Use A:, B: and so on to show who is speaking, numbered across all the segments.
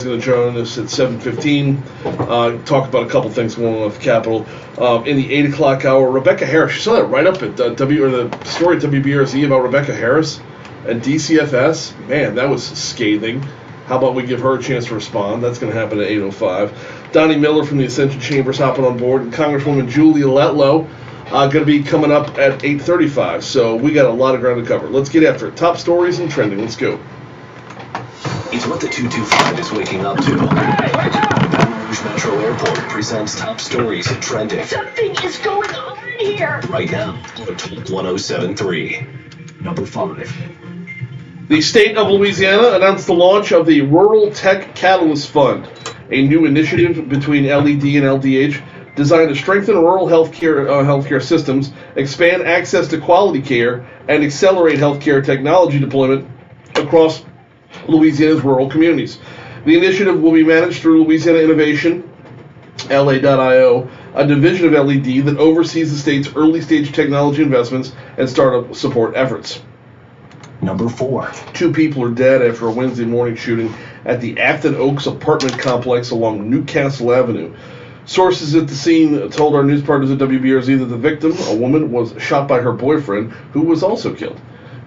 A: Going to join us at 7:15. Talk about a couple things going on with the Capitol. In the 8 o'clock hour, Rebecca Harris. You saw that right up at the story at WBRZ about Rebecca Harris and DCFS. Man, that was scathing. How about we give her a chance to respond? That's going to happen at 8:05. Donnie Miller from the Ascension Chambers hopping on board, and Congresswoman Julia Letlow going to be coming up at 8:35. So we got a lot of ground to cover. Let's get after it. Top stories and trending. Let's go.
B: It's what the 225 is waking up to. Baton Rouge Metro Airport presents top stories and trending.
C: Something is going on here.
B: Right now, on Talk 107.3. Number 5.
A: The state of Louisiana announced the launch of the Rural Tech Catalyst Fund, a new initiative between LED and LDH designed to strengthen rural healthcare systems, expand access to quality care, and accelerate healthcare technology deployment across Louisiana's rural communities. The initiative will be managed through Louisiana Innovation, LA.io, a division of LED that oversees the state's early-stage technology investments and startup support efforts.
B: Number 4.
A: 2 people are dead after a Wednesday morning shooting at the Afton Oaks apartment complex along Newcastle Avenue. Sources at the scene told our news partners at WBRZ that the victim, a woman, was shot by her boyfriend, who was also killed.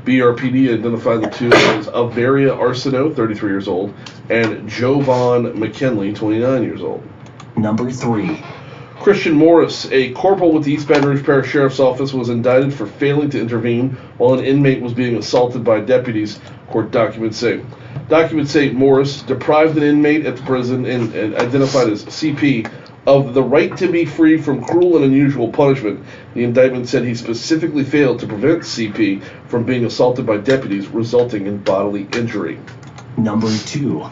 A: BRPD identified the two as Averia Arsenault, 33 years old, and Jovan McKinley, 29 years old.
B: Number 3.
A: Christian Morris, a corporal with the East Baton Rouge Parish Sheriff's Office, was indicted for failing to intervene while an inmate was being assaulted by deputies, court documents say. Documents say Morris deprived an inmate at the prison and identified as CP of the right to be free from cruel and unusual punishment. The indictment said he specifically failed to prevent CP from being assaulted by deputies, resulting in bodily injury.
B: Number 2.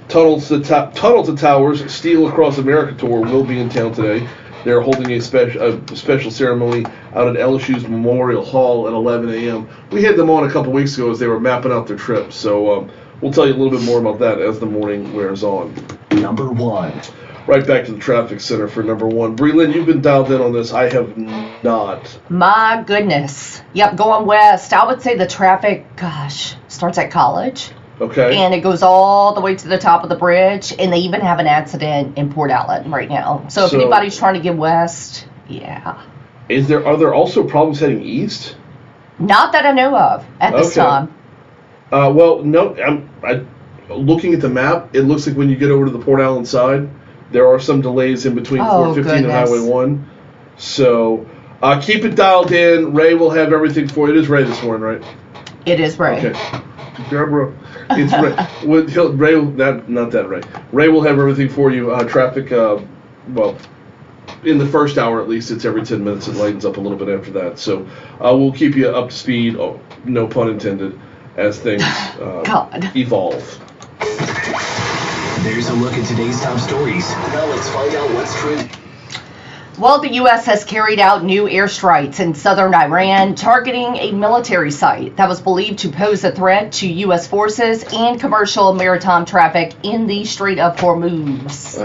A: Tunnel to Towers Steel Across America tour will be in town today. They're holding a special ceremony out at LSU's Memorial Hall at 11 a.m. We had them on a couple weeks ago as they were mapping out their trip, so we'll tell you a little bit more about that as the morning wears on.
B: Number 1.
A: Right back to the traffic center for number 1. Breland, you've been dialed in on this. I have not.
D: My goodness. Yep, going west. I would say the traffic, starts at College.
A: Okay.
D: And it goes all the way to the top of the bridge. And they even have an accident in Port Allen right now. So if anybody's trying to get west, yeah.
A: Are there also problems heading east?
D: Not that I know of at this time.
A: Well, no. I'm looking at the map. It looks like when you get over to the Port Allen side, there are some delays in between 415 and Highway 1. So keep it dialed in. Ray will have everything for you. It is Ray this morning, right?
D: It is Ray.
A: Okay. It's Ray. Ray, not that Ray. Ray will have everything for you. Traffic, in the first hour at least, it's every 10 minutes. It lightens up a little bit after that. So we'll keep you up to speed, no pun intended, as things evolve.
B: There's a look at today's top stories. Now let's find out what's trending.
D: Well, the U.S. has carried out new airstrikes in southern Iran, targeting a military site that was believed to pose a threat to U.S. forces and commercial maritime traffic in the Strait of Hormuz.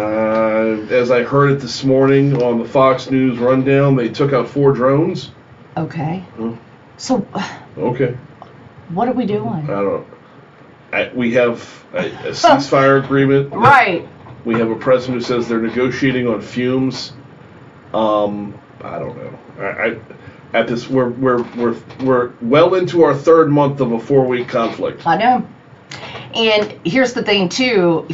A: As I heard it this morning on the Fox News rundown, they took out 4 drones.
D: Okay.
A: So. Okay.
D: What are we doing?
A: I don't know. We have a ceasefire agreement.
D: Right.
A: We have a president who says they're negotiating on fumes. I don't know. At this, we're well into our 3rd month of a 4-week conflict.
D: I know. And here's the thing too.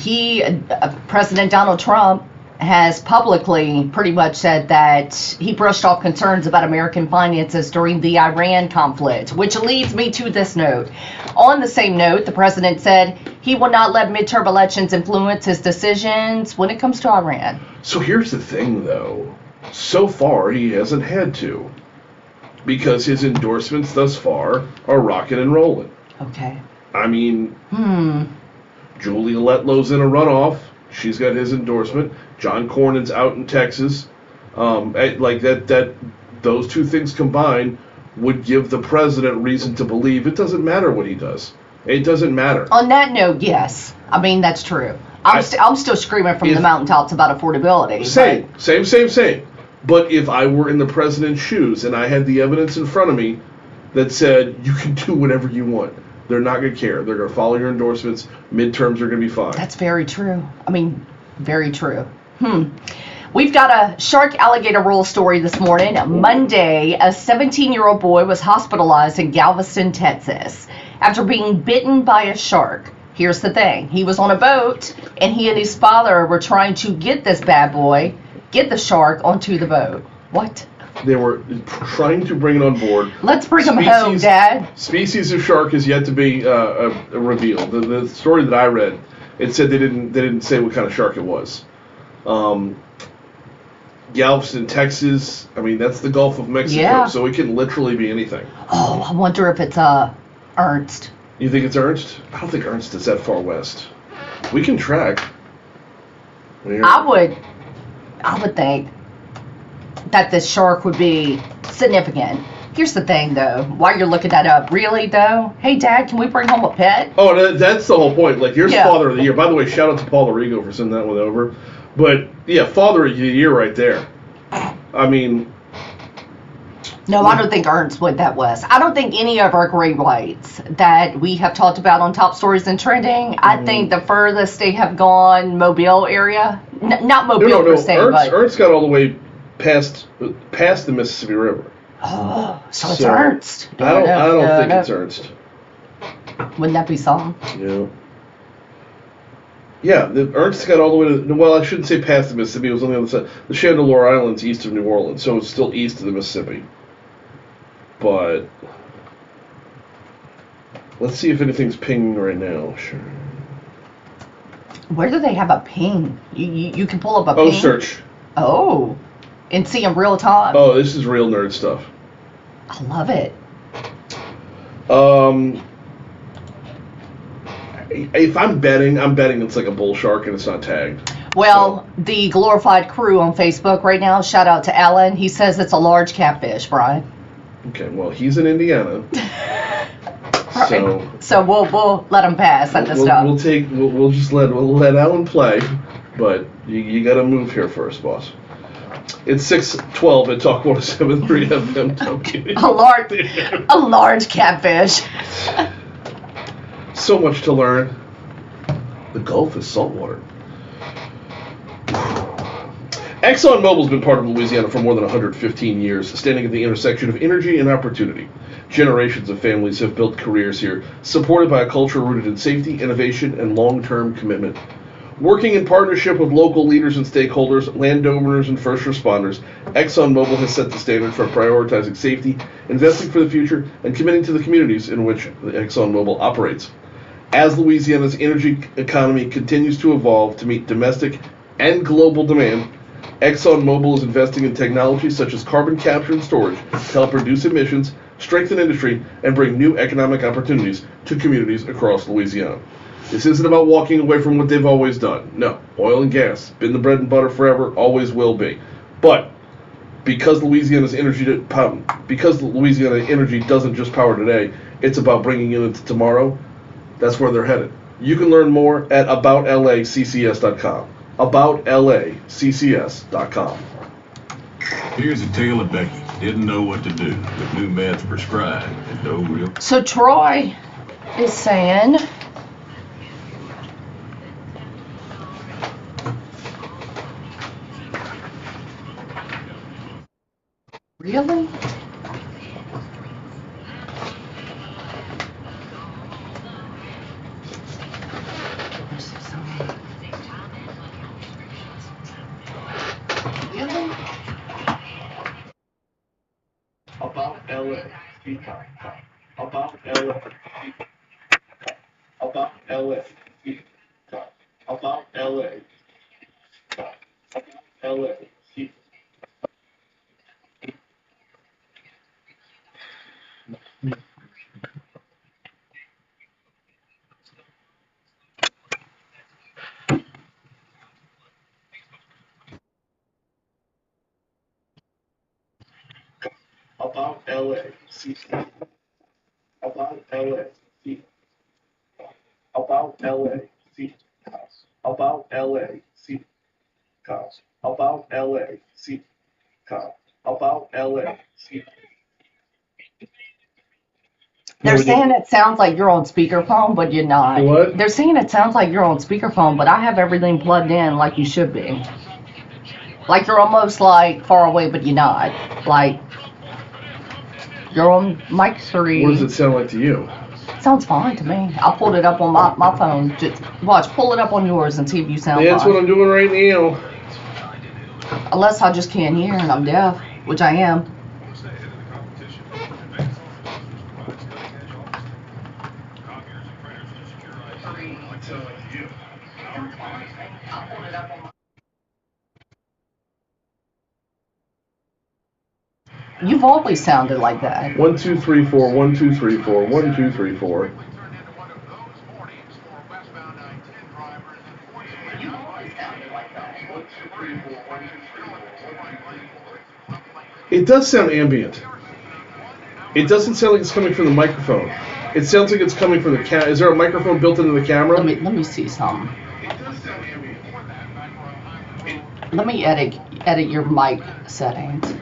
D: President Donald Trump has publicly pretty much said that he brushed off concerns about American finances during the Iran conflict, which leads me to this note. On the same note, the president said he will not let midterm elections influence his decisions when it comes to Iran.
A: So here's the thing, though. So far, he hasn't had to, because his endorsements thus far are rocking and rolling.
D: Okay.
A: I mean, Julia Letlow's in a runoff. She's got his endorsement. John Cornyn's out in Texas. Like that, those two things combined would give the president reason to believe it doesn't matter what he does. It doesn't matter.
D: On that note, yes. I mean, that's true. I'm still screaming from the mountaintops about affordability.
A: Same. But if I were in the president's shoes and I had the evidence in front of me that said you can do whatever you want, They're not going to care. They're going to follow your endorsements. Midterms are going to be fine.
D: That's very true. I mean, very true. We've got a shark alligator roll story this morning. Monday, a 17-year-old boy was hospitalized in Galveston, Texas, after being bitten by a shark. Here's the thing. He was on a boat, and he and his father were trying to get this bad boy, get the shark onto the boat. What?
A: They were trying to bring it on board.
D: Let's bring him home, Dad.
A: Species of shark is yet to be revealed. The story that I read, it said they didn't say what kind of shark it was. Galveston, Texas. I mean, that's the Gulf of Mexico, so it can literally be anything.
D: Oh, I wonder if it's Ernst.
A: You think it's Ernst? I don't think Ernst is that far west. We can track.
D: I would think that this shark would be significant. Here's the thing, though. While you're looking that up, really, though? Hey, Dad, can we bring home a pet?
A: Oh, that's the whole point. Like, here's Father of the Year. By the way, shout out to Paul Arrigo for sending that one over. But, yeah, Father of the Year right there. I mean...
D: No, I don't think Ernst went that west. I don't think any of our great whites that we have talked about on Top Stories and Trending, I think the furthest they have gone, Mobile area. Not Mobile per se, but...
A: Ernst got all the way past the Mississippi River.
D: Oh, so it's Ernst.
A: I don't think it's Ernst.
D: Wouldn't that be something?
A: Yeah. Yeah, Ernst got all the way to... Well, I shouldn't say past the Mississippi. It was on the other side. The Chandeleur Islands east of New Orleans, so it's still east of the Mississippi. But... Let's see if anything's pinging right now. Sure.
D: Where do they have a ping? You can pull up a ping?
A: Oh, search.
D: Oh. And see in real time.
A: Oh, this is real nerd stuff.
D: I love it.
A: If I'm betting it's like a bull shark and it's not tagged.
D: Well, the glorified crew on Facebook right now, shout out to Alan. He says it's a large catfish, Brian.
A: Okay, well, he's in Indiana.
D: Right. So we'll let him pass at this stuff.
A: We'll just let Alan play, but you got to move here first, boss. It's 6:12 at Talk 107.3 FM. I'm kidding.
D: A large catfish.
A: So much to learn. The Gulf is saltwater. ExxonMobil's been part of Louisiana for more than 115 years, standing at the intersection of energy and opportunity. Generations of families have built careers here, supported by a culture rooted in safety, innovation, and long-term commitment. Working in partnership with local leaders and stakeholders, landowners, and first responders, ExxonMobil has set the standard for prioritizing safety, investing for the future, and committing to the communities in which ExxonMobil operates. As Louisiana's energy economy continues to evolve to meet domestic and global demand, ExxonMobil is investing in technologies such as carbon capture and storage to help reduce emissions, strengthen industry, and bring new economic opportunities to communities across Louisiana. This isn't about walking away from what they've always done. No, oil and gas, been the bread and butter forever, always will be. But because Louisiana energy doesn't just power today, it's about bringing it into tomorrow. That's where they're headed. You can learn more at aboutlaccs.com. aboutlaccs.com.
E: Here's a tale of Becky. Didn't know what to do with new meds prescribed and no real...
D: So Troy is saying... Really?
A: About LA. About LA. About LA. About LA. LA. About LA. About LA. About LA. About LA. About LA. About LA.
D: They're
A: No,
D: saying it sounds like you're on speakerphone, but you're not.
A: What?
D: They're saying it sounds like you're on speakerphone, but I have everything plugged in like you should be. Like you're almost like far away, but you're not. Like you're on mic 3.
A: What does it sound like to you?
D: Sounds fine to me. I pulled it up on my phone. Just watch, pull it up on yours and see if you sound
A: That's
D: fine.
A: what I'm doing right now.
D: Unless I just can't hear and I'm deaf, which I am. You've always sounded like that.
A: 1, 2, 3, 4. 1, 2, 3, 4. 1, 2, 3, 4. It does sound ambient. It doesn't sound like it's coming from the microphone. It sounds like it's coming from the camera. Is there a microphone built into the camera?
D: Let me see something. Let me edit your mic settings.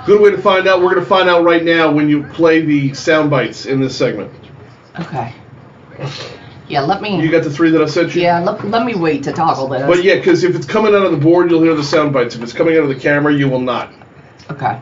A: Good way to find out. We're going to find out right now when you play the sound bites in this segment.
D: Okay. Yeah, let me.
A: You got the 3 that I sent you?
D: Yeah, let me wait to toggle this.
A: But yeah, because if it's coming out of the board, you'll hear the sound bites. If it's coming out of the camera, you will not.
D: Okay.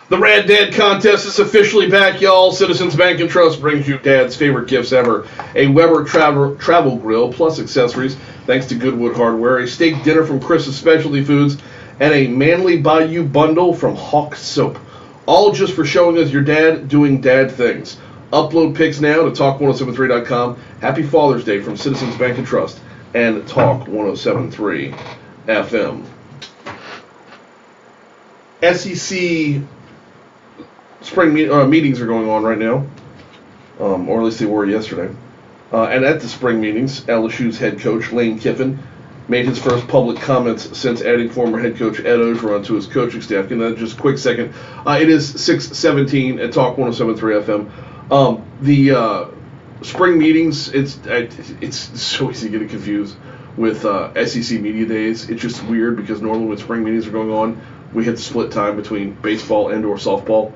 A: The Rad Dad Contest is officially back, y'all. Citizens Bank and Trust brings you Dad's favorite gifts ever. A Weber travel grill plus accessories, thanks to Goodwood Hardware. A steak dinner from Chris's Specialty Foods. And a Manly Bayou bundle from Hawk Soap. All just for showing us your dad doing dad things. Upload pics now to Talk1073.com. Happy Father's Day from Citizens Bank and Trust and Talk 1073 FM. SEC spring meetings are going on right now, or at least they were yesterday. And at the spring meetings, LSU's head coach Lane Kiffin made his first public comments since adding former head coach Ed Ogeron to his coaching staff. And then just a quick second, it is 6:17 at Talk 1073 FM. The spring meetings, it's so easy to get confused with SEC media days. It's just weird because normally when spring meetings are going on, we hit the split time between baseball and or softball.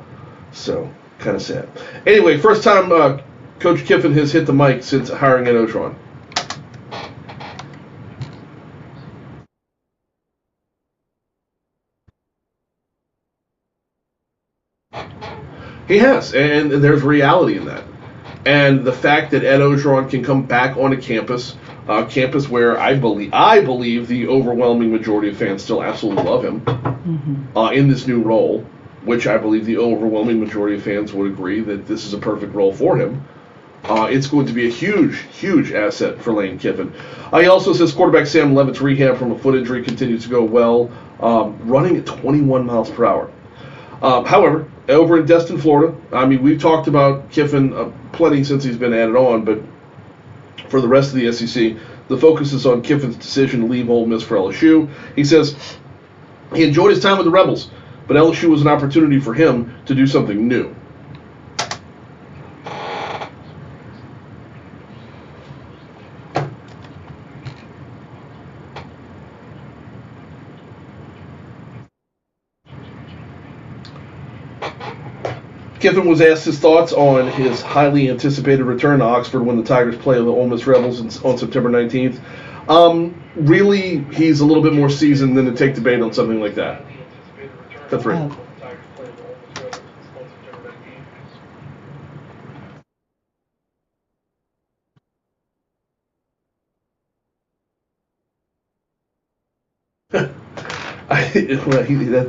A: So, kind of sad. Anyway, first time Coach Kiffin has hit the mic since hiring Ed Ogeron. He has, and there's reality in that. And the fact that Ed Ogeron can come back onto campus, campus where I believe the overwhelming majority of fans still absolutely love him, in this new role, which I believe the overwhelming majority of fans would agree that this is a perfect role for him. It's going to be a huge, huge asset for Lane Kiffin. He also says quarterback Sam Levitt's rehab from a foot injury continues to go well, running at 21 miles per hour. However, over in Destin, Florida, I mean, we've talked about Kiffin plenty since he's been added on, but for the rest of the SEC, the focus is on Kiffin's decision to leave Ole Miss for LSU. He says he enjoyed his time with the Rebels, but LSU was an opportunity for him to do something new. Kiffin was asked his thoughts on his highly anticipated return to Oxford when the Tigers play the Ole Miss Rebels on September 19th. Really, he's a little bit more seasoned than to take debate on something like that. That's right.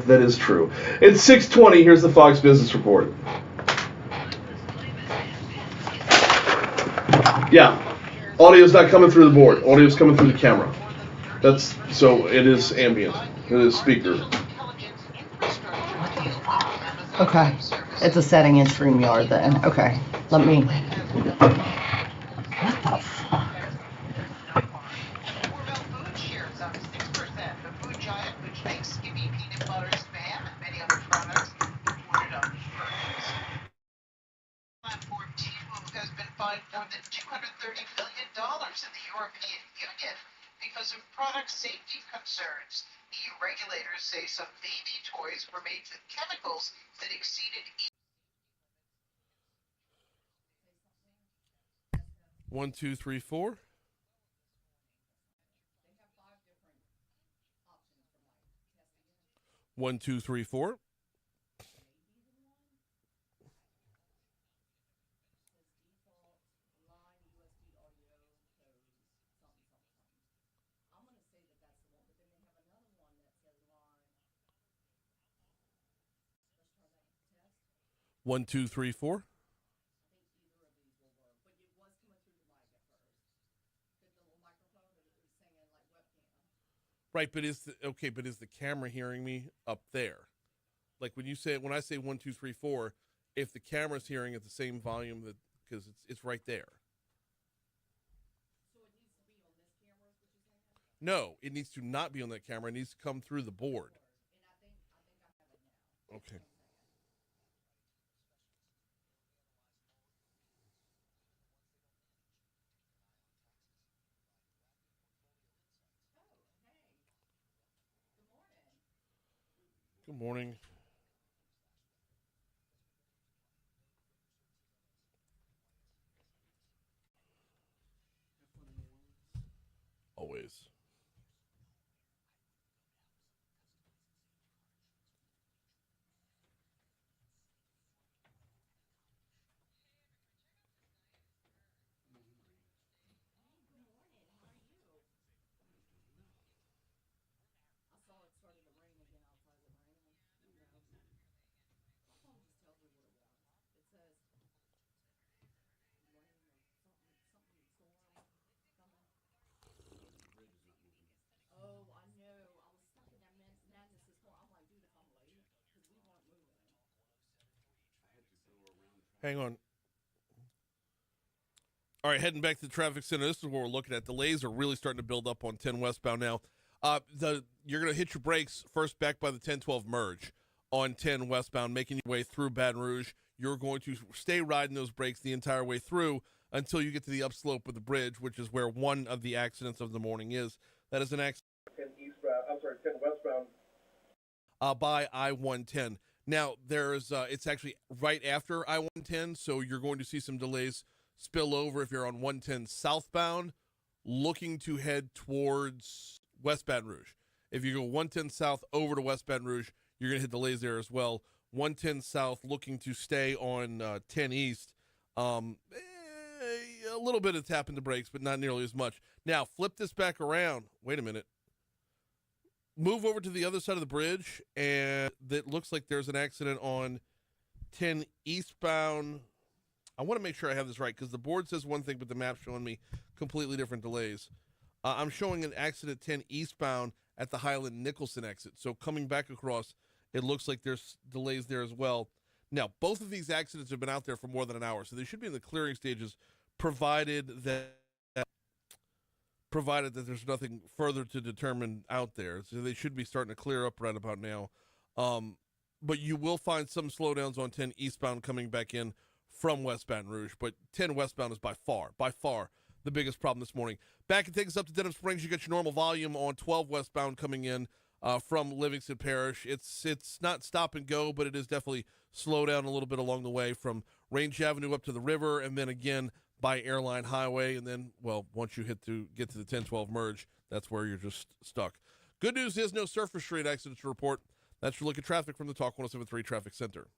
A: That is true. It's 6:20. Here's the Fox Business Report. Yeah, audio's not coming through the board. Audio's coming through the camera. That's so. It is ambient. It is speaker.
D: Okay, it's a setting in StreamYard then. Okay. Let me. What the fuck?
F: Orville Food shares up 6%. The food giant, which makes Skippy peanut butter spam and many other products, reported on earnings. Platform T-Move has been fined more than $230 million in the European Union because of product safety concerns. EU regulators say some baby toys were made with chemicals that exceeded.
G: 1, 2, 3, 4. One, two, three, four. One, two, three, four. Right, but is the camera hearing me up there? Like when I say 1, 2, 3, 4, if the camera's hearing at the same volume that because it's right there. So it needs to be on this camera, is what you're saying? No, it needs to not be on that camera. It needs to come through the board. And I think I have it now. Okay. Good morning. Always. Hang on. All right, heading back to the traffic center. This is what we're looking at. Delays are really starting to build up on 10 westbound now. You're going to hit your brakes first back by the 10-12 merge on 10 westbound, making your way through Baton Rouge. You're going to stay riding those brakes the entire way through until you get to the upslope of the bridge, which is where one of the accidents of the morning is. That is an accident.
A: 10 westbound.
G: By I-110. Now, it's actually right after I-110, so you're going to see some delays spill over if you're on 110 southbound, looking to head towards West Baton Rouge. If you go 110 south over to West Baton Rouge, you're going to hit delays there as well. 110 south looking to stay on 10 east. A little bit of tapping the brakes, but not nearly as much. Now, flip this back around. Wait a minute. Move over to the other side of the bridge, and it looks like there's an accident on 10 eastbound. I want to make sure I have this right because the board says one thing, but the map's showing me completely different delays. I'm showing an accident 10 eastbound at the Highland-Nicholson exit. So coming back across, it looks like there's delays there as well. Now, both of these accidents have been out there for more than an hour, so they should be in the clearing stages, provided that there's nothing further to determine out there. So they should be starting to clear up right about now. But you will find some slowdowns on 10 eastbound coming back in from West Baton Rouge. But 10 westbound is by far the biggest problem this morning. Back and take us up to Denham Springs. You got your normal volume on 12 westbound coming in from Livingston Parish. It's not stop and go, but it is definitely slow down a little bit along the way from Range Avenue up to the river, and then again by Airline Highway, and then, well, once you get to the 10-12 merge, that's where you're just stuck. Good news is no Surfer Street accidents to report. That's your look at traffic from the Talk 107.3 Traffic Center.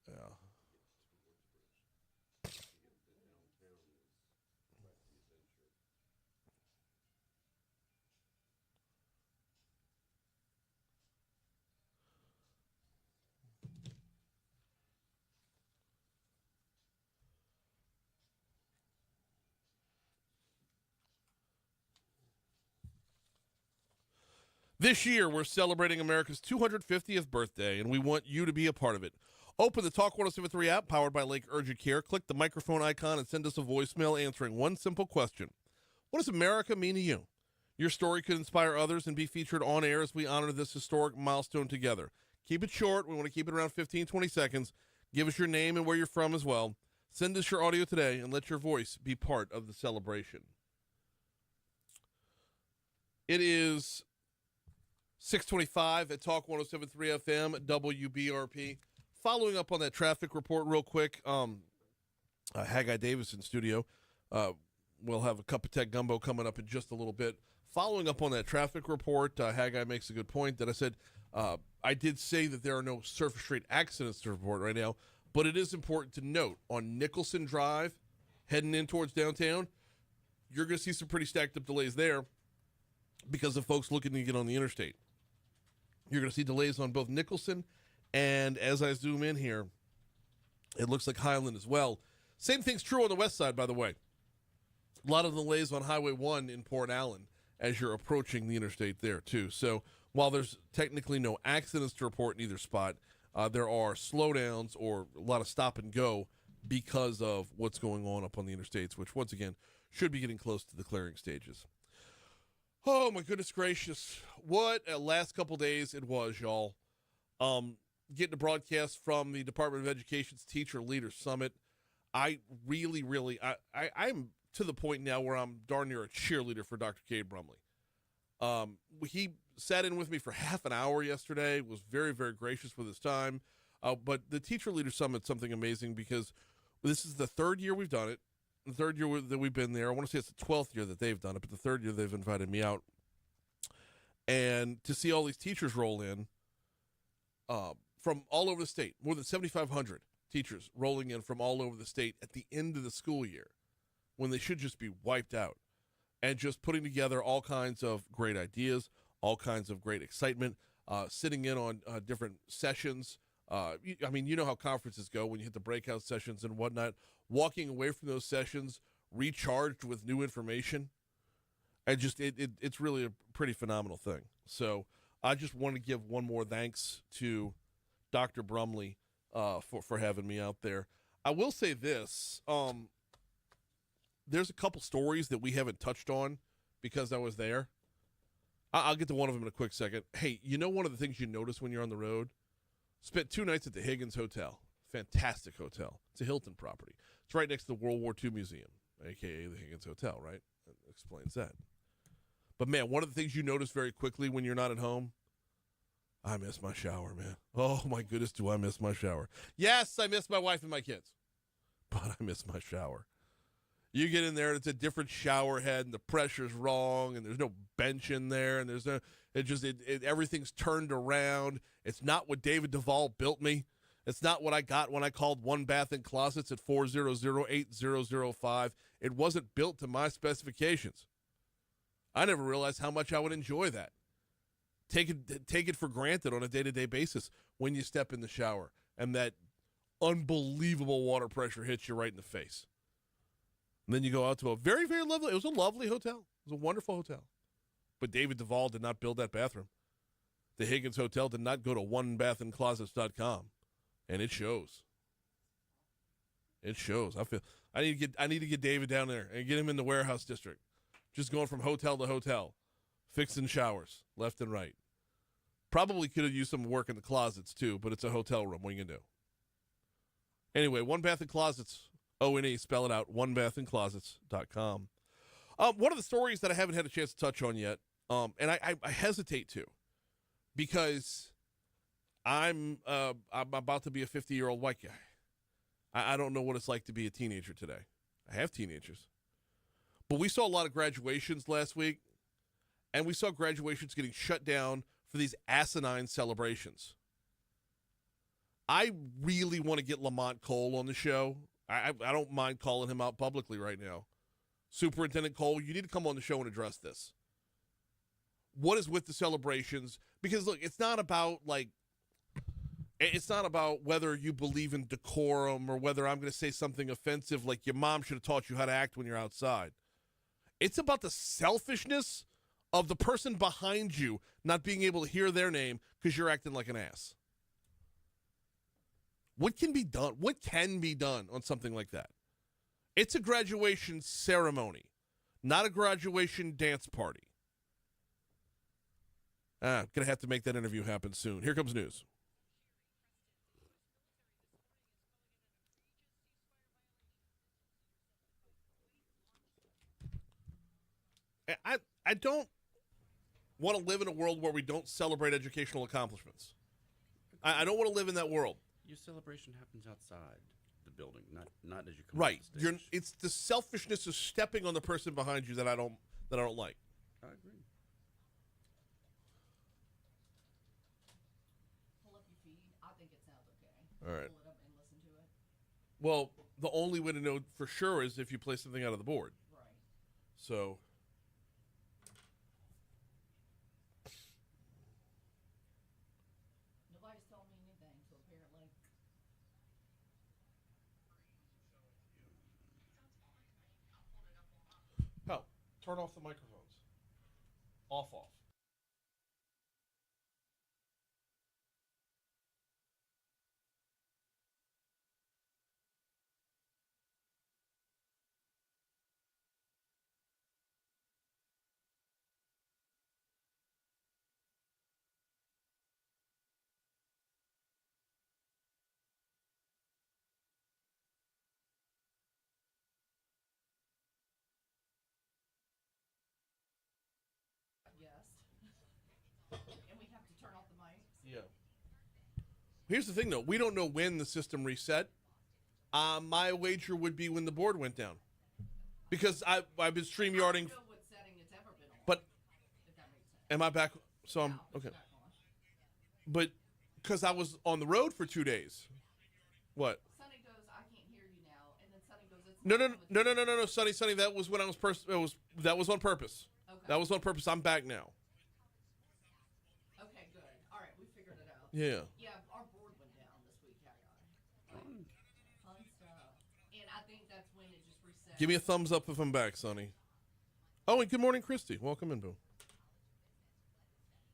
G: Yeah. This year, we're celebrating America's 250th birthday, and we want you to be a part of it. Open the Talk 1073 app, powered by Lake Urgent Care. Click the microphone icon and send us a voicemail answering one simple question. What does America mean to you? Your story could inspire others and be featured on air as we honor this historic milestone together. Keep it short. We want to keep it around 15, 20 seconds. Give us your name and where you're from as well. Send us your audio today and let your voice be part of the celebration. It is 6:25 at Talk 1073 FM, WBRP. Following up on that traffic report real quick, Haggai Davis in studio. We'll have a cup of tech gumbo coming up in just a little bit. Following up on that traffic report, Haggai makes a good point that I said, I did say that there are no surface street accidents to report right now, but it is important to note on Nicholson Drive, heading in towards downtown, you're going to see some pretty stacked up delays there because of folks looking to get on the interstate. You're going to see delays on both Nicholson and, as I zoom in here, it looks like Highland as well. Same thing's true on the west side, by the way. A lot of delays on Highway 1 in Port Allen as you're approaching the interstate there, too. So while there's technically no accidents to report in either spot, there are slowdowns or a lot of stop and go because of what's going on up on the interstates, which, once again, should be getting close to the clearing stages. Oh, my goodness gracious. What a last couple days it was, y'all. Getting a broadcast from the Department of Education's Teacher Leader Summit. I really, I'm to the point now where I'm darn near a cheerleader for Dr. Cade Brumley. He sat in with me for half an hour yesterday, was very, very gracious with his time. But the Teacher Leader Summit is something amazing because this is the third year we've done it, the third year that we've been there. I want to say it's the 12th year that they've done it, but the third year they've invited me out. And to see all these teachers roll in from all over the state, more than 7,500 teachers rolling in from all over the state at the end of the school year when they should just be wiped out, and just putting together all kinds of great ideas, all kinds of great excitement, sitting in on different sessions. I mean, you know how conferences go when you hit the breakout sessions and whatnot, walking away from those sessions recharged with new information. And just it's really a pretty phenomenal thing. So I just want to give one more thanks to Dr. Brumley for having me out there. I will say this. There's a couple stories that we haven't touched on because I was there. I'll get to one of them in a quick second. Hey, you know one of the things you notice when you're on the road? Spent 2 nights at the Higgins Hotel. Fantastic hotel. It's a Hilton property. It's right next to the World War II Museum, a.k.a. the Higgins Hotel, right? That explains that. But, man, one of the things you notice very quickly when you're not at home, I miss my shower, man. Oh, my goodness, do I miss my shower. Yes, I miss my wife and my kids, but I miss my shower. You get in there, and it's a different shower head, and the pressure's wrong, and there's no bench in there, and there's no, everything's turned around. It's not what David Duvall built me. It's not what I got when I called One Bath and Closets at 400-8005. It wasn't built to my specifications. I never realized how much I would enjoy that. Take it for granted on a day-to-day basis when you step in the shower, and that unbelievable water pressure hits you right in the face. And then you go out to a very, very lovely, it was a lovely hotel. It was a wonderful hotel. But David Duvall did not build that bathroom. The Higgins Hotel did not go to onebathandclosets.com. And it shows. It shows. I need to get David down there and get him in the warehouse district. Just going from hotel to hotel, fixing showers left and right. Probably could have used some work in the closets too, but it's a hotel room. What are you gonna do? Anyway, One Bath and Closets. O-N-E, spell it out, onebathandclosets.com. One of the stories that I haven't had a chance to touch on yet, and I hesitate to, because I'm about to be a 50-year-old white guy. I don't know what it's like to be a teenager today. I have teenagers. But we saw a lot of graduations last week, and we saw graduations getting shut down for these asinine celebrations. I really want to get Lamont Cole on the show. I don't mind calling him out publicly right now. Superintendent Cole, you need to come on the show and address this. What is with the celebrations? Because, look, it's not about whether you believe in decorum or whether I'm going to say something offensive like your mom should have taught you how to act when you're outside. It's about the selfishness of the person behind you not being able to hear their name because you're acting like an ass? What can be done? What can be done on something like that? It's a graduation ceremony, not a graduation dance party. Gonna have to make that interview happen soon. Here comes news. I don't want to live in a world where we don't celebrate educational accomplishments. I don't want to live in that world.
H: Your celebration happens outside the building, not as you come
G: Right.
H: off the stage.
G: It's the selfishness of stepping on the person behind you that I don't like.
H: I agree.
D: Pull up your feed. I think it sounds okay.
G: All right.
D: Pull it up and listen to it.
G: Well, the only way to know for sure is if you play something out of the board.
D: Right.
G: So
D: Nobody's told me anything, so apparently.
G: hell, turn off the microphones. Off.
D: Yes. And we have to turn off the mics.
G: Yeah. Here's the thing, though. We don't know when the system reset. My wager would be when the board went down, because I've been StreamYarding.
D: I don't know what setting it's ever been on.
G: But
D: if that makes sense.
G: am I back? So I'm
D: Now it's
G: okay.
D: back on.
G: But because I was on the road for 2 days. What?
D: Sonny goes, I can't hear you now, and then Sonny goes, it's
G: No, Sonny. That was when I was that was on purpose.
D: Okay.
G: That was on purpose. I'm back now.
D: Okay, good. All right, we figured it out.
G: Yeah.
D: Yeah, our board went down this week, Haggai. Fun stuff. And I think that's when it just reset.
G: Give me a thumbs up if I'm back, Sonny. Oh, and good morning, Christy. Welcome in, Boo.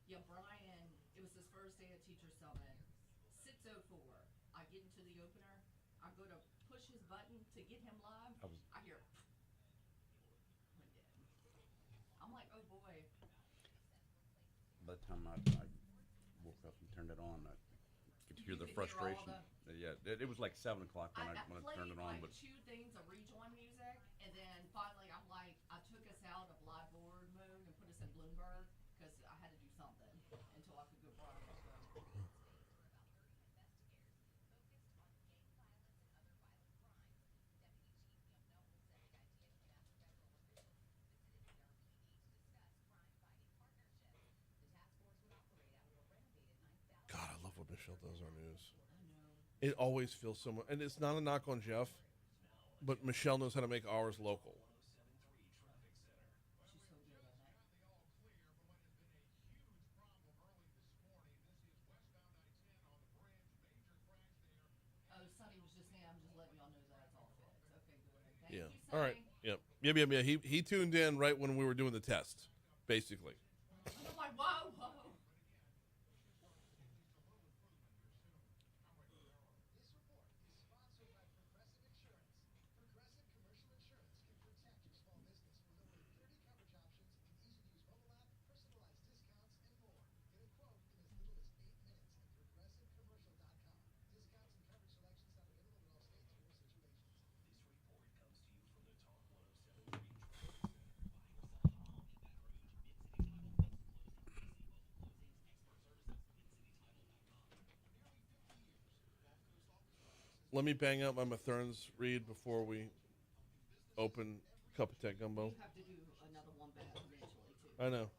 D: Yeah, Brian, it was his first day at Teacher Summit. 6:04. I get into the opener. I go to push his button to get him live. I hear went dead. I'm like, oh boy.
H: By the time I woke up and turned it on, I could hear
D: You
H: the
D: could hear all
H: frustration. Yeah, it was like 7 o'clock when I
D: played
H: turned it on,
D: like
H: but
D: 2 things of rejoin music, and then finally I'm like, I took us out of live board mode and put us in Bloomberg because I had to do something until I could go broadcast.
G: God, I love what Michelle does on news. It always feels so much, and it's not a knock on Jeff, but Michelle knows how to make ours local.
D: She's so good at that. Oh, Sonny was just saying, I'm just letting y'all know that it's all fixed. Okay, good. Thank
G: Yeah.
D: you,
G: All right.
D: Sonny.
G: Yep. He tuned in right when we were doing the test, basically.
D: I'm like, whoa.
G: Let me bang out my Mathern's read before we open Cup of Tech Gumbo.
D: You have to do another one back eventually, too.
G: I know.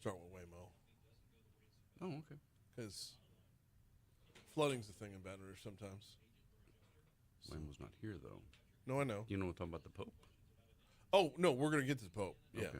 G: Start with Waymo.
H: oh, okay.
G: Because flooding's a thing in Baton Rouge sometimes.
H: Waymo's not here, though.
G: No, I know.
H: You know what I'm talking about, the Pope?
G: Oh, no, we're going to get to the Pope. Yeah.
H: Okay.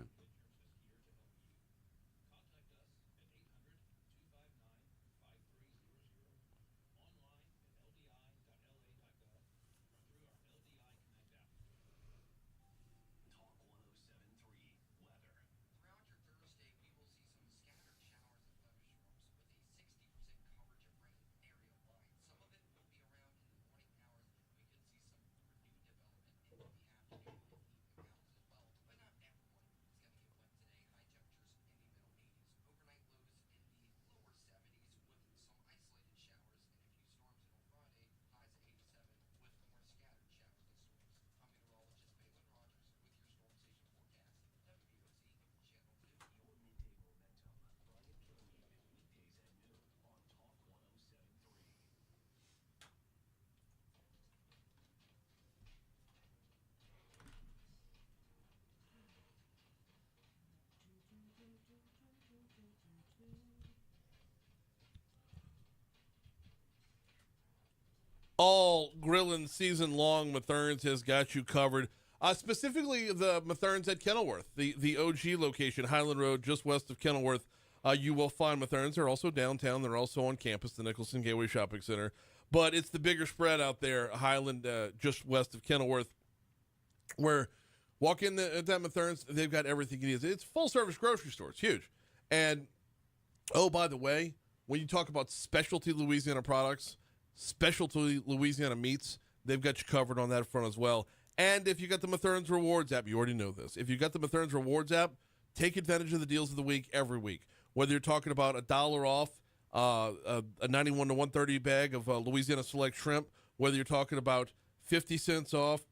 G: All grilling season long, Mathern's has got you covered. Specifically, the Mathern's at Kenilworth, the OG location, Highland Road, just west of Kenilworth. You will find Mathern's. They're also downtown. They're also on campus, the Nicholson Gateway Shopping Center. But it's the bigger spread out there, Highland, just west of Kenilworth, where walk in at that Mathern's, they've got everything you need. It's full-service grocery store. It's huge. And, oh, by the way, when you talk about specialty Louisiana products, specialty Louisiana meats, they've got you covered on that front as well. And if you got the Mathern's Rewards app, you already know this. If you got the Mathern's Rewards app, take advantage of the deals of the week every week. Whether you're talking about $1 off a 91 to 130 bag of Louisiana Select shrimp, whether you're talking about 50 cents off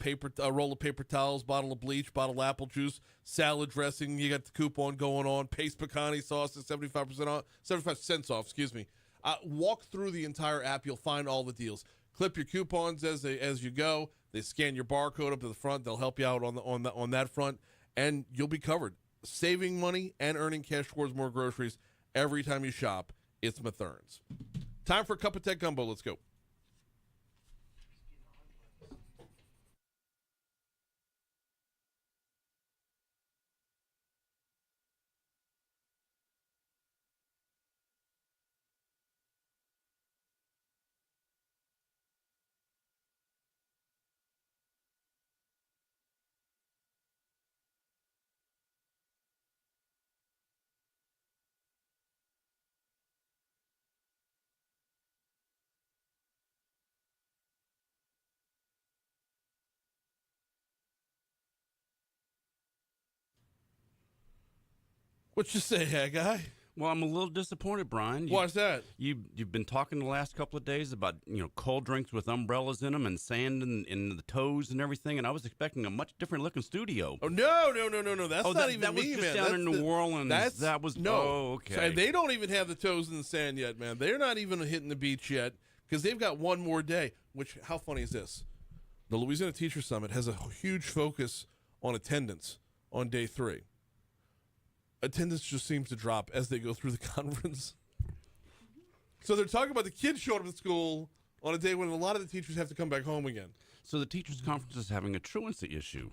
G: a roll of paper towels, bottle of bleach, bottle of apple juice, salad dressing, you got the coupon going on, paste pecani sauce is 75% off, 75 cents off, excuse me. Walk through the entire app. You'll find all the deals. Clip your coupons as you go. They scan your barcode up to the front. They'll help you out on that front, and you'll be covered. Saving money and earning cash towards more groceries every time you shop. It's Mathern's. Time for a cup of tech gumbo. Let's go. What you say, Haggai?
H: Well, I'm a little disappointed, Brian.
G: Why's that?
H: You've been talking the last couple of days about cold drinks with umbrellas in them and sand in the toes and everything, and I was expecting a much different looking studio.
G: Oh no! That's not even
H: that was
G: me,
H: just
G: man.
H: down in New Orleans. That was
G: no.
H: Oh, okay.
G: So they don't even have the toes in the sand yet, man. They're not even hitting the beach yet because they've got one more day. Which, how funny is this? The Louisiana Teacher Summit has a huge focus on attendance on day 3. Attendance just seems to drop as they go through the conference. So they're talking about the kids showing up at school on a day when a lot of the teachers have to come back home again.
H: So the teachers' conference is having a truancy issue.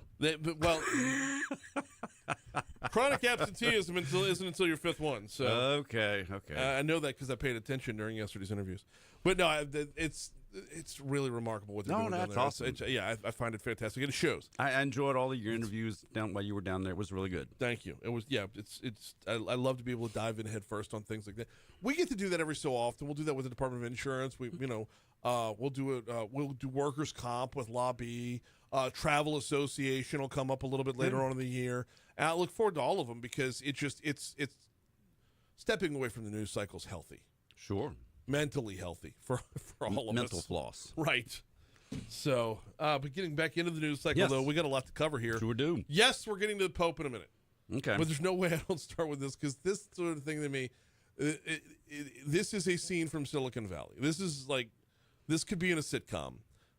G: Chronic absenteeism isn't until your 5th one. So
H: okay.
G: I know that because I paid attention during yesterday's interviews. But no, it's really remarkable what they're doing.
H: That's
G: down there.
H: awesome.
G: I find it fantastic. It shows.
H: I enjoyed all of your interviews down while you were down there. It was really good.
G: Thank you. It was I love to be able to dive in head first on things like that. We get to do that every so often. We'll do that with the Department of Insurance. We'll do it. We'll do workers' comp with LABI. Travel Association will come up a little bit later on in the year. And I look forward to all of them because it's stepping away from the news cycle is healthy.
H: Sure.
G: Mentally healthy for all of
H: Mental
G: us.
H: floss.
G: Right. So, but getting back into the news cycle, though, we got a lot to cover here.
H: Sure do.
G: Yes, we're getting to the Pope in a minute.
H: Okay.
G: But there's no way I don't start with this because this sort of thing to me, this is a scene from Silicon Valley. This could be in a sitcom.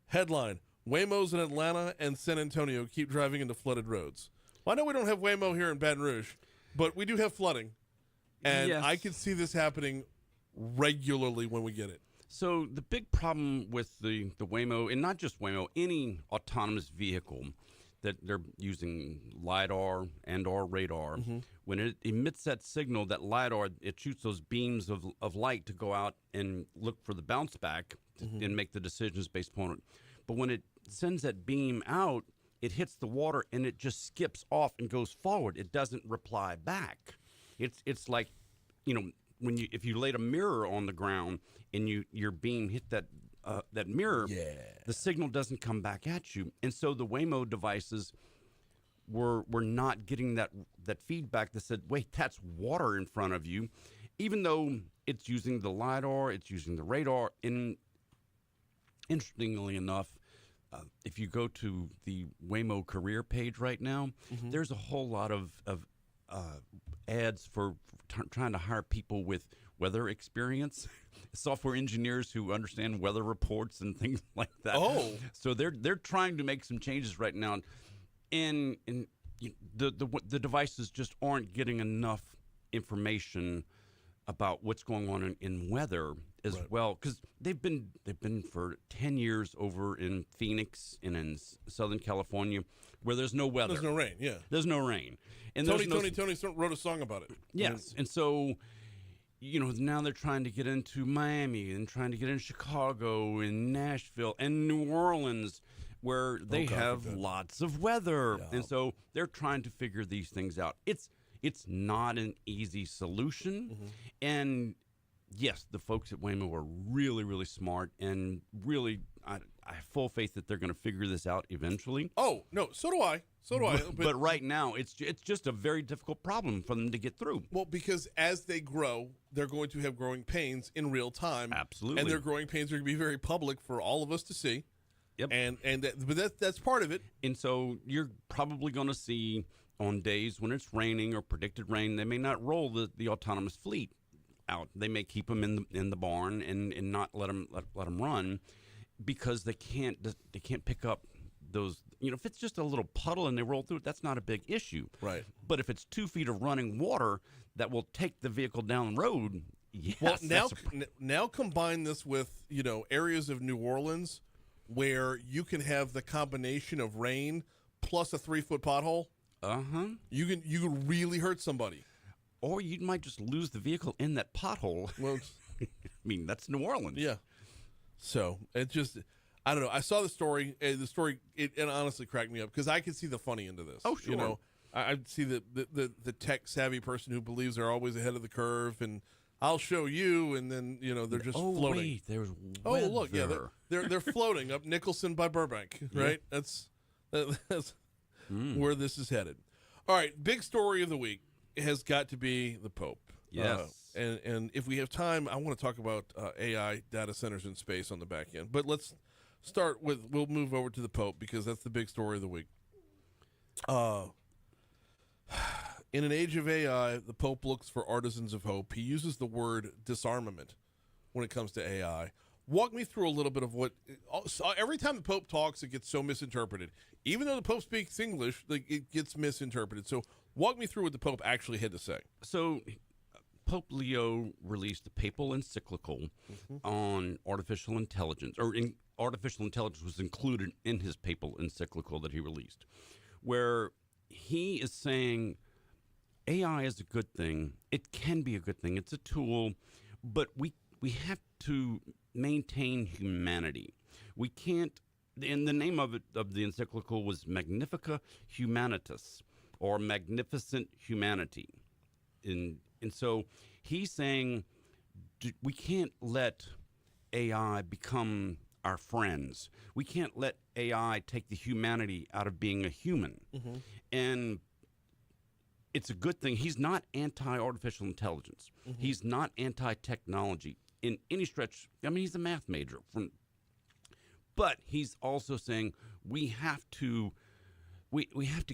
G: Headline, Waymos in Atlanta and San Antonio keep driving into flooded roads. Well, I know we don't have Waymo here in Baton Rouge, but we do have flooding. And
H: Yes.
G: I could see this happening regularly when we get it.
H: So the big problem with the Waymo, and not just Waymo, any autonomous vehicle that they're using LiDAR and or radar, when it emits that signal, that LiDAR, it shoots those beams of light to go out and look for the bounce back and make the decisions based upon it. But when it sends that beam out, it hits the water and it just skips off and goes forward. It doesn't reply back. It's like, when if you laid a mirror on the ground and your beam hit that mirror, the signal doesn't come back at you. And so the Waymo devices were not getting that feedback that said, wait, that's water in front of you, even though it's using the LiDAR, it's using the radar. And interestingly enough, if you go to the Waymo career page right now, there's a whole lot of ads for trying to hire people with weather experience, software engineers who understand weather reports and things like that.
G: Oh,
H: so they're trying to make some changes right now, and the devices just aren't getting enough information about what's going on in weather as well, because they've been for 10 years over in Phoenix and in Southern California where there's no weather.
G: There's no rain. Yeah,
H: there's no rain. And
G: Tony wrote a song about it.
H: Yes, and so now they're trying to get into Miami and trying to get into Chicago and Nashville and New Orleans, where they have lots of weather, and so they're trying to figure these things out. It's not an easy solution, and yes, the folks at Waymo are really, really smart, and really, I have full faith that they're going to figure this out eventually.
G: Oh no, so do I.
H: But right now, it's just a very difficult problem for them to get through.
G: Well, because as they grow, they're going to have growing pains in real time.
H: Absolutely,
G: and their growing pains are going to be very public for all of us to see.
H: Yep,
G: but that's part of it.
H: And so you're probably going to see on days when it's raining or predicted rain, they may not roll the autonomous fleet out. They may keep them in the barn and not let them run, because they can't pick up those. If it's just a little puddle and they roll through it, that's not a big issue.
G: Right.
H: But if it's 2 feet of running water that will take the vehicle down the road, yes.
G: Well, now combine this with areas of New Orleans where you can have the combination of rain plus a 3-foot pothole. You can really hurt somebody.
H: Or you might just lose the vehicle in that pothole.
G: Well,
H: I mean, that's New Orleans.
G: Yeah. So it just, I don't know. I saw the story. It honestly cracked me up because I could see the funny end of this.
H: Oh, sure.
G: I see the tech savvy person who believes they're always ahead of the curve, and I'll show you, and then they're just floating.
H: Wait, there's
G: weather. Look, yeah, they're floating up Nicholson by Burbank, right?
H: Yeah.
G: That's where this is headed. All right, big story of the week has got to be the Pope.
H: Yes.
G: And if we have time, I want to talk about AI data centers in space on the back end. But let's start we'll move over to the Pope because that's the big story of the week. In an age of AI, the Pope looks for artisans of hope. He uses the word disarmament when it comes to AI. Walk me through a little bit of what every time the Pope talks, it gets so misinterpreted. Even though the Pope speaks English, it gets misinterpreted. So walk me through what the Pope actually had to say.
H: So Pope Leo released a papal encyclical on artificial intelligence, artificial intelligence was included in his papal encyclical that he released, where he is saying AI is a good thing. It can be a good thing. It's a tool, but we have to maintain humanity. We can't, and the name of the encyclical was Magnifica Humanitas, or Magnificent Humanity. And so he's saying we can't let AI become our friends. We can't let AI take the humanity out of being a human. And it's a good thing. He's not anti-artificial intelligence. He's not anti-technology in any stretch. I mean, he's a math major. But he's also saying we have to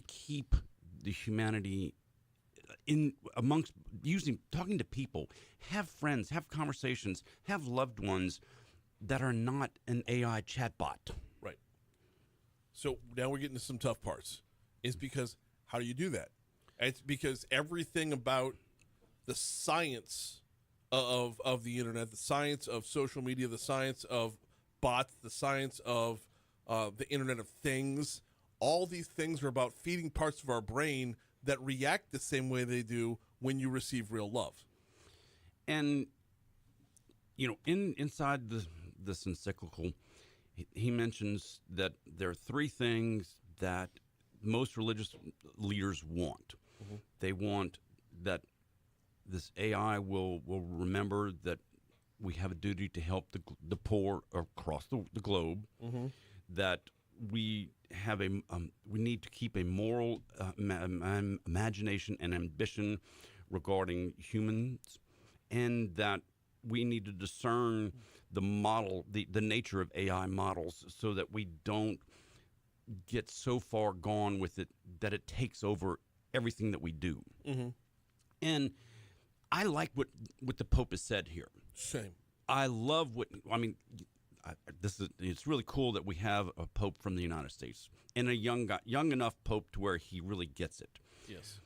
H: keep the humanity in amongst talking to people, have friends, have conversations, have loved ones that are not an AI chatbot.
G: Right. So now we're getting to some tough parts. Is because how do you do that? It's because everything about the science of the internet, the science of social media, the science of bots, the science of the Internet of Things. All these things are about feeding parts of our brain that react the same way they do when you receive real love.
H: And inside this encyclical, he mentions that there are three things that most religious leaders want. Mm-hmm. They want that this AI will remember that we have a duty to help the poor across the globe. Mm-hmm. That we have we need to keep a moral imagination and ambition regarding humans, and that we need to discern the model, the nature of AI models, so that we don't get so far gone with it that it takes over everything that we do. Mm-hmm. And I like what the Pope has said here.
G: Same.
H: I love it's really cool that we have a Pope from the United States, and a young enough Pope to where he really gets it.
G: Yes.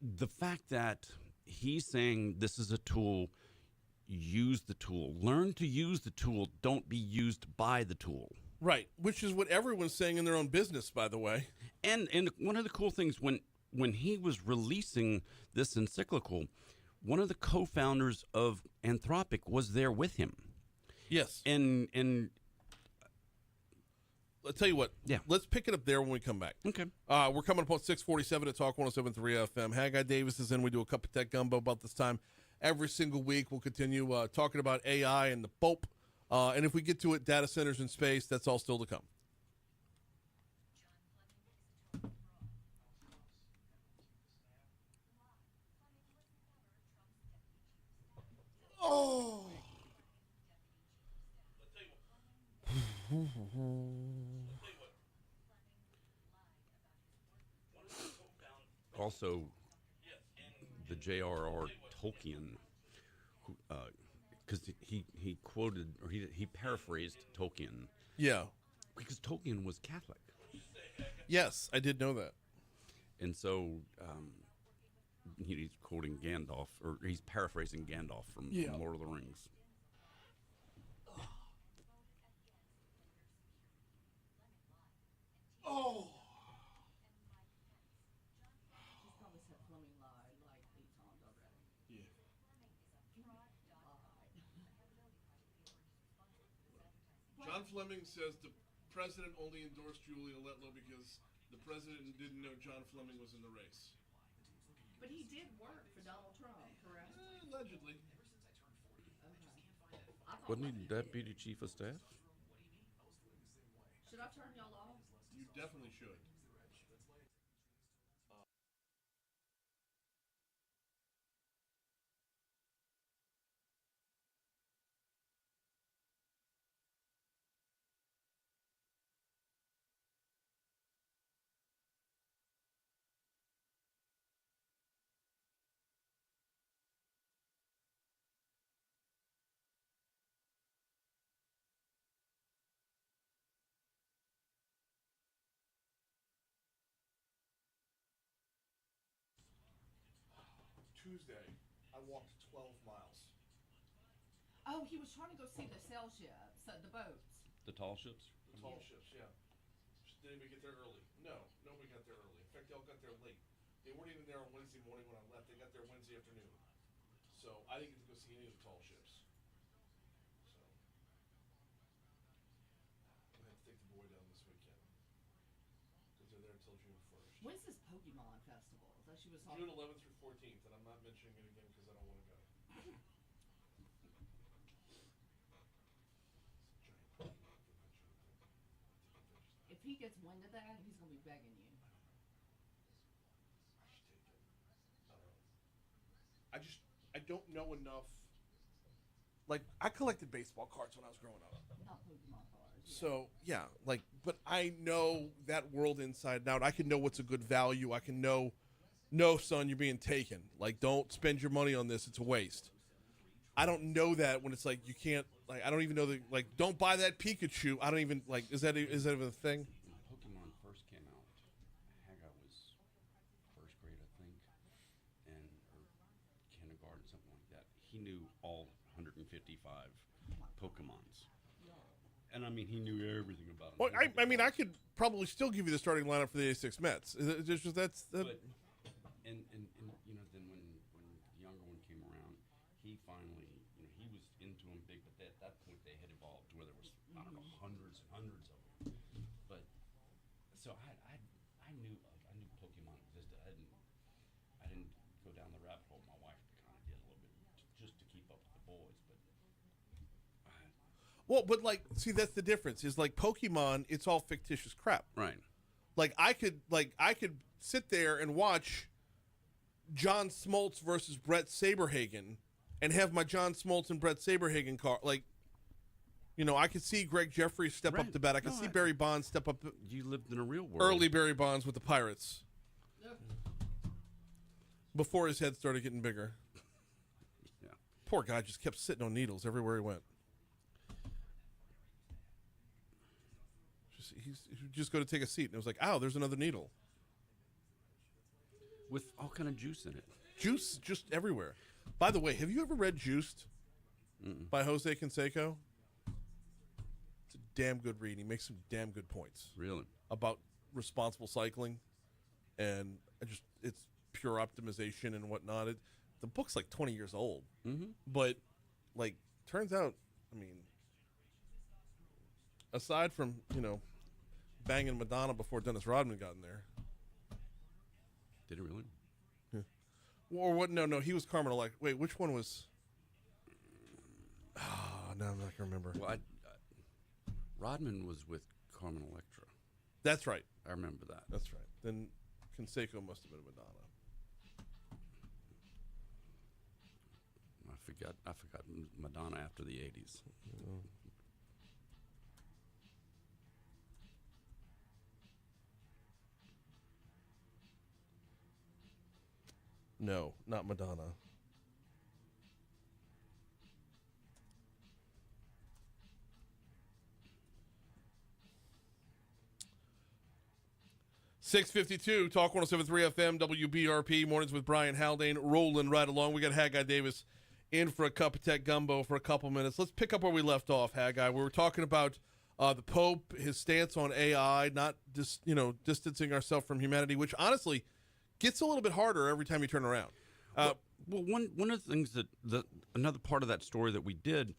H: The fact that he's saying this is a tool, use the tool, learn to use the tool, don't be used by the tool.
G: Right, which is what everyone's saying in their own business, by the way.
H: And one of the cool things, when he was releasing this encyclical, one of the co-founders of Anthropic was there with him.
G: Yes.
H: And
G: I'll tell you what.
H: Yeah.
G: Let's pick it up there when we come back.
H: Okay.
G: We're coming up on 647 at Talk 107.3 FM. Haggai Davis is in. We do a cup of tech gumbo about this time every single week. We'll continue talking about AI and the Pope. And if we get to it, data centers in space, that's all still to come. Oh.
H: Also, the J.R.R. Tolkien, because he quoted, or he paraphrased Tolkien.
G: Yeah.
H: Because Tolkien was Catholic.
G: Yes, I did know that.
H: And so he's quoting Gandalf, or he's paraphrasing Gandalf from Lord of the Rings.
G: Oh. John Fleming says the president only endorsed Julia Letlow because the president didn't know John Fleming was in the race.
D: But he did work for Donald Trump, correct?
G: Allegedly.
H: Wasn't he deputy chief of staff?
D: Should I turn y'all off?
G: You definitely should. Tuesday, I walked 12 miles.
D: Oh, he was trying to go see the sail ships, the boats.
H: The tall ships?
G: The tall ships, yeah. Did anybody get there early? No, nobody got there early. In fact, they all got there late. They weren't even there on Wednesday morning when I left. They got there Wednesday afternoon. So I didn't get to go see any of the tall ships. So I have to take the boy down this weekend because they're there until June 1st.
D: When's this Pokemon festival? That she was talking
G: June 11th through 14th, and I'm not mentioning it again because I don't want to go.
D: If he gets wind of that, he's gonna be begging you.
G: I don't know enough. Like, I collected baseball cards when I was growing up.
D: Not Pokemon cards. Yeah.
G: So, yeah, like, but I know that world inside and out. I can know what's a good value. I can know, no, son, you're being taken. Like, don't spend your money on this. It's a waste. I don't know that when it's like, you can't, like, I don't even know the, like, don't buy that Pikachu. I don't even, like, is that even a thing?
H: When Pokemon first came out, Haggai was first grade, I think, or kindergarten, something like that. 155 Pokemons. And I mean, he knew everything about them.
G: Well, I mean, I could probably still give you the starting lineup for the 86 Mets. It's just that's that.
H: But, and then when the younger one came around, he finally, he was into them big, but at that point they had evolved to where there was, I don't know, hundreds and hundreds of them. But, so I knew Pokemon existed. I didn't go down the rabbit hole. My wife kind of did a little bit just to keep up with the boys, but.
G: Well, but see, that's the difference. Is like Pokemon, it's all fictitious crap.
H: Right.
G: Like I could sit there and watch John Smoltz versus Brett Saberhagen, and have my John Smoltz and Brett Saberhagen car. I could see Greg Jeffries step up to bat. I could see Barry Bonds step up.
H: You lived in a real world.
G: Early Barry Bonds with the Pirates. Yeah. Before his head started getting bigger.
H: Yeah.
G: Poor guy just kept sitting on needles everywhere he went. He's just go to take a seat, and it was like, "Ow, there's another needle."
H: With all kind of juice in it.
G: Juice just everywhere. By the way, have you ever read Juiced by Jose Canseco? It's a damn good read. He makes some damn good points.
H: Really?
G: About responsible cycling, and it's pure optimization and whatnot. The book's like 20 years old, but turns out, I mean, aside from banging Madonna before Dennis Rodman got in there.
H: Did it really?
G: Yeah. Or what? No, he was Carmen Electra. Wait, which one was? Oh, no, I'm not gonna remember.
H: Well, Rodman was with Carmen Electra.
G: That's right.
H: I remember that.
G: That's right. Then Canseco must have been Madonna.
H: I forgot Madonna after the 80s.
G: No, not Madonna. .652 Talk 107.3 FM WBRP mornings with Brian Haldane rolling right along. We got Haggai Davis in for a cup of tech gumbo for a couple minutes. Let's pick up where we left off, Haggai. We were talking about the Pope, his stance on AI, not distancing ourselves from humanity, which honestly gets a little bit harder every time you turn around.
H: Well, one of the things that another part of that story that we did,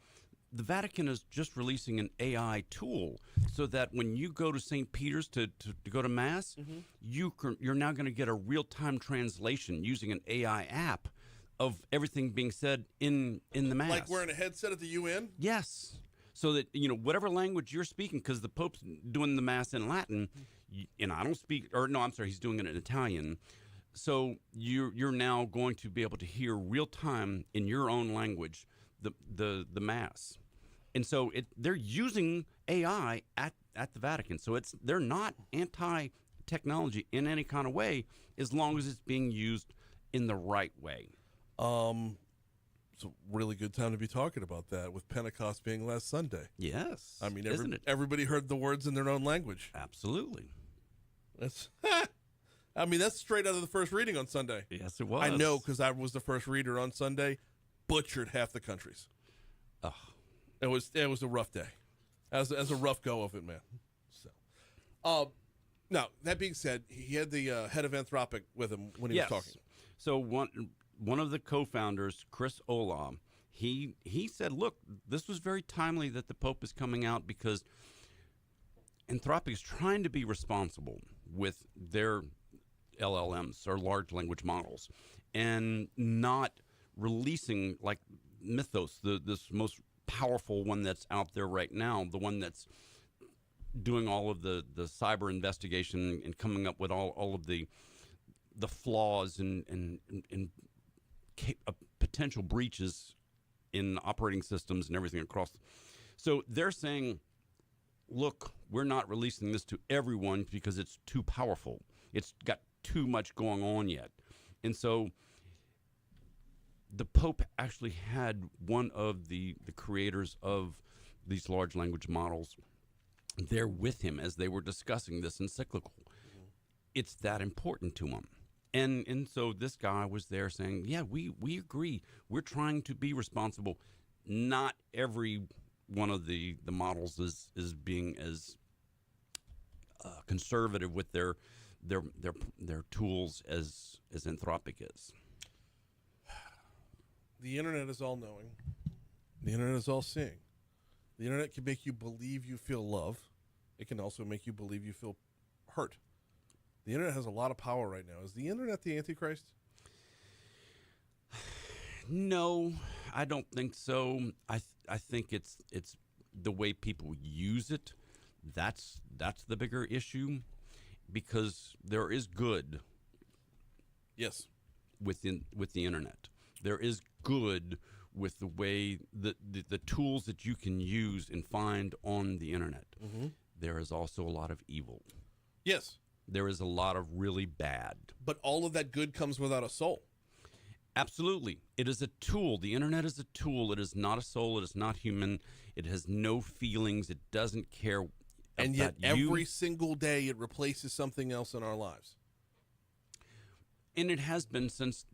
H: the Vatican is just releasing an AI tool so that when you go to St. Peter's to go to Mass, you're now going to get a real-time translation using an AI app of everything being said in the Mass.
G: Like wearing a headset at the UN?
H: Yes. So that, whatever language you're speaking, because the Pope's doing the Mass in Latin, and I don't speak, or no, I'm sorry, he's doing it in Italian. So you're now going to be able to hear real time in your own language the Mass, and so they're using AI at the Vatican. So they're not anti-technology in any kind of way, as long as it's being used in the right way.
G: It's a really good time to be talking about that, with Pentecost being last Sunday.
H: Yes,
G: I mean,
H: isn't it?
G: Everybody heard the words in their own language.
H: Absolutely.
G: That's straight out of the first reading on Sunday.
H: Yes, it was.
G: I know, because I was the first reader on Sunday. Butchered half the countries.
H: Oh.
G: It was a rough day. As a rough go of it, man. So, now that being said, he had the head of Anthropic with him when he was talking.
H: So one of the co-founders, Chris Olah, he said, "Look, this was very timely that the Pope is coming out, because Anthropic is trying to be responsible with their LLMs, or large language models, and not releasing like Mythos, this most powerful one that's out there right now, the one that's doing all of the cyber investigation and coming up with all of the flaws and potential breaches in operating systems and everything across. So they're saying, look, we're not releasing this to everyone because it's too powerful. It's got too much going on yet. And so the Pope actually had one of the creators of these large language models there with him as they were discussing this encyclical. Mm-hmm. It's that important to him. And so this guy was there saying, yeah, we agree. We're trying to be responsible, not every one of the models is being as conservative with their tools as Anthropic is.
G: The internet is all knowing. The internet is all seeing. The internet can make you believe you feel love. It can also make you believe you feel hurt. The internet has a lot of power right now. Is the internet the Antichrist?
H: No, I don't think so. I think it's the way people use it. That's the bigger issue, because there is good.
G: Yes.
H: With the internet, there is good with the way the tools that you can use and find on the internet.
G: Mm-hmm.
H: There is also a lot of evil.
G: Yes.
H: There is a lot of really bad.
G: But all of that good comes without a soul.
H: Absolutely. It is a tool. The internet is a tool. It is not a soul. It is not human. It has no feelings. It doesn't care.
G: And yet every single day it replaces something else in our lives.
H: And it has been since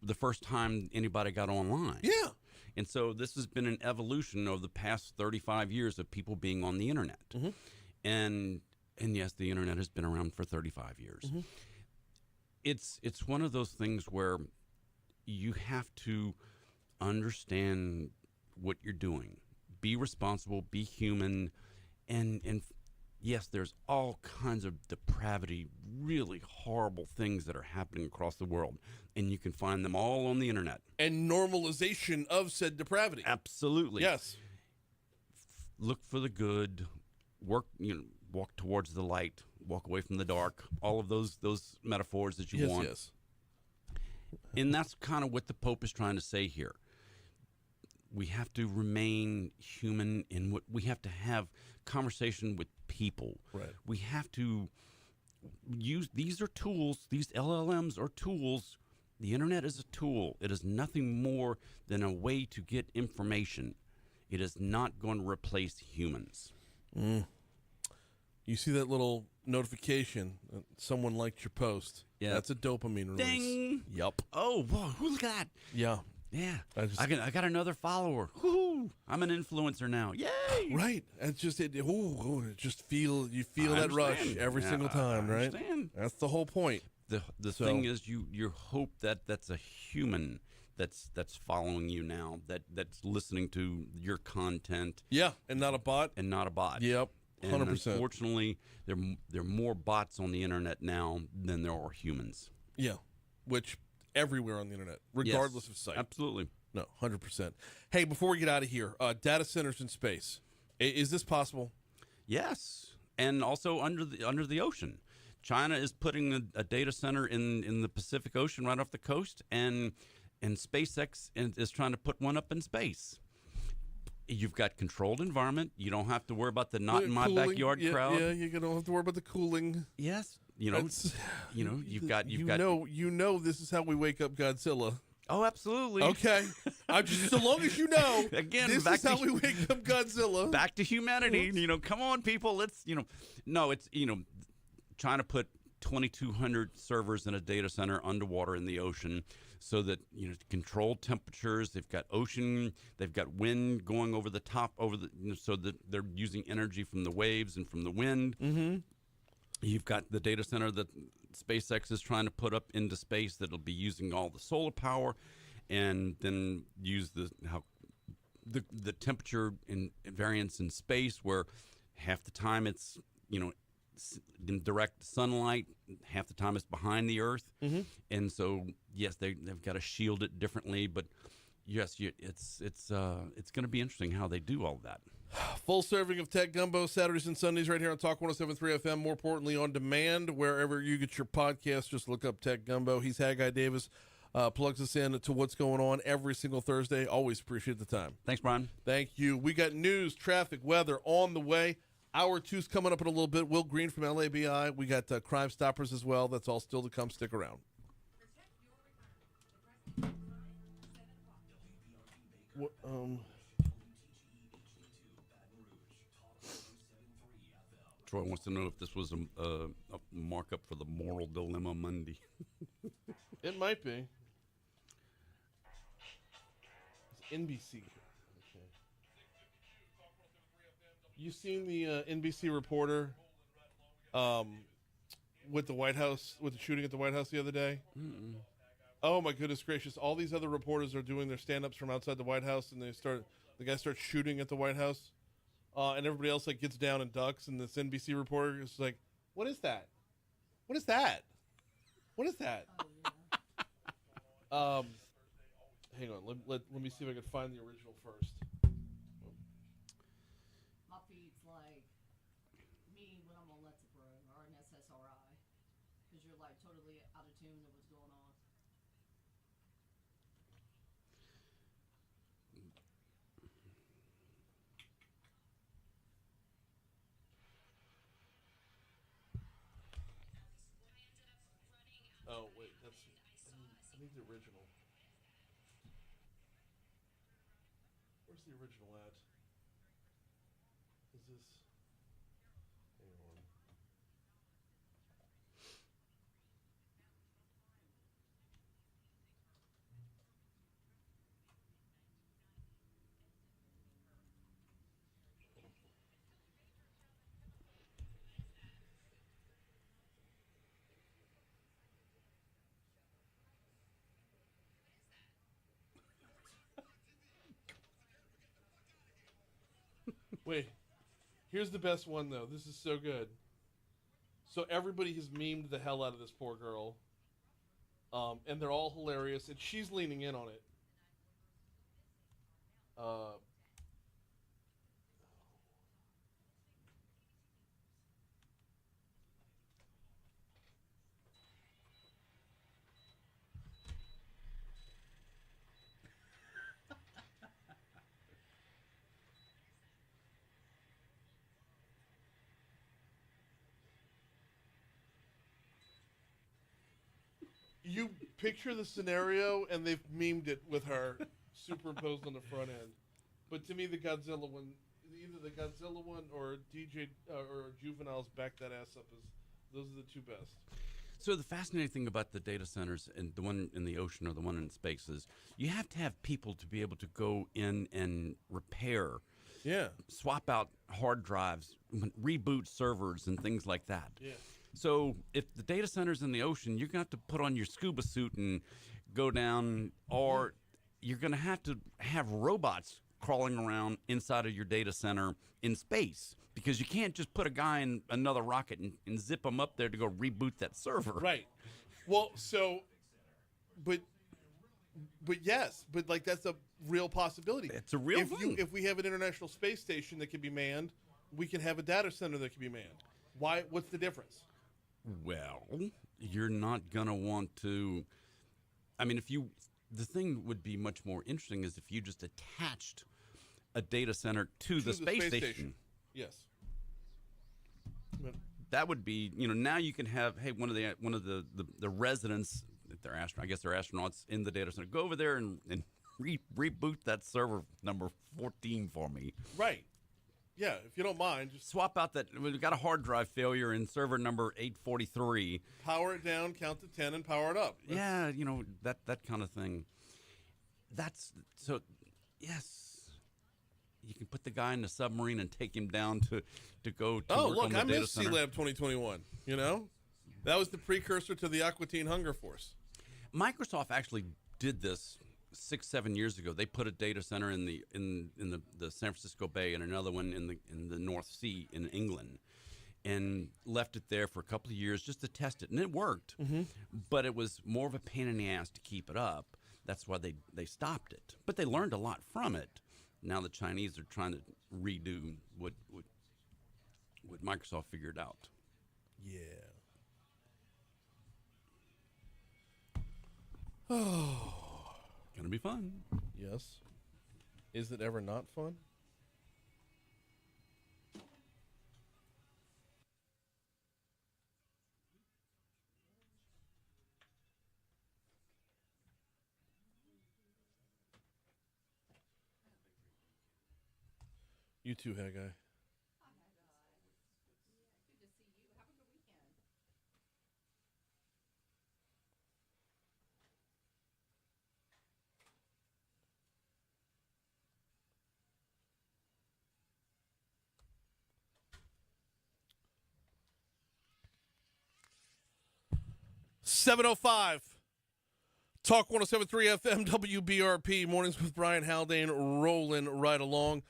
H: the first time anybody got online.
G: Yeah.
H: And so this has been an evolution over the past 35 years of people being on the internet.
G: Mm-hmm.
H: And yes, the internet has been around for 35 years.
G: Mm-hmm.
H: It's one of those things where you have to understand what you're doing. Be responsible, be human, and yes, there's all kinds of depravity, really horrible things that are happening across the world, and you can find them all on the internet.
G: And normalization of said depravity.
H: Absolutely.
G: Yes.
H: Look for the good, walk towards the light, walk away from the dark, all of those metaphors that you want.
G: Yes.
H: And that's kind of what the Pope is trying to say here. We have to remain human in what we have to have conversation with people.
G: Right.
H: We have to use, these are tools, these LLMs are tools. The internet is a tool. It is nothing more than a way to get information. It is not going to replace humans.
G: Mm. You see that little notification that someone liked your post.
H: Yeah.
G: That's a dopamine release.
H: Ding.
G: Yup.
H: Oh, whoa, look at that.
G: Yeah.
H: Yeah.
G: I
H: I got another follower. Woo-hoo. I'm an influencer now. Yay.
G: Right. It's just you feel that rush every single time,
H: I
G: right?
H: understand.
G: That's the whole point.
H: The thing is you hope that that's a human that's following you now, that's listening to your content.
G: Yeah, and not a bot.
H: And not a bot.
G: Yep. 100%.
H: And unfortunately, there are more bots on the internet now than there are humans.
G: Yeah, which everywhere on the internet, regardless of site.
H: Absolutely.
G: No, 100%. Hey, before we get out of here, data centers in space. Is this possible?
H: Yes, and also under the ocean. China is putting a data center in the Pacific Ocean right off the coast, and SpaceX is trying to put one up in space. You've got controlled environment. You don't have to worry about the not in my backyard crowd.
G: Yeah, you don't have to worry about the cooling.
H: Yes, you've got
G: this is how we wake up Godzilla.
H: Oh, absolutely.
G: Okay, so long as you know.
H: Again,
G: this is how we wake up Godzilla.
H: Back to humanity. Come on, people. Let's trying to put 2,200 servers in a data center underwater in the ocean, so that controlled temperatures. They've got ocean. They've got wind going over the top, so that they're using energy from the waves and from the wind.
G: Mm-hmm.
H: You've got the data center that SpaceX is trying to put up into space that'll be using all the solar power, and then use the temperature and variance in space, where half the time it's in direct sunlight, half the time it's behind the Earth.
G: Mm-hmm.
H: And so yes, they've got to shield it differently, but yes, it's going to be interesting how they do all of that.
G: Full serving of Tech Gumbo, Saturdays and Sundays right here on Talk 107.3 FM. More importantly, on demand, wherever you get your podcast, just look up Tech Gumbo. He's Haggai Davis, plugs us in to what's going on every single Thursday. Always appreciate the time.
H: Thanks, Brian.
G: Thank you. We got news, traffic, weather on the way. Hour 2's coming up in a little bit. Will Green from LABI. We got Crimestoppers as well. That's all still to come. Stick around. What,
H: Troy wants to know if this was a markup for the Moral Dilemma Monday.
G: It might be. It's NBC. You seen the NBC reporter with the White House, with the shooting at the White House the other day?
H: Mm-mm.
G: Oh my goodness gracious! All these other reporters are doing their stand-ups from outside the White House, and the guy starts shooting at the White House, and everybody else like gets down and ducks, and this NBC reporter is like, "What is that? What is that? What is that?" Hang on, let me see if I can find the original first.
D: My feed's like me when I'm on Let's Pro or an SSRI because you're like totally out of tune to what's going on.
G: Oh wait, I need the original. Where's the original at? Is this? Hang on. Wait, here's the best one though. This is so good. So everybody has memed the hell out of this poor girl, and they're all hilarious, and she's leaning in on it. You picture the scenario, and they've memed it with her superimposed on the front end. But to me, the Godzilla one, either the Godzilla one or DJ or Juvenile's back that ass up is those are the two best.
H: So the fascinating thing about the data centers and the one in the ocean or the one in space is you have to have people to be able to go in and repair, swap out hard drives, reboot servers, and things like that.
G: Yeah.
H: So if the data center's in the ocean, you're going to have to put on your scuba suit and go down, or you're going to have robots crawling around inside of your data center in space, because you can't just put a guy in another rocket and zip him up there to go reboot that server.
G: Right. Well, so, but yes, but like that's a real possibility.
H: It's a real thing.
G: If we have an international space station that can be manned, we can have a data center that can be manned. Why? What's the difference?
H: Well, you're not going to want to. I mean, the thing would be much more interesting is if you just attached a data center to the space station.
G: Yes. But
H: that would be, now you can have, hey, one of the residents, if they're I guess they're astronauts in the data center, go over there and reboot that server number 14 for me.
G: Right. Yeah, if you don't mind, just
H: swap out that. We've got a hard drive failure in server number 843.
G: Power it down, count to 10, and power it up.
H: Yeah, that kind of thing. That's so. Yes, you can put the guy in the submarine and take him down to go. To work on the
G: I
H: data
G: missed
H: center.
G: C-Lab 2021. That was the precursor to the Aqua Teen Hunger Force.
H: Microsoft actually did this 6-7 years ago. They put a data center in the San Francisco Bay and another one in the North Sea in England, and left it there for a couple of years just to test it, and it worked.
G: Mm-hmm.
H: But it was more of a pain in the ass to keep it up. That's why they stopped it. But they learned a lot from it. Now the Chinese are trying to redo what Microsoft figured out.
G: Yeah. Oh.
H: Gonna be fun.
G: Yes. Is it ever not fun? You too, Haggai. 7:05. Talk 107.3 FM WBRP. Mornings with Brian Haldane rolling right along.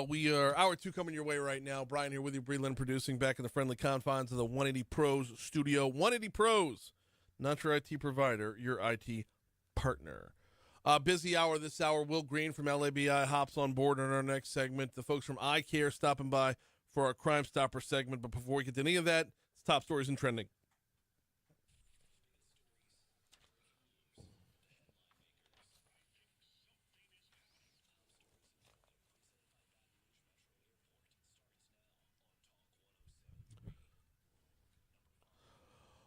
G: We are hour two coming your way right now. Brian here with you, Breland producing, back in the friendly confines of the 180 Pros studio. 180 Pros, not your IT provider, your IT partner. Busy hour this hour. Will Green from LABI hops on board in our next segment. The folks from iCare stopping by for our Crimestoppers segment. But before we get to any of that, it's top stories and trending.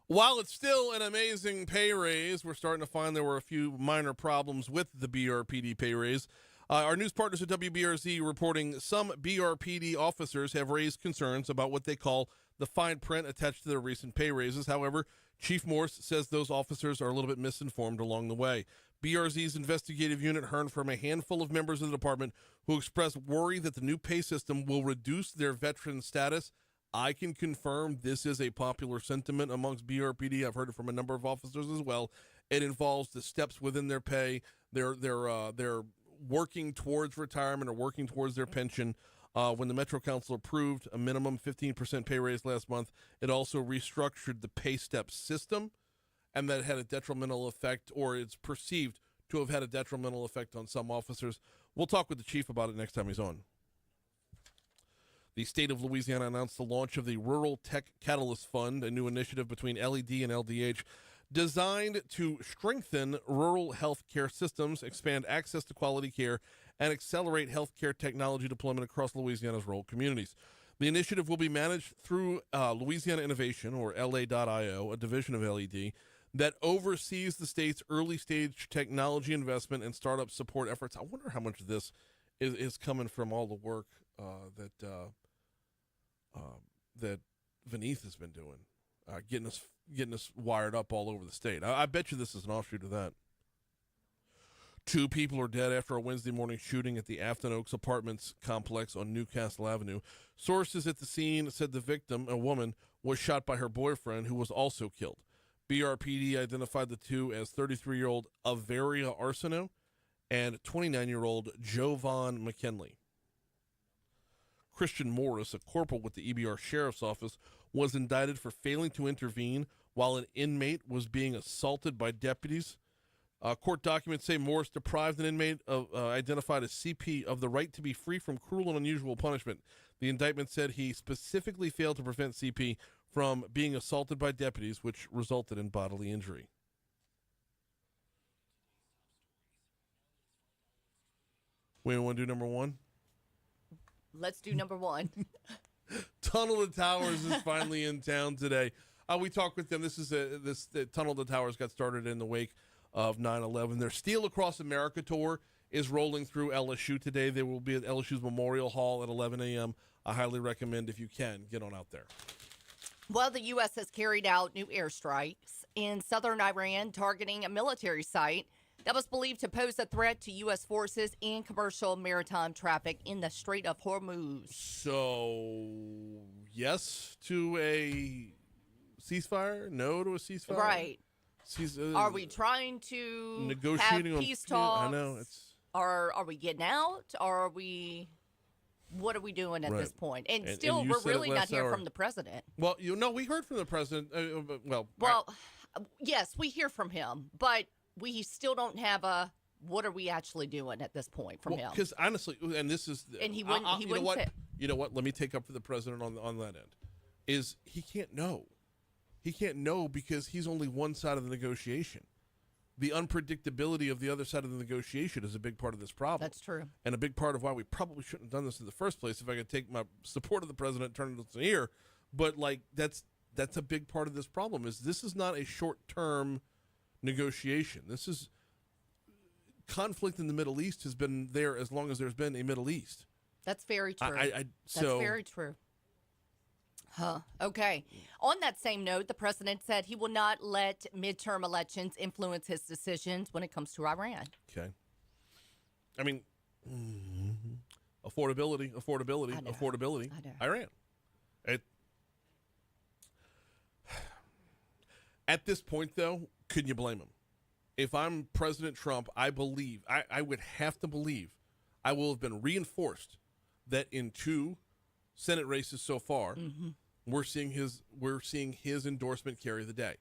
G: While it's still an amazing pay raise, we're starting to find there were a few minor problems with the BRPD pay raise. Our news partners at WBRZ reporting some BRPD officers have raised concerns about what they call the fine print attached to their recent pay raises. However, Chief Morse says those officers are a little bit misinformed along the way. BRZ's investigative unit heard from a handful of members of the department who expressed worry that the new pay system will reduce their veteran status. I can confirm this is a popular sentiment amongst BRPD. I've heard it from a number of officers as well. It involves the steps within their pay. They're working towards retirement or working towards their pension. When the Metro Council approved a minimum 15% pay raise last month, it also restructured the pay step system, and that had a detrimental effect, or it's perceived to have had a detrimental effect on some officers. We'll talk with the chief about it next time he's on. The state of Louisiana announced the launch of the Rural Tech Catalyst Fund, a new initiative between LED and LDH designed to strengthen rural health care systems, expand access to quality care, and accelerate healthcare technology deployment across Louisiana's rural communities. The initiative will be managed through Louisiana Innovation, or LA.io, a division of LED, that oversees the state's early-stage technology investment and startup support efforts. I wonder how much of this is coming from all the work that Vineeth has been doing, getting us wired up all over the state. I bet you this is an offshoot of that. 2 people are dead after a Wednesday morning shooting at the Afton Oaks Apartments complex on Newcastle Avenue. Sources at the scene said the victim, a woman, was shot by her boyfriend, who was also killed. BRPD identified the two as 33-year-old Averia Arsenault and 29-year-old Jovan McKinley. Christian Morris, a corporal with the EBR Sheriff's Office, was indicted for failing to intervene while an inmate was being assaulted by deputies. Court documents say Morris deprived an inmate identified as CP of the right to be free from cruel and unusual punishment. The indictment said he specifically failed to prevent CP from being assaulted by deputies, which resulted in bodily injury. We want to do number one?
D: Let's do number one.
G: Tunnel to Towers is finally in town today. We talked with them. The Tunnel to Towers got started in the wake of 9/11. Their Steel Across America tour is rolling through LSU today. They will be at LSU's Memorial Hall at 11 a.m. I highly recommend, if you can, get on out there.
D: Well, the U.S. has carried out new airstrikes in southern Iran targeting a military site that was believed to pose a threat to U.S. forces and commercial maritime traffic in the Strait of Hormuz.
G: So, yes to a ceasefire? No to a ceasefire?
D: Right. Are we trying to
G: negotiating
D: have peace
G: on,
D: talks?
G: I know.
D: Are we getting out? Or are we... What are we doing at this point? And still,
G: and
D: we're really not hearing
G: hour
D: from the president.
G: Well, we heard from the president.
D: Yes, we hear from him, but we still don't have what are we actually doing at this point from him?
G: Because honestly, and this is,
D: and he wouldn't. He wouldn't say.
G: You know what? Let me take up for the president on that end. Is he can't know. He can't know because he's only one side of the negotiation. The unpredictability of the other side of the negotiation is a big part of this problem.
D: That's true.
G: And a big part of why we probably shouldn't have done this in the first place. If I could take my support of the president, turn it to ear, but that's a big part of this problem. This is not a short-term negotiation. This is conflict in the Middle East has been there as long as there's been a Middle East.
D: That's very true.
G: That's
D: very true. Huh. Okay. On that same note, the president said he will not let midterm elections influence his decisions when it comes to Iran.
G: Okay. I mean, affordability. Iran. At this point, though, could you blame him? If I'm President Trump, I believe, I would have to believe, I will have been reinforced that in 2 Senate races so far, we're seeing his endorsement carry the day.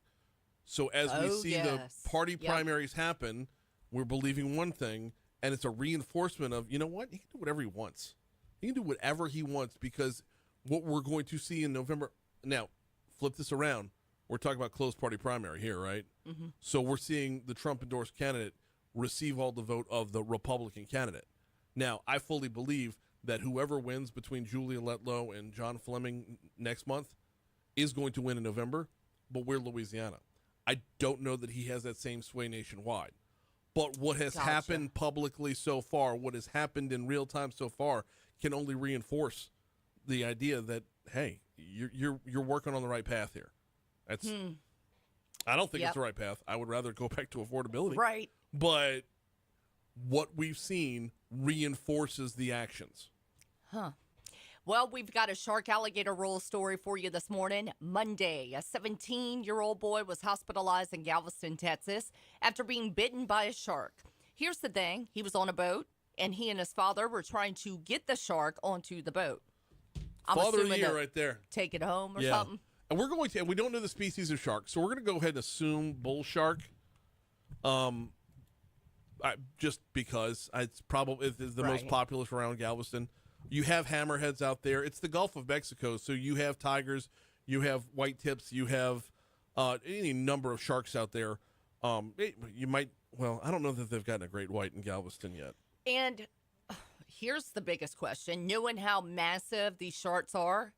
G: So as we see the party primaries happen, we're believing one thing, and it's a reinforcement of, you know what, he can do whatever he wants. He can do whatever he wants, because what we're going to see in November. Now, flip this around. We're talking about closed party primary here, right? So we're seeing the Trump-endorsed candidate receive all the vote of the Republican candidate. Now, I fully believe that whoever wins between Julia Letlow and John Fleming next month is going to win in November, but we're Louisiana. I don't know that he has that same sway nationwide. But what has happened publicly so far, what has happened in real time so far, can only reinforce the idea that, hey, you're working on the right path here. That's I don't think it's the right path. I would rather go back to affordability.
D: Right.
G: But what we've seen reinforces the actions.
D: Well, we've got a shark alligator roll story for you this morning. Monday, a 17-year-old boy was hospitalized in Galveston, Texas, after being bitten by a shark. Here's the thing. He was on a boat, and he and his father were trying to get the shark onto the boat.
G: Father of the year right there.
D: Take it home or something.
G: And we're going to, and we don't know the species of shark, so we're going to go ahead and assume bull shark. Just because it's probably the most populous around Galveston. You have hammerheads out there. It's the Gulf of Mexico, so you have tigers, you have white tips, you have any number of sharks out there. You might, well, I don't know that they've gotten a great white in Galveston yet.
D: And here's the biggest question. Knowing how massive these sharks are,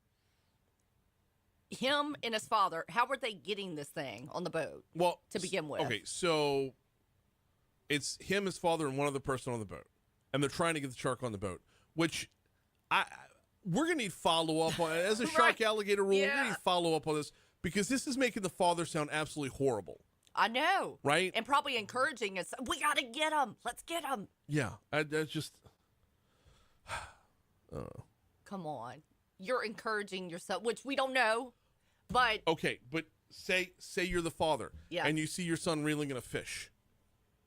D: him and his father, how were they getting this thing on the boat to begin with?
G: Okay, so it's him, his father, and one other person on the boat. And they're trying to get the shark on the boat, which we're going to need follow-up on. As a shark alligator rule, we're going to need follow-up on this, because this is making the father sound absolutely horrible.
D: I know.
G: Right?
D: And probably encouraging us. We got to get him. Let's get him.
G: Yeah. That's just...
D: Come on. You're encouraging yourself, which we don't know, but...
G: Okay, but say you're the father, and you see your son reeling in a fish.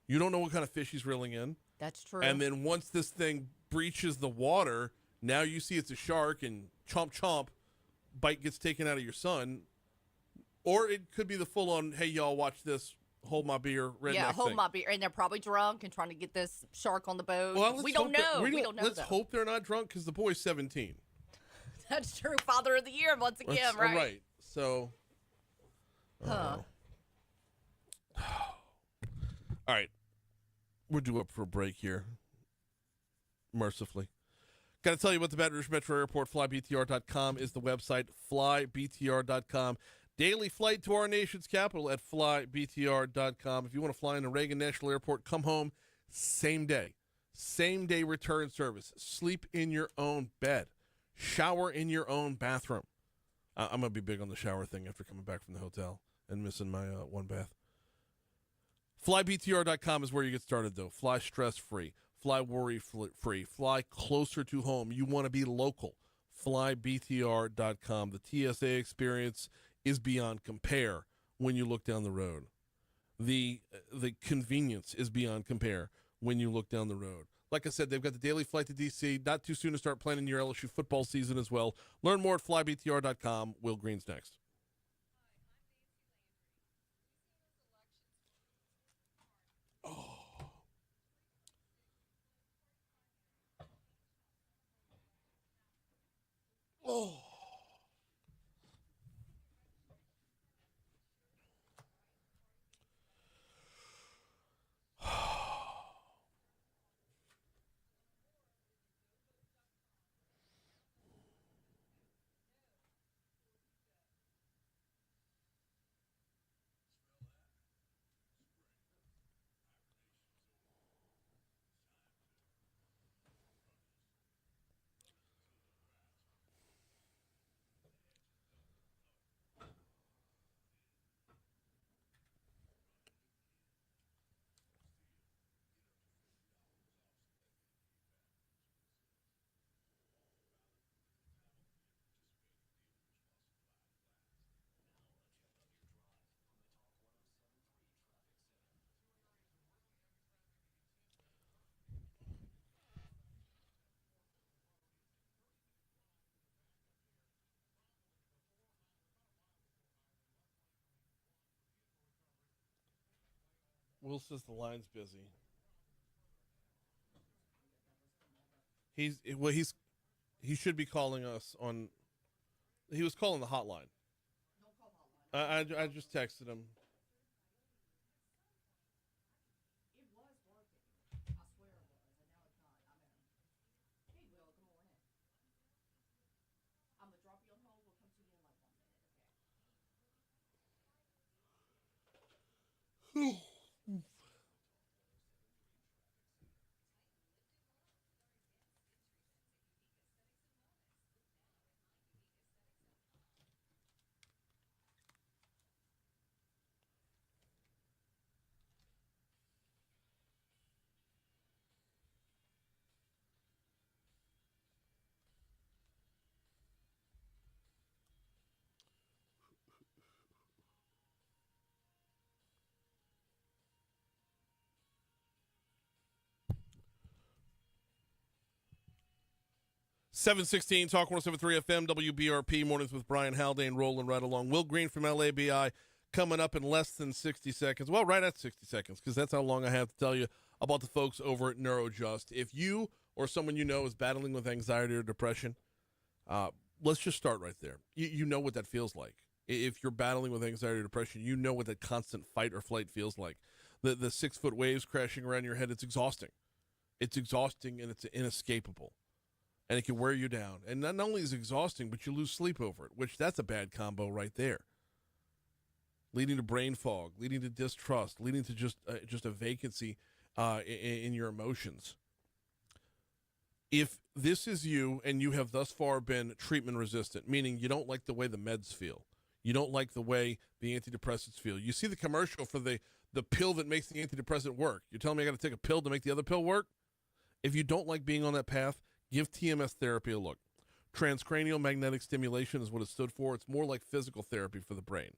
G: You don't know what kind of fish he's reeling in.
D: That's true.
G: And then once this thing breaches the water, now you see it's a shark, and chomp chomp, bite gets taken out of your son. Or it could be the full-on, hey, y'all, watch this, hold my beer, redneck
D: hold
G: thing.
D: my beer. And they're probably drunk and trying to get this shark on the boat.
G: Well,
D: we don't know. We don't know.
G: Let's hope they're not drunk, because the boy's 17.
D: That's true. Father of the year once again, right?
G: Right. So. All right. We're due up for a break here. Mercifully. Got to tell you about the Baton Rouge Metro Airport. FlyBTR.com is the website. FlyBTR.com. Daily flight to our nation's capital at FlyBTR.com. If you want to fly into Reagan National Airport, come home same day. Same day return service. Sleep in your own bed. Shower in your own bathroom. I'm going to be big on the shower thing after coming back from the hotel and missing my one bath. FlyBTR.com is where you get started, though. Fly stress-free. Fly worry-free. Fly closer to home. You want to be local. FlyBTR.com. The TSA experience is beyond compare when you look down the road. The convenience is beyond compare when you look down the road. Like I said, they've got the daily flight to D.C. Not too soon to start planning your LSU football season as well. Learn more at FlyBTR.com. Will Green's next. Oh. Will says the line's busy. He should be calling us on. He was calling the hotline. I just texted him. Whew. 716 Talk 107.3 FM WBRP mornings with Brian Haldane rolling right along. Will Green from LABI coming up in less than 60 seconds. Well, right at 60 seconds, because that's how long I have to tell you about the folks over at NeuroJust. If you or someone you know is battling with anxiety or depression, let's just start right there. You know what that feels like. If you're battling with anxiety or depression, you know what that constant fight or flight feels like. The 6-foot waves crashing around your head, it's exhausting. It's exhausting and it's inescapable. And it can wear you down. And not only is it exhausting, but you lose sleep over it, which that's a bad combo right there. Leading to brain fog, leading to distrust, leading to just a vacancy in your emotions. If this is you and you have thus far been treatment resistant, meaning you don't like the way the meds feel, you don't like the way the antidepressants feel. You see the commercial for the pill that makes the antidepressant work. You're telling me I got to take a pill to make the other pill work? If you don't like being on that path, give TMS therapy a look. Transcranial magnetic stimulation is what it stood for. It's more like physical therapy for the brain.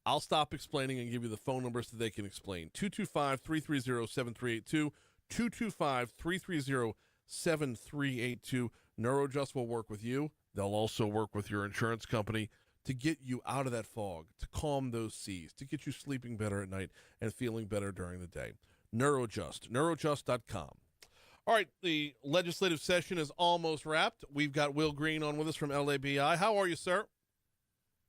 G: I'll stop explaining and give you the phone numbers so they can explain. 225-330-7382, 225-330-7382. NeuroJust will work with you. They'll also work with your insurance company to get you out of that fog, to calm those seas, to get you sleeping better at night and feeling better during the day. NeuroJust, neurojust.com. All right, the legislative session is almost wrapped. We've got Will Green on with us from LABI. How are you, sir?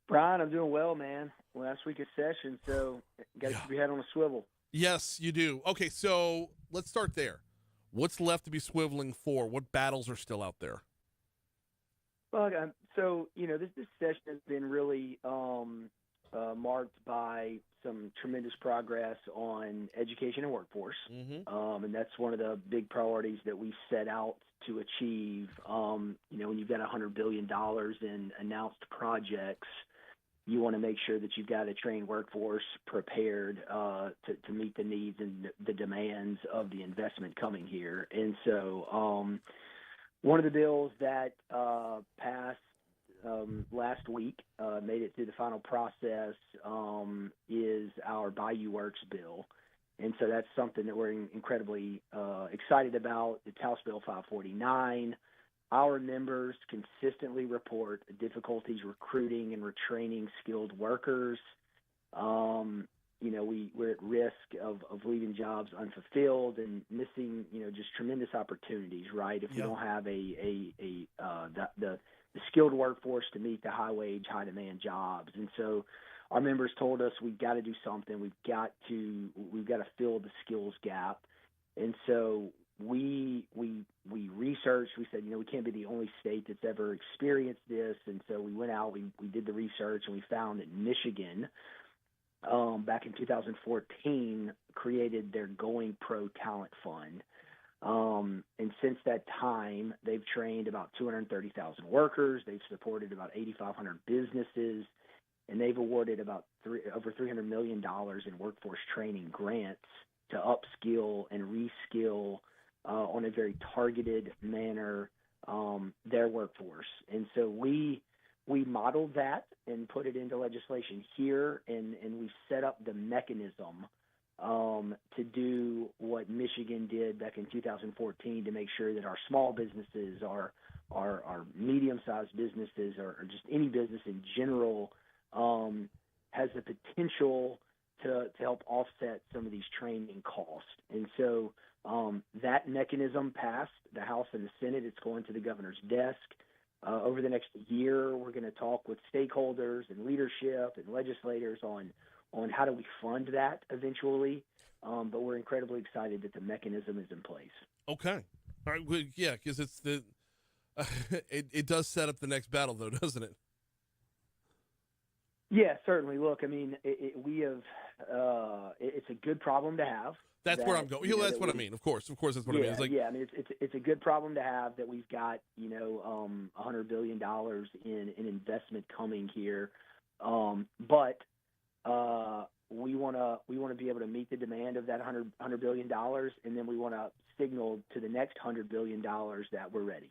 I: Brian, I'm doing well, man. Last week of session, so got to keep your head on a swivel.
G: Yes, you do. Okay, so let's start there. What's left to be swiveling for? What battles are still out there?
I: Well, so, this session has been really marked by some tremendous progress on education and workforce.
G: Mm-hmm.
I: And that's one of the big priorities that we set out to achieve. When you've got $100 billion in announced projects, you want to make sure that you've got a trained workforce prepared to meet the needs and the demands of the investment coming here. And so one of the bills that passed last week, made it through the final process, is our Bayou Works bill. And so that's something that we're incredibly excited about. It's House Bill 549. Our members consistently report difficulties recruiting and retraining skilled workers. We're at risk of leaving jobs unfulfilled and missing, just tremendous opportunities, right? If we don't have the skilled workforce to meet the high wage, high demand jobs. And so our members told us we've got to do something. We've got to fill the skills gap. And so we researched. We said, we can't be the only state that's ever experienced this. And so we went out, we did the research, and we found that Michigan, back in 2014, created their Going Pro Talent Fund. And since that time, they've trained about 230,000 workers. They've supported about 8,500 businesses, and they've awarded about over $300 million in workforce training grants to upskill and reskill on a very targeted manner their workforce. And so we modeled that and put it into legislation here, and we set up the mechanism to do what Michigan did back in 2014 to make sure that our small businesses, our medium-sized businesses, or just any business in general has the potential to help offset some of these training costs. And so that mechanism passed the House and the Senate. It's going to the governor's desk. Over the next year, we're going to talk with stakeholders and leadership and legislators on how do we fund that eventually. But we're incredibly excited that the mechanism is in place.
G: Okay. All right. Well, yeah, because it's it does set up the next battle, though, doesn't it?
I: Yeah, certainly. Look, I mean, it's a good problem to have.
G: That's where I'm going. That's what I mean. Of course, that's what I mean. It's like,
I: I mean, it's a good problem to have that we've got, $100 billion in investment coming here, but we want to be able to meet the demand of that $100 billion, and then we want to signal to the next $100 billion that we're ready.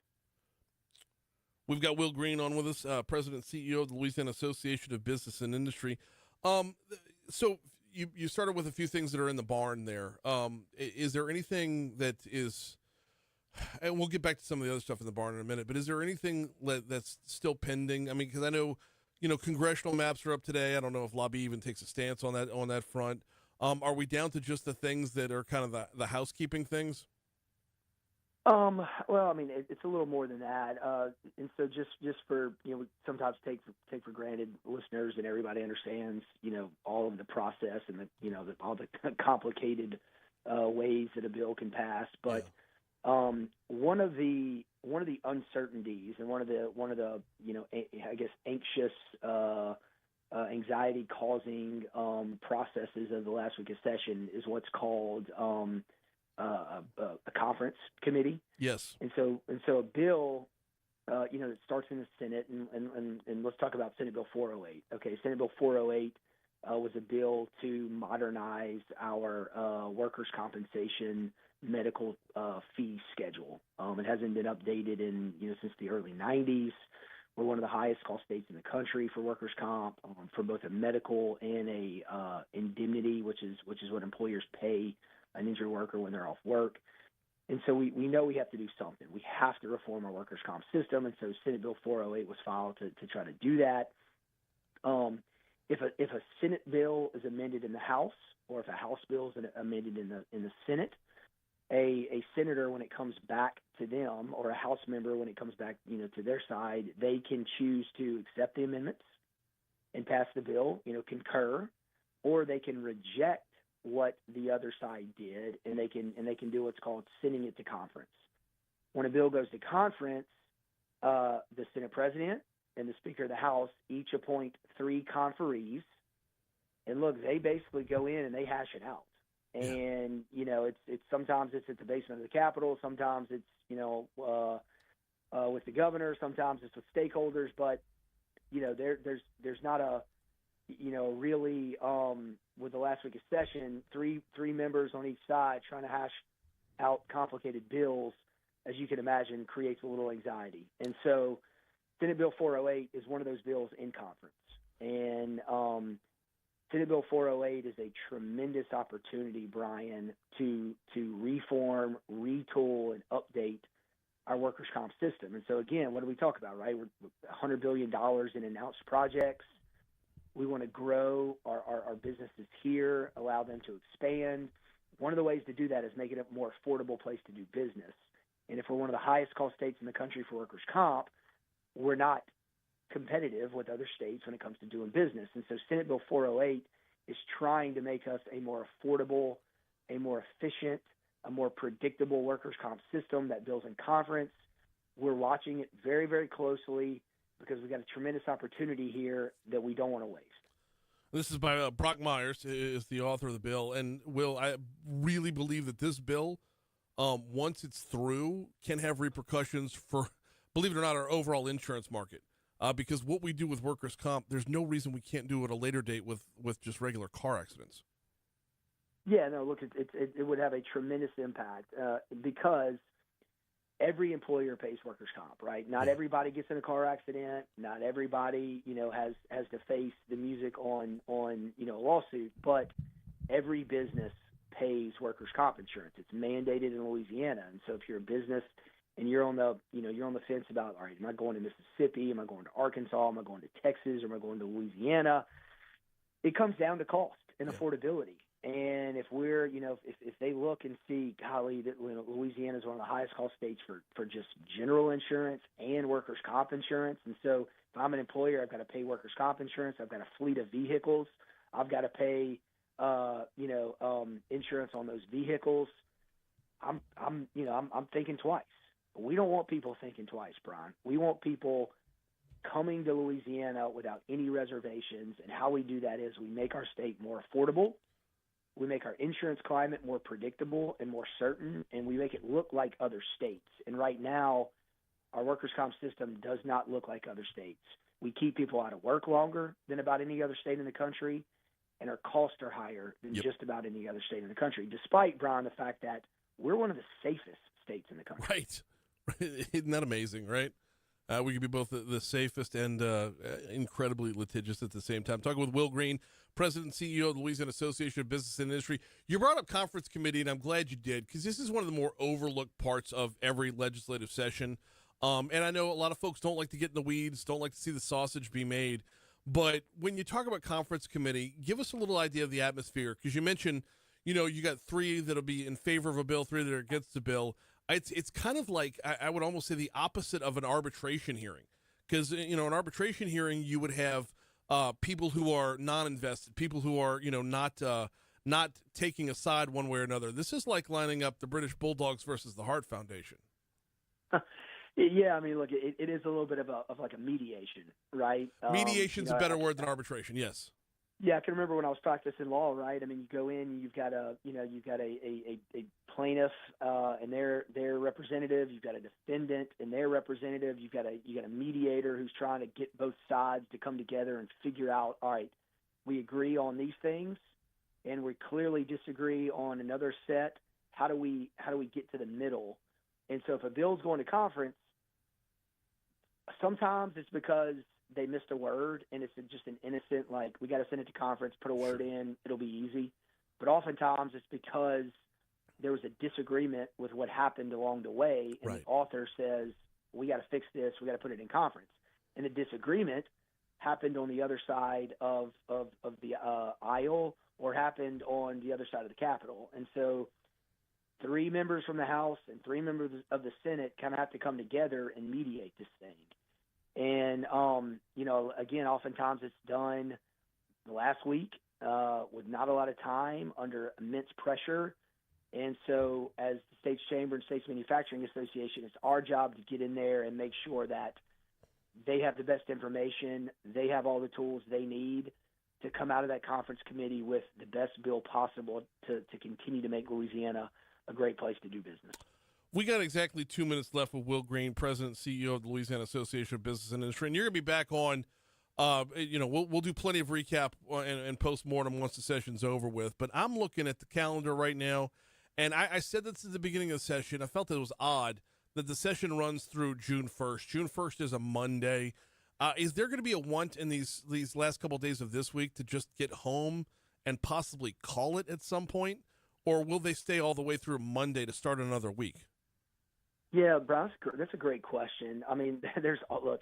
G: We've got Will Green on with us, President and CEO of the Louisiana Association of Business and Industry. So you started with a few things that are in the barn there. Is there anything that is, and we'll get back to some of the other stuff in the barn in a minute, but is there anything that's still pending? I mean, because I know, congressional maps are up today. I don't know if LABI even takes a stance on that front. Are we down to just the things that are kind of the housekeeping things?
I: Well, I mean, it's a little more than that. And so just for, we sometimes take for granted listeners and everybody understands, all of the process and all the complicated ways that a bill can pass. But one of the uncertainties and one of the I guess anxious, anxiety causing processes of the last week of session is what's called a conference committee.
G: Yes.
I: And so a bill, it starts in the Senate, and let's talk about Senate Bill 408. Okay, Senate Bill 408 was a bill to modernize our workers' compensation medical fee schedule. It hasn't been updated since the early 90s. We're one of the highest cost states in the country for workers' comp, for both a medical and a indemnity, which is what employers pay an injured worker when they're off work. And so we know we have to do something. We have to reform our workers' comp system. And so Senate Bill 408 was filed to try to do that. If a Senate bill is amended in the House, or if a House bill is amended in the Senate, a senator, when it comes back to them, or a House member, when it comes back to their side, they can choose to accept the amendments and pass the bill, concur, or they can reject what the other side did, and they can do what's called sending it to conference. When a bill goes to conference, the Senate President and the Speaker of the House each appoint 3 conferees, and look, they basically go in and they hash it out. And it's sometimes it's at the basement of the Capitol, sometimes it's with the governor, sometimes it's with stakeholders, but there's not a really with the last week of session, three members on each side trying to hash out complicated bills, as you can imagine, creates a little anxiety. And so Senate Bill 408 is one of those bills in conference. And Senate Bill 408 is a tremendous opportunity, Brian, to reform, retool, and update our workers' comp system. And so, again, what do we talk about, right? We're $100 billion in announced projects. We want to grow our businesses here, allow them to expand. One of the ways to do that is make it a more affordable place to do business. And if we're one of the highest cost states in the country for workers' comp, we're not competitive with other states when it comes to doing business. And so Senate Bill 408 is trying to make us a more affordable, a more efficient, a more predictable workers' comp system that bills in conference. We're watching it very, very closely, because we've got a tremendous opportunity here that we don't want to waste.
G: This is by Brock Myers, is the author of the bill. And, Will, I really believe that this bill, once it's through, can have repercussions for, believe it or not, our overall insurance market. Because what we do with workers' comp, there's no reason we can't do it at a later date with just regular car accidents.
I: Yeah, no, look, it would have a tremendous impact because every employer pays workers' comp, right? Not everybody gets in a car accident. Not everybody, has to face the music on a lawsuit. But every business pays workers' comp insurance. It's mandated in Louisiana, and so if you're a business and you're on the fence about, all right, am I going to Mississippi? Am I going to Arkansas? Am I going to Texas? Or am I going to Louisiana? It comes down to cost. and affordability. And if we're, if they look and see, golly, that Louisiana is one of the highest cost states for just general insurance and workers' comp insurance. And so if I'm an employer, I've got to pay workers' comp insurance. I've got a fleet of vehicles. I've got to pay, insurance on those vehicles. I'm thinking twice. We don't want people thinking twice, Brian. We want people coming to Louisiana without any reservations. And how we do that is we make our state more affordable. We make our insurance climate more predictable and more certain, and we make it look like other states. And right now, our workers' comp system does not look like other states. We keep people out of work longer than about any other state in the country, and our costs are higher than just about any other state in the country, despite, Brian, the fact that we're one of the safest states in the country.
G: Right. Isn't that amazing, right? We could be both the safest and incredibly litigious at the same time. Talking with Will Green, President and CEO of the Louisiana Association of Business and Industry. You brought up conference committee, and I'm glad you did, because this is one of the more overlooked parts of every legislative session. And I know a lot of folks don't like to get in the weeds, don't like to see the sausage be made. But when you talk about conference committee, give us a little idea of the atmosphere, because you mentioned, you got 3 that'll be in favor of a bill, 3 that are against the bill. It's kind of like, I would almost say, the opposite of an arbitration hearing, because an arbitration hearing, you would have people who are non-invested, people who are not taking a side one way or another. This is like lining up the British Bulldogs versus the Hart Foundation.
I: Yeah, I mean, look, it is a little bit of like a mediation, right?
G: Mediation's a better word than arbitration. Yes.
I: Yeah, I can remember when I was practicing law, right? I mean, you go in, you've got a plaintiff and their representative, you've got a defendant and their representative, you got a mediator who's trying to get both sides to come together and figure out, all right, we agree on these things, and we clearly disagree on another set. How do we get to the middle? And so if a bill's going to conference, sometimes it's because they missed a word, and it's just an innocent, like, we got to send it to conference, put a word in, it'll be easy. But oftentimes it's because there was a disagreement with what happened along the way, and the author says, we got to fix this, we got to put it in conference. And the disagreement happened on the other side of the aisle, or happened on the other side of the Capitol. And so 3 members from the House and 3 members of the Senate kind of have to come together and mediate this thing. And, again, oftentimes it's done the last week with not a lot of time, under immense pressure. And so as the States Chamber and States Manufacturing Association, it's our job to get in there and make sure that they have the best information, they have all the tools they need to come out of that conference committee with the best bill possible to continue to make Louisiana a great place to do business.
G: We got exactly 2 minutes left with Will Green, President and CEO of the Louisiana Association of Business and Industry. And you're going to be back on, we'll do plenty of recap and post-mortem once the session's over with. But I'm looking at the calendar right now, and I said this at the beginning of the session. I felt that it was odd that the session runs through June 1st. June 1st is a Monday. Is there going to be a want in these last couple of days of this week to just get home and possibly call it at some point? Or will they stay all the way through Monday to start another week?
I: Yeah, Brian, that's a great question. I mean, look,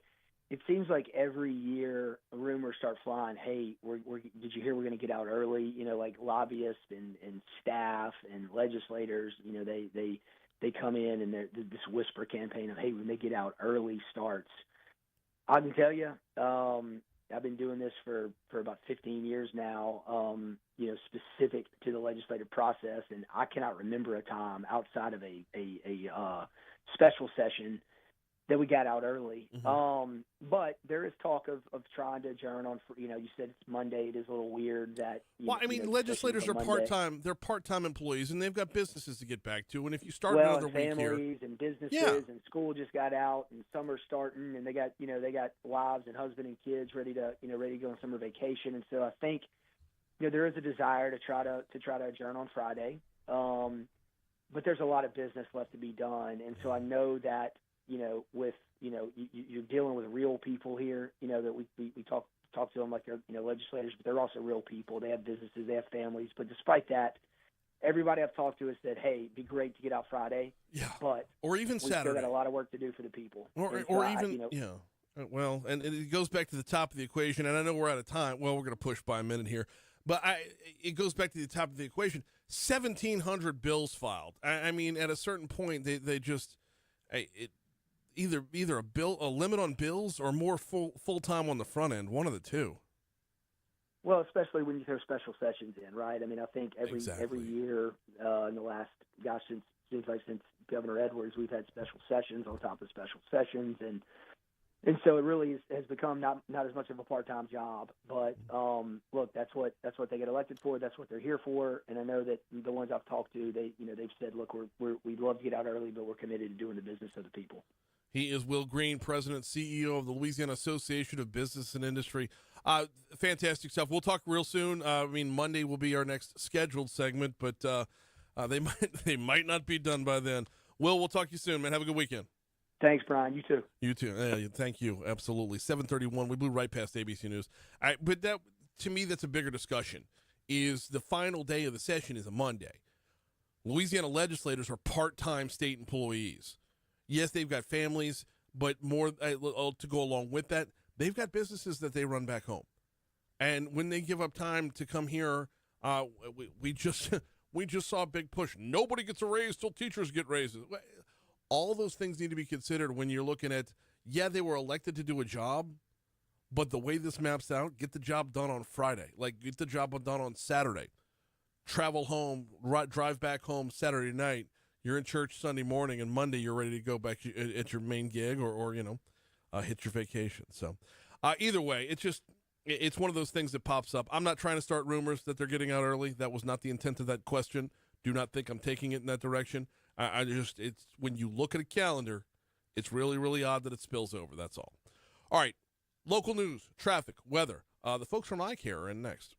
I: it seems like every year rumors start flying. Hey, did you hear we're going to get out early? Like lobbyists and staff and legislators, they come in and this whisper campaign of, hey, when they get out early starts. I can tell you, I've been doing this for about 15 years now, specific to the legislative process, and I cannot remember a time outside of a special session that we got out early. Mm-hmm. But there is talk of trying to adjourn on, you said it's Monday. It is a little weird that.
G: Legislators are part-time. They're part-time employees, and they've got businesses to get back to. And if you start another week here,
I: families and businesses and school just got out and summer's starting, and they got wives and husband and kids ready to go on summer vacation. And so I think, there is a desire to try to adjourn on Friday. But there's a lot of business left to be done. And so I know that, you're dealing with real people here, that we talk to them like they're, legislators, but they're also real people. They have businesses, they have families. But despite that, everybody I've talked to has said, hey, it'd be great to get out Friday.
G: Yeah.
I: But
G: or even Saturday.
I: We still got a lot of work to do for the people.
G: Well, and it goes back to the top of the equation, and I know we're out of time. Well, we're going to push by a minute here. But it goes back to the top of the equation. 1,700 bills filed. I mean, at a certain point, they just either a limit on bills or more full time on the front end. One of the two.
I: Well, especially when you throw special sessions in, right? I mean, I think every year in the last, seems like since Governor Edwards, we've had special sessions on top of special sessions, and so it really has become not as much of a part-time job. But look, that's what they get elected for. That's what they're here for. And I know that the ones I've talked to, they've said, look, we'd love to get out early, but we're committed to doing the business of the people.
G: He is Will Green, President, CEO of the Louisiana Association of Business and Industry. Fantastic stuff. We'll talk real soon. I mean, Monday will be our next scheduled segment, but they might not be done by then. Will, we'll talk to you soon, man. Have a good weekend.
I: Thanks, Brian. You too.
G: You too. Thank you. Absolutely. 7:31. We blew right past ABC News. But that, to me, that's a bigger discussion. Is the final day of the session is a Monday. Louisiana legislators are part-time state employees. Yes, they've got families, but more to go along with that, they've got businesses that they run back home. And when they give up time to come here, we just saw a big push. Nobody gets a raise till teachers get raises. All those things need to be considered when you're looking at, they were elected to do a job, but the way this maps out, get the job done on Friday. Like, get the job done on Saturday. Travel home, drive back home Saturday night. You're in church Sunday morning, and Monday you're ready to go back at your main gig or hit your vacation. So either way, it's one of those things that pops up. I'm not trying to start rumors that they're getting out early. That was not the intent of that question. Do not think I'm taking it in that direction. It's when you look at a calendar, it's really, really odd that it spills over. That's all. All right, local news, traffic, weather. The folks from iCare are in next.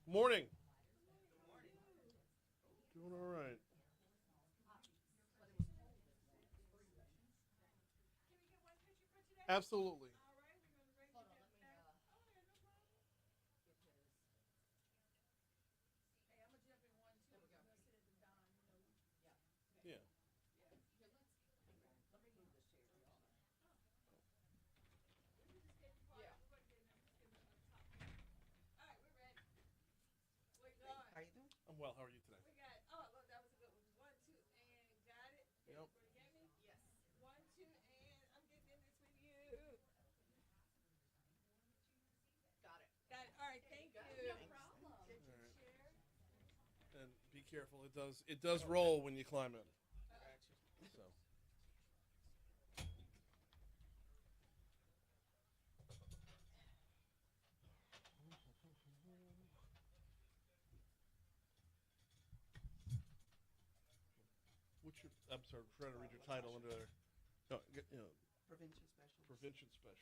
G: Morning. Doing all right. Absolutely. Yeah. I'm well. How are you today? Yep. And be careful. It does roll when you climb it. So. I'm sorry, I'm trying to read your title under there. No,
J: Prevention specialist.
G: Prevention specialist.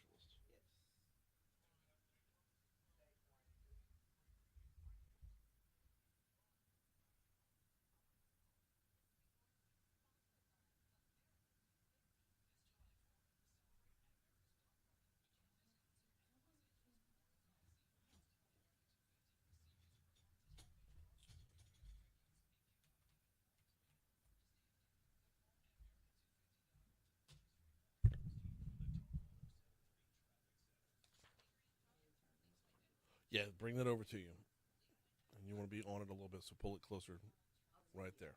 J: Yes.
G: Yeah, bring that over to you. And you want to be on it a little bit, so pull it closer right there.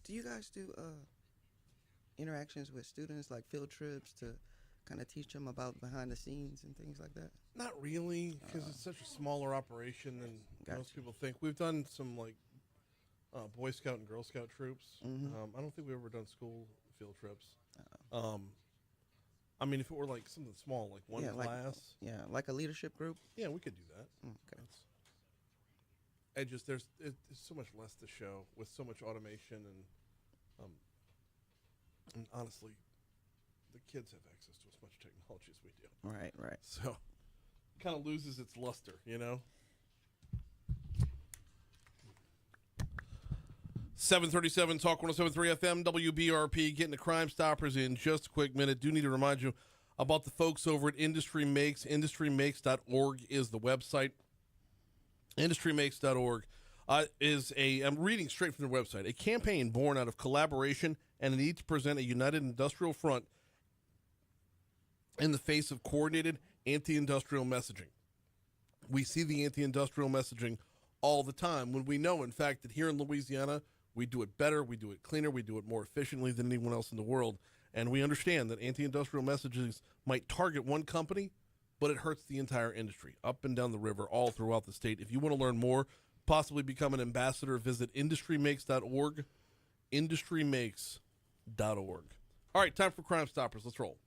J: Do you guys do interactions with students, like field trips, to kind of teach them about behind the scenes and things like that?
G: Not really, because it's such a smaller operation than
J: Gotcha.
G: most people think. We've done some like Boy Scout and Girl Scout troops. I don't think we've ever done school field trips. I mean, if it were like something small, like one class,
J: like a leadership group.
G: yeah, we could do that.
J: Okay.
G: There's so much less to show with so much automation and honestly, the kids have access to as much technology as we do.
J: Right.
G: So, kind of loses its luster, you know. 737 Talk 107.3 FM WBRP. Getting to Crimestoppers in just a quick minute. Do need to remind you about the folks over at Industry Makes. IndustryMakes.org is the website. IndustryMakes.org is I'm reading straight from their website, a campaign born out of collaboration and a need to present a united industrial front in the face of coordinated anti-industrial messaging. We see the anti-industrial messaging all the time when we know, in fact, that here in Louisiana, we do it better, we do it cleaner, we do it more efficiently than anyone else in the world. And we understand that anti-industrial messages might target one company, but it hurts the entire industry, up and down the river, all throughout the state. If you want to learn more, possibly become an ambassador, visit IndustryMakes.org, IndustryMakes.org. All right, time for Crimestoppers. Let's roll.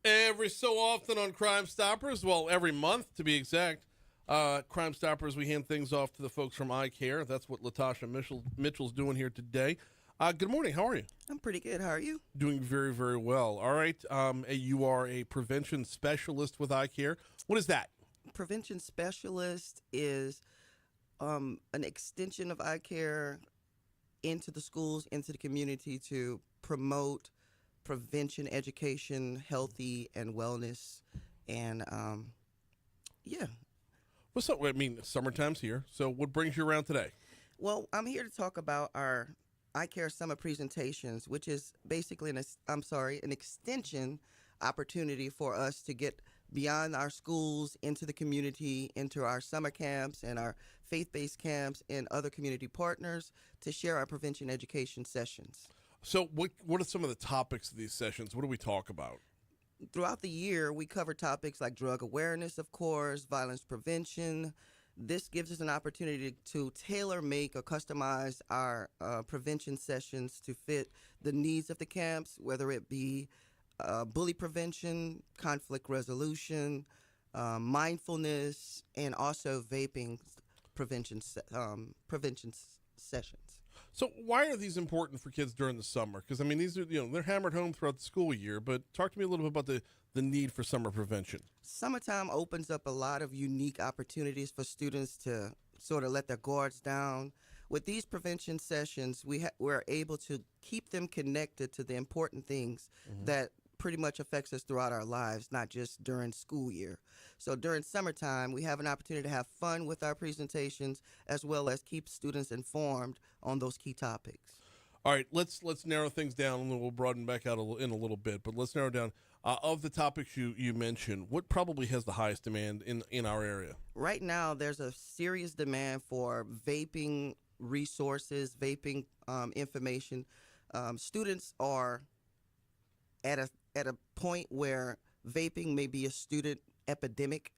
G: Every so often on Crimestoppers, well, every month to be exact, Crimestoppers, we hand things off to the folks from Eye Care. That's what Latasha Mitchell's doing here today. Good morning. How are you?
J: I'm pretty good. How are you?
G: Doing very, very well. All right. You are a prevention specialist with Eye Care. What is that?
J: Prevention specialist is an extension of Eye Care into the schools, into the community to promote prevention, education, healthy and wellness, and
G: What's up? I mean, summertime's here. So what brings you around today?
J: Well, I'm here to talk about our Eye Care Summer presentations, which is basically an extension opportunity for us to get beyond our schools into the community, into our summer camps and our faith-based camps and other community partners to share our prevention education sessions.
G: So what are some of the topics of these sessions? What do we talk about?
J: Throughout the year, we cover topics like drug awareness, of course, violence prevention. This gives us an opportunity to tailor make or customize our prevention sessions to fit the needs of the camps, whether it be bully prevention, conflict resolution, mindfulness, and also vaping prevention sessions.
G: So why are these important for kids during the summer? Because, I mean, these are, they're hammered home throughout the school year, but talk to me a little bit about the need for summer prevention.
J: Summertime opens up a lot of unique opportunities for students to sort of let their guards down. With these prevention sessions, we're able to keep them connected to the important things that pretty much affects us throughout our lives, not just during school year. So during summertime, we have an opportunity to have fun with our presentations as well as keep students informed on those key topics.
G: All right, let's narrow things down, and then we'll broaden back out in a little bit. But let's narrow down. Of the topics you mentioned, what probably has the highest demand in our area?
J: Right now, there's a serious demand for vaping resources, vaping information. Students are at a point where vaping may be a student epidemic.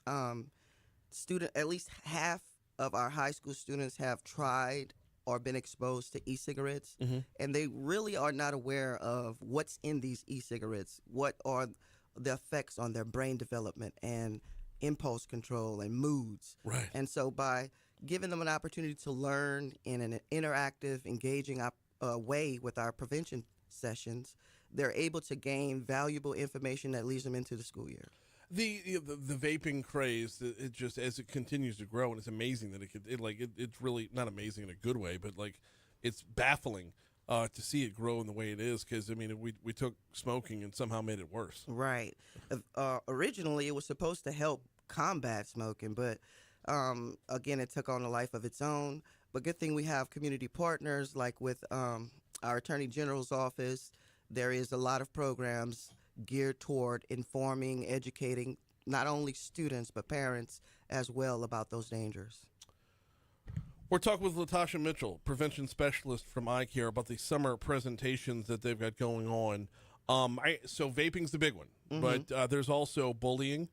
J: At least half of our high school students have tried or been exposed to e-cigarettes, and they really are not aware of what's in these e-cigarettes, what are the effects on their brain development and impulse control and moods.
G: Right.
J: And so by giving them an opportunity to learn in an interactive, engaging way with our prevention sessions, they're able to gain valuable information that leads them into the school year.
G: The vaping craze, it just as it continues to grow, and it's amazing that it's really not amazing in a good way, but like it's baffling to see it grow in the way it is, because I mean we took smoking and somehow made it worse.
J: Right. Originally, it was supposed to help combat smoking, but again, it took on a life of its own. But good thing we have community partners, like with our Attorney General's office. There is a lot of programs geared toward informing, educating not only students but parents as well about those dangers.
G: We're talking with Latasha Mitchell, prevention specialist from iCare, about the summer presentations that they've got going on. So vaping's the big one, but there's also bullying,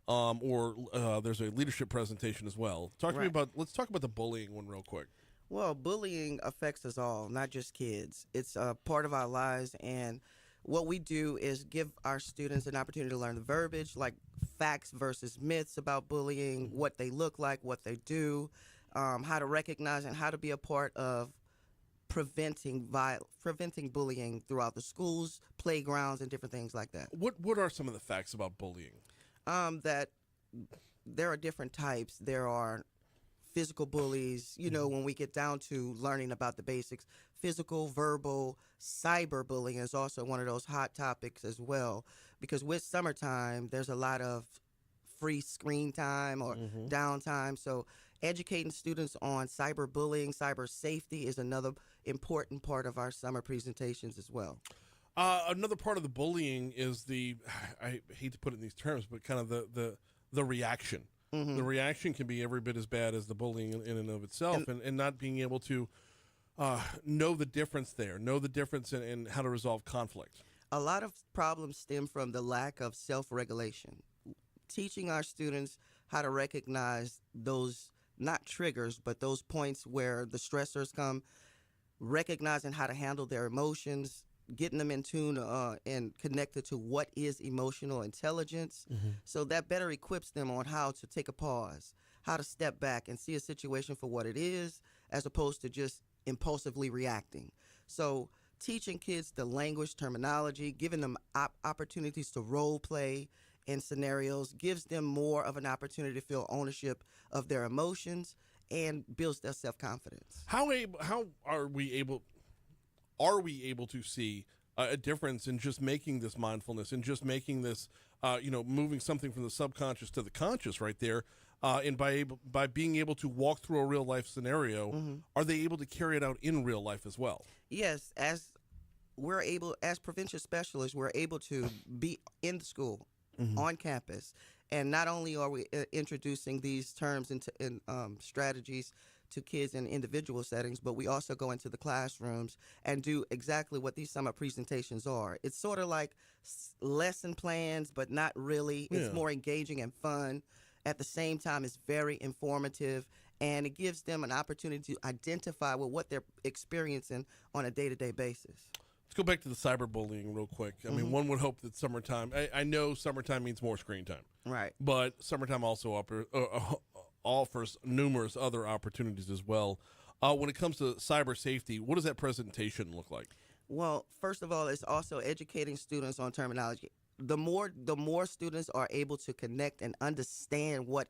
G: or there's a leadership presentation as well. Let's talk about the bullying one real quick.
J: Well, bullying affects us all, not just kids. It's a part of our lives, and what we do is give our students an opportunity to learn the verbiage, like facts versus myths about bullying, what they look like, what they do, how to recognize and how to be a part of preventing bullying throughout the schools, playgrounds, and different things like that.
G: What are some of the facts about bullying?
J: That there are different types. There are physical bullies, when we get down to learning about the basics. Physical, verbal, cyberbullying is also one of those hot topics as well, because with summertime, there's a lot of free screen time or downtime. So educating students on cyberbullying, cyber safety is another important part of our summer presentations as well.
G: Another part of the bullying is I hate to put it in these terms, but kind of the reaction. The reaction can be every bit as bad as the bullying in and of itself, and not being able to know the difference in how to resolve conflict.
J: A lot of problems stem from the lack of self-regulation. Teaching our students how to recognize those, not triggers, but those points where the stressors come, recognizing how to handle their emotions, getting them in tune and connected to what is emotional intelligence. So that better equips them on how to take a pause, how to step back and see a situation for what it is, as opposed to just impulsively reacting. So teaching kids the language, terminology, giving them opportunities to role play in scenarios gives them more of an opportunity to feel ownership of their emotions and builds their self-confidence.
G: How are we able to see a difference in just making this mindfulness and just making this, moving something from the subconscious to the conscious right there, and by being able to walk through a real life scenario, are they able to carry it out in real life as well?
J: Yes, as prevention specialists, we're able to be in the school, on campus, and not only are we introducing these terms and strategies to kids in individual settings, but we also go into the classrooms and do exactly what these summer presentations are. It's sort of like lesson plans, but not really. Yeah. It's more engaging and fun. At the same time, it's very informative, and it gives them an opportunity to identify with what they're experiencing on a day-to-day basis.
G: Let's go back to the cyberbullying real quick. I mean, one would hope that summertime, I know summertime means more screen time.
J: Right.
G: But summertime also offers numerous other opportunities as well. When it comes to cyber safety, what does that presentation look like?
J: Well, first of all, it's also educating students on terminology. The more students are able to connect and understand what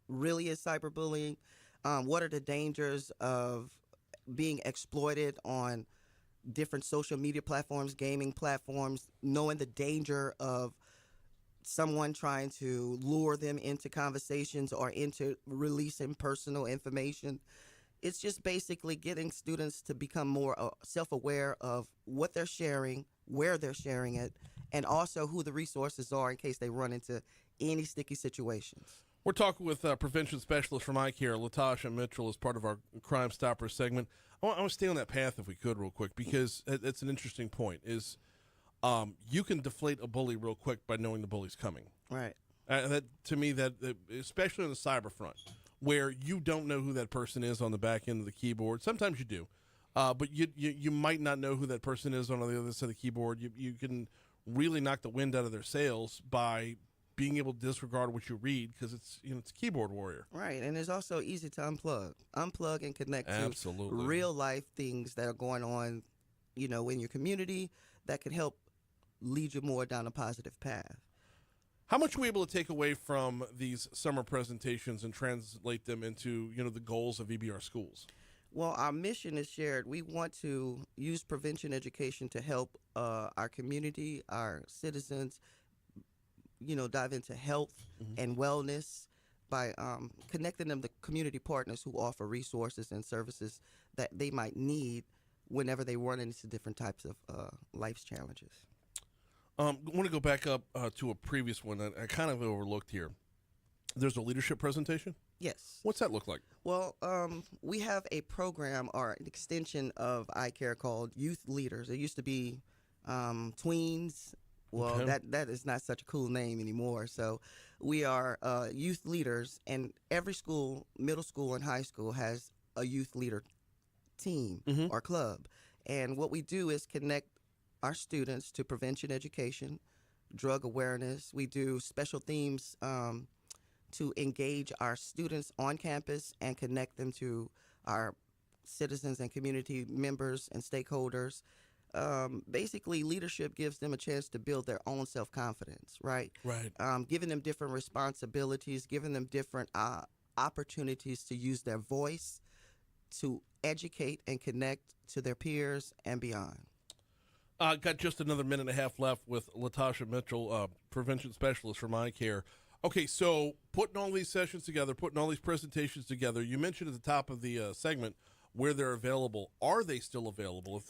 J: really is cyberbullying, what are the dangers of being exploited on different social media platforms, gaming platforms, knowing the danger of someone trying to lure them into conversations or into releasing personal information. It's just basically getting students to become more self-aware of what they're sharing, where they're sharing it, and also who the resources are in case they run into any sticky situations.
G: We're talking with prevention specialist from iCare, Latasha Mitchell, as part of our Crimestoppers segment. I want to stay on that path if we could real quick, because it's an interesting point. You can deflate a bully real quick by knowing the bully's coming.
J: Right.
G: To me, especially on the cyber front, where you don't know who that person is on the back end of the keyboard. Sometimes you do, but you might not know who that person is on the other side of the keyboard. You can really knock the wind out of their sails by being able to disregard what you read, because it's a keyboard warrior.
J: Right, and it's also easy to unplug and connect to real life things that are going on, in your community that can help lead you more down a positive path.
G: How much are we able to take away from these summer presentations and translate them into, the goals of EBR schools?
J: Well, our mission is shared. We want to use prevention education to help our community, our citizens, dive into health and wellness by connecting them to community partners who offer resources and services that they might need whenever they run into different types of life's challenges.
G: I want to go back up to a previous one that I kind of overlooked here. There's a leadership presentation?
J: Yes.
G: What's that look like?
J: Well, we have a program or an extension of iCare called Youth Leaders. It used to be Tweens. Well,
G: Okay.
J: that is not such a cool name anymore. So we are youth leaders, and every school, middle school and high school, has a youth leader team or club. And what we do is connect our students to prevention education, drug awareness. We do special themes to engage our students on campus and connect them to our citizens and community members and stakeholders. Basically, leadership gives them a chance to build their own self-confidence, right?
G: Right.
J: Giving them different responsibilities, giving them different opportunities to use their voice, to educate and connect to their peers and beyond.
G: Got just another minute and a half left with Latasha Mitchell, prevention specialist from iCare. Okay, so putting all these sessions together, putting all these presentations together, you mentioned at the top of the segment where they're available. Are they still available? If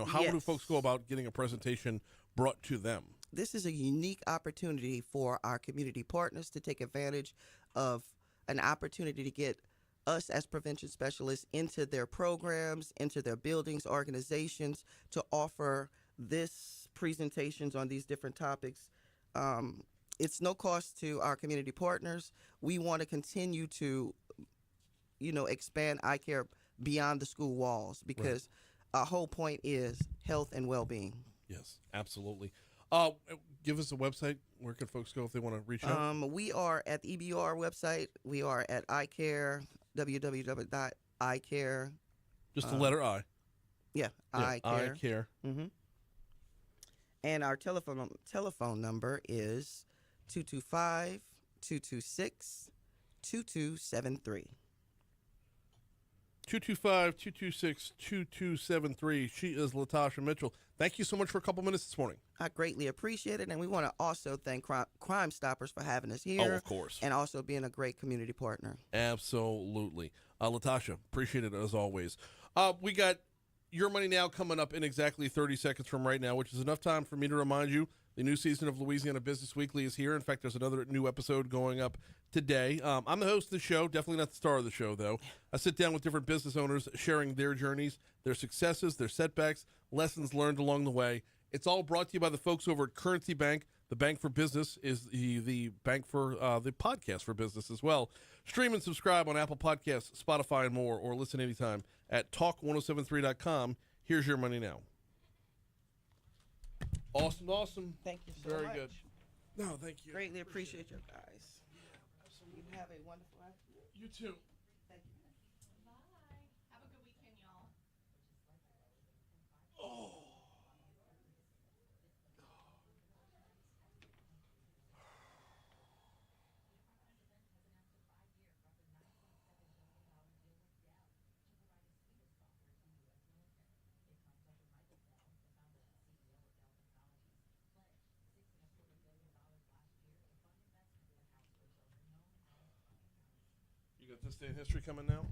G: how do
J: Yes.
G: folks go about getting a presentation brought to them?
J: This is a unique opportunity for our community partners to take advantage of an opportunity to get us as prevention specialists into their programs, into their buildings, organizations, to offer this presentations on these different topics. It's no cost to our community partners. We want to continue to, expand iCare beyond the school walls because our whole point is health and well-being.
G: Yes, absolutely. Give us a website. Where can folks go if they want to reach out?
J: We are at the EBR website. We are at iCare, www.icare.
G: Just the letter I.
J: Yeah, iCare.
G: iCare.
J: And our telephone number is 225-226-2273.
G: 225-226-2273. She is Latasha Mitchell. Thank you so much for a couple minutes this morning.
J: I greatly appreciate it, and we want to also thank Crimestoppers for having us here.
G: Oh, of course.
J: And also being a great community partner.
G: Absolutely. Latasha, appreciate it as always. We got Your Money Now coming up in exactly 30 seconds from right now, which is enough time for me to remind you the new season of Louisiana Business Weekly is here. In fact, there's another new episode going up today. I'm the host of the show, definitely not the star of the show, though. I sit down with different business owners sharing their journeys, their successes, their setbacks, lessons learned along the way. It's all brought to you by the folks over at Currency Bank. The Bank for Business is the bank for the podcast for business as well. Stream and subscribe on Apple Podcasts, Spotify, and more, or listen anytime at talk1073.com. Here's Your Money Now. Awesome.
J: Thank you so
G: Very
J: much.
G: good. No, thank you.
J: Greatly appreciate you guys. You have a wonderful afternoon.
G: You too.
J: Thank you.
D: Bye. Have a good weekend, y'all.
G: You got This Day in History coming now?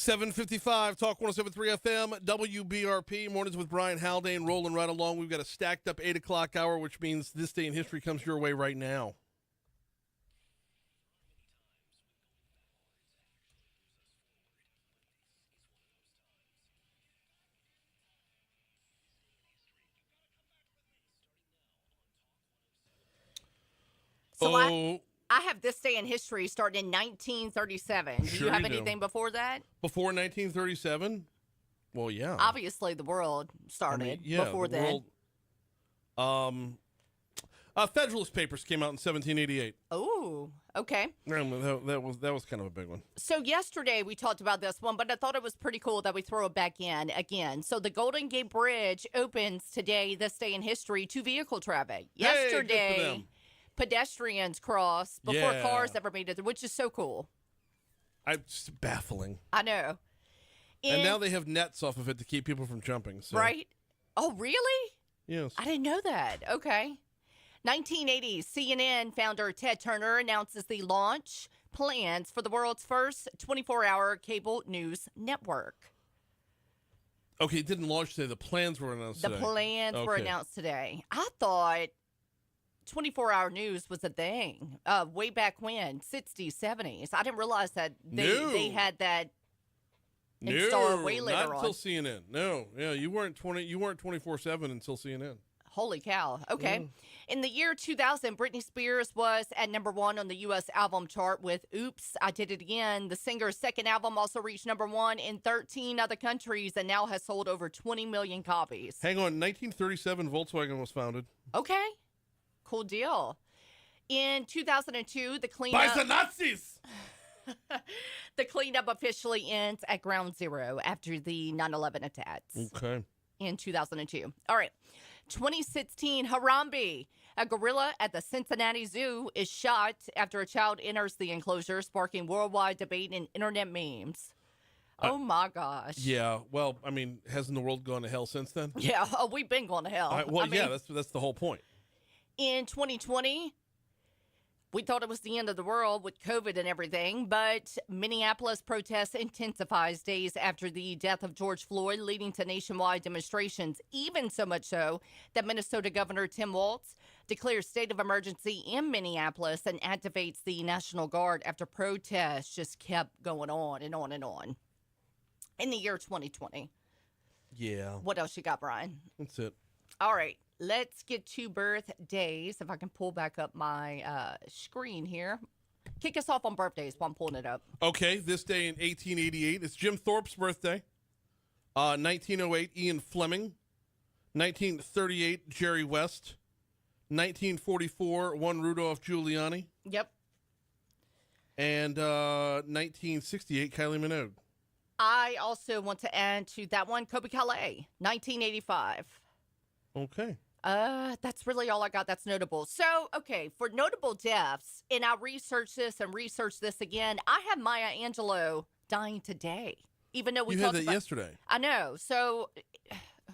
G: 7:55, Talk 107.3 FM, WBRP, Mornings with Brian Haldane, rolling right along. We've got a stacked up 8 o'clock hour, which means this day in history comes your way right now.
D: So I have this day in history starting in 1937. Do you have anything before that?
G: Before 1937? Well, yeah.
D: Obviously, the world started before then.
G: Federalist Papers came out in 1788.
D: Oh, okay.
G: That was kind of a big one.
D: So yesterday we talked about this one, but I thought it was pretty cool that we throw it back in again. So the Golden Gate Bridge opens today, this day in history, to vehicle traffic. Yesterday, pedestrians crossed before cars ever made it, which is so cool.
G: It's baffling.
D: I know.
G: And now they have nets off of it to keep people from jumping. So.
D: Right? Oh, really?
G: Yes.
D: I didn't know that. Okay. 1980, CNN founder Ted Turner announces the launch plans for the world's first 24-hour cable news network.
G: Okay, it didn't launch today. The plans were announced today.
D: The plans were announced today. I thought 24-hour news was a thing way back when, 60s, 70s. I didn't realize that they had that installed way later on.
G: Not until CNN. No, yeah, you weren't 24/7 until CNN.
D: Holy cow. Okay. Yeah. In the year 2000, Britney Spears was at #1 on the U.S. album chart with Oops, I Did It Again. The singer's second album also reached #1 in 13 other countries and now has sold over 20 million copies.
G: Hang on, 1937, Volkswagen was founded.
D: Okay. Cool deal. In 2002, the cleanup...
G: By the Nazis!
D: The cleanup officially ends at Ground Zero after the 9/11 attacks.
G: Okay.
D: In 2002. All right. 2016, Harambe, a gorilla at the Cincinnati Zoo, is shot after a child enters the enclosure, sparking worldwide debate and internet memes. Oh, my gosh.
G: Yeah. Well, I mean, hasn't the world gone to hell since then?
D: Yeah. Oh, we've been going to hell.
G: That's the whole point.
D: In 2020, we thought it was the end of the world with COVID and everything, but Minneapolis protests intensifies days after the death of George Floyd, leading to nationwide demonstrations, even so much so that Minnesota Governor Tim Walz declares state of emergency in Minneapolis and activates the National Guard after protests just kept going on and on and on. In the year 2020.
G: Yeah.
D: What else you got, Brian?
G: That's it.
D: All right. Let's get to birthdays. If I can pull back up my screen here. Kick us off on birthdays while I'm pulling it up.
G: Okay, this day in 1888, it's Jim Thorpe's birthday. 1908, Ian Fleming. 1938, Jerry West. 1944, one Rudolph Giuliani.
D: Yep.
G: And 1968, Kylie Minogue.
D: I also want to add to that one, Kobe Calais, 1985.
G: Okay.
D: That's really all I got that's notable. So, okay, for notable deaths, and I researched this and researched this again, I have Maya Angelou dying today. Even though we talked
G: had that yesterday.
D: I know. So,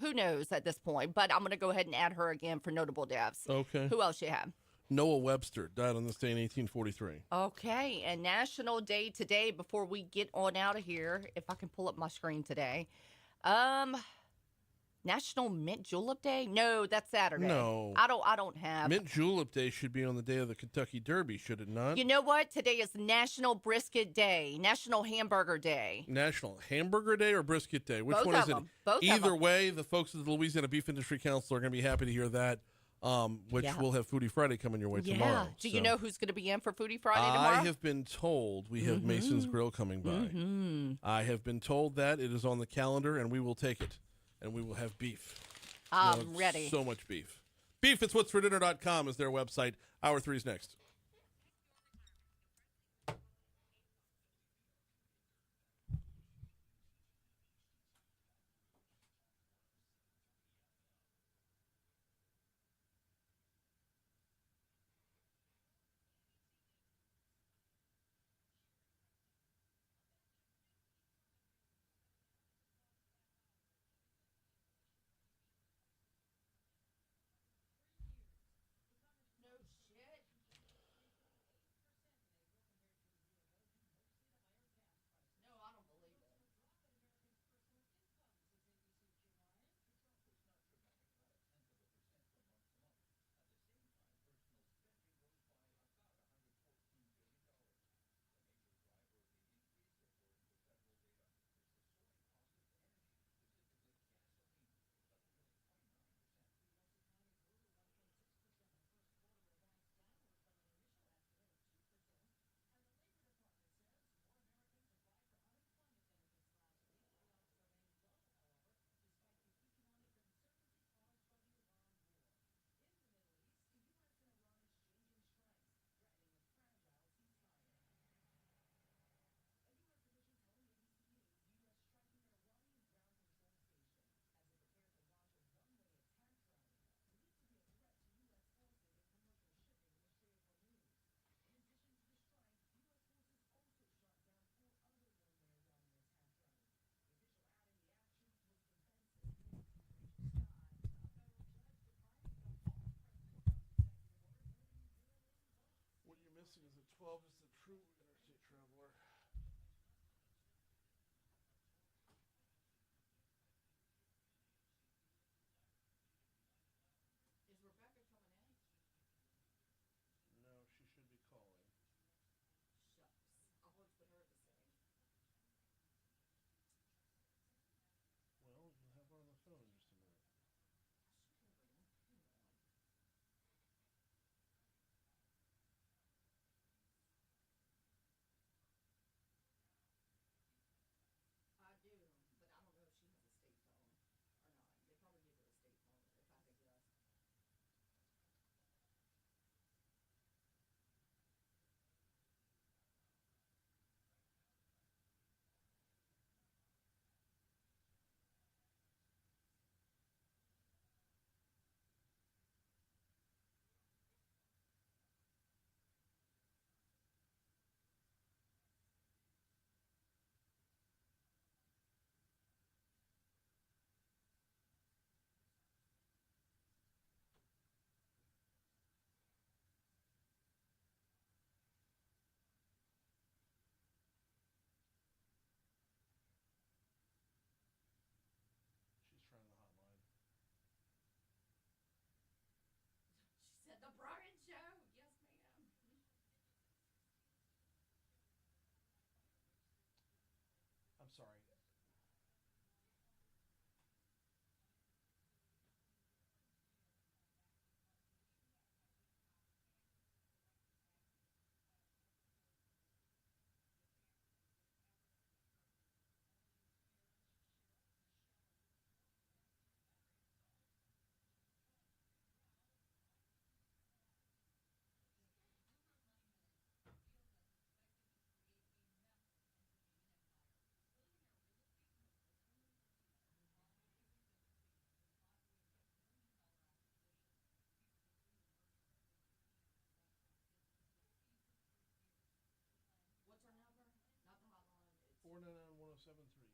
D: who knows at this point, but I'm going to go ahead and add her again for notable deaths.
G: Okay.
D: Who else you have?
G: Noah Webster died on this day in 1843.
D: Okay, and National Day today, before we get on out of here, if I can pull up my screen today. National Mint Julep Day? No, that's Saturday.
G: No.
D: I don't have.
G: Mint Julep Day should be on the day of the Kentucky Derby, should it not?
D: You know what? Today is National Brisket Day, National Hamburger Day.
G: National Hamburger Day or Brisket Day? Which
D: Both
G: one
D: of
G: is it?
D: them. Both
G: Either
D: of them.
G: way, the folks at the Louisiana Beef Industry Council are going to be happy to hear that, which we'll have Foodie Friday coming your way tomorrow.
D: Do you know who's going to be in for Foodie Friday tomorrow?
G: I have been told we have Mason's Grill coming by. I have been told that it is on the calendar, and we will take it, and we will have beef.
D: I'm ready.
G: So much beef. Beefitswhatsfordinner.com is their website. Hour 3 is next.
A: True interstate traveler.
D: Is Rebecca coming in?
A: No, she should be calling.
D: Shucks. I'll work with her to say.
A: Well, you'll have her on the phone in just a minute.
D: I should have her in. Hang on. I do, but I don't know if she has a state phone or not. They probably give her a state phone if I had to guess.
A: She's trying the hotline.
D: She said the Brian Show. Yes, ma'am.
A: I'm sorry.
D: What's her number? Not the hotline. It's
A: 499-1073.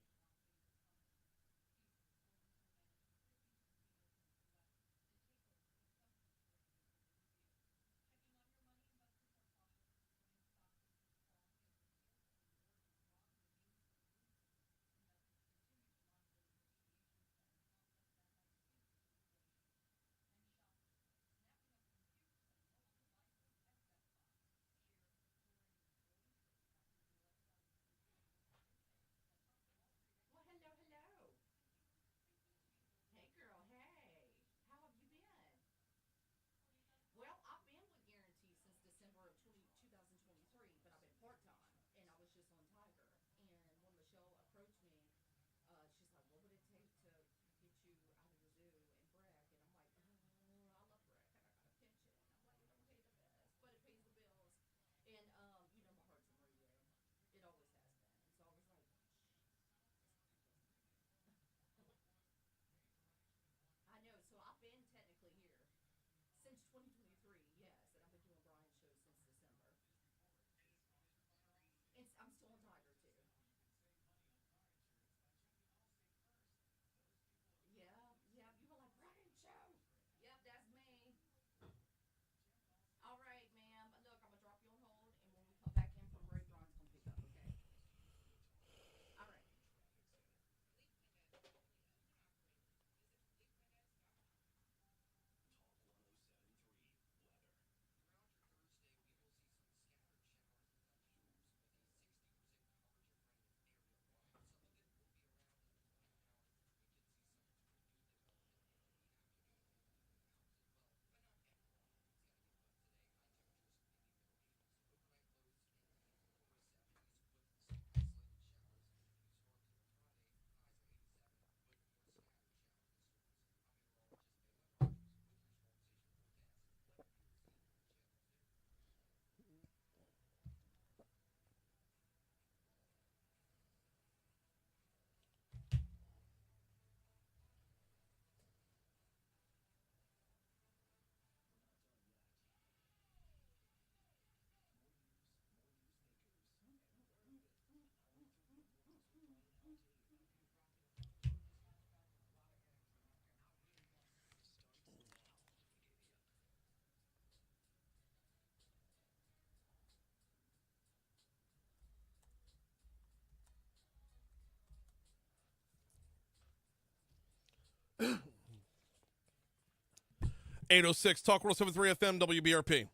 G: 806 Talk 107.3 FM WBRP.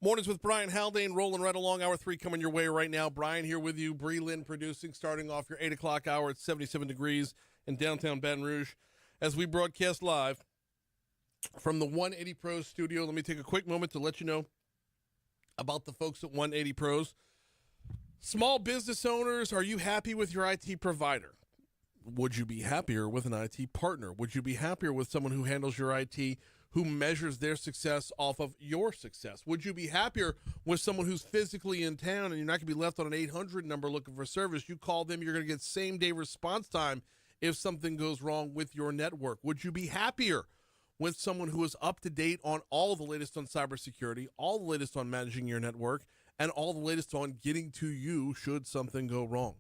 G: Mornings with Brian Haldane, rolling right along. Hour 3 coming your way right now. Brian here with you. Bree Lynn producing, starting off your 8 o'clock hour at 77 degrees in downtown Baton Rouge. As we broadcast live from the 180 Pros studio, let me take a quick moment to let you know about the folks at 180 Pros. Small business owners, are you happy with your IT provider? Would you be happier with an IT partner? Would you be happier with someone who handles your IT, who measures their success off of your success? Would you be happier with someone who's physically in town and you're not going to be left on an 800 number looking for service? You call them, you're going to get same-day response time if something goes wrong with your network. Would you be happier with someone who is up to date on all the latest on cybersecurity, all the latest on managing your network, and all the latest on getting to you should something go wrong?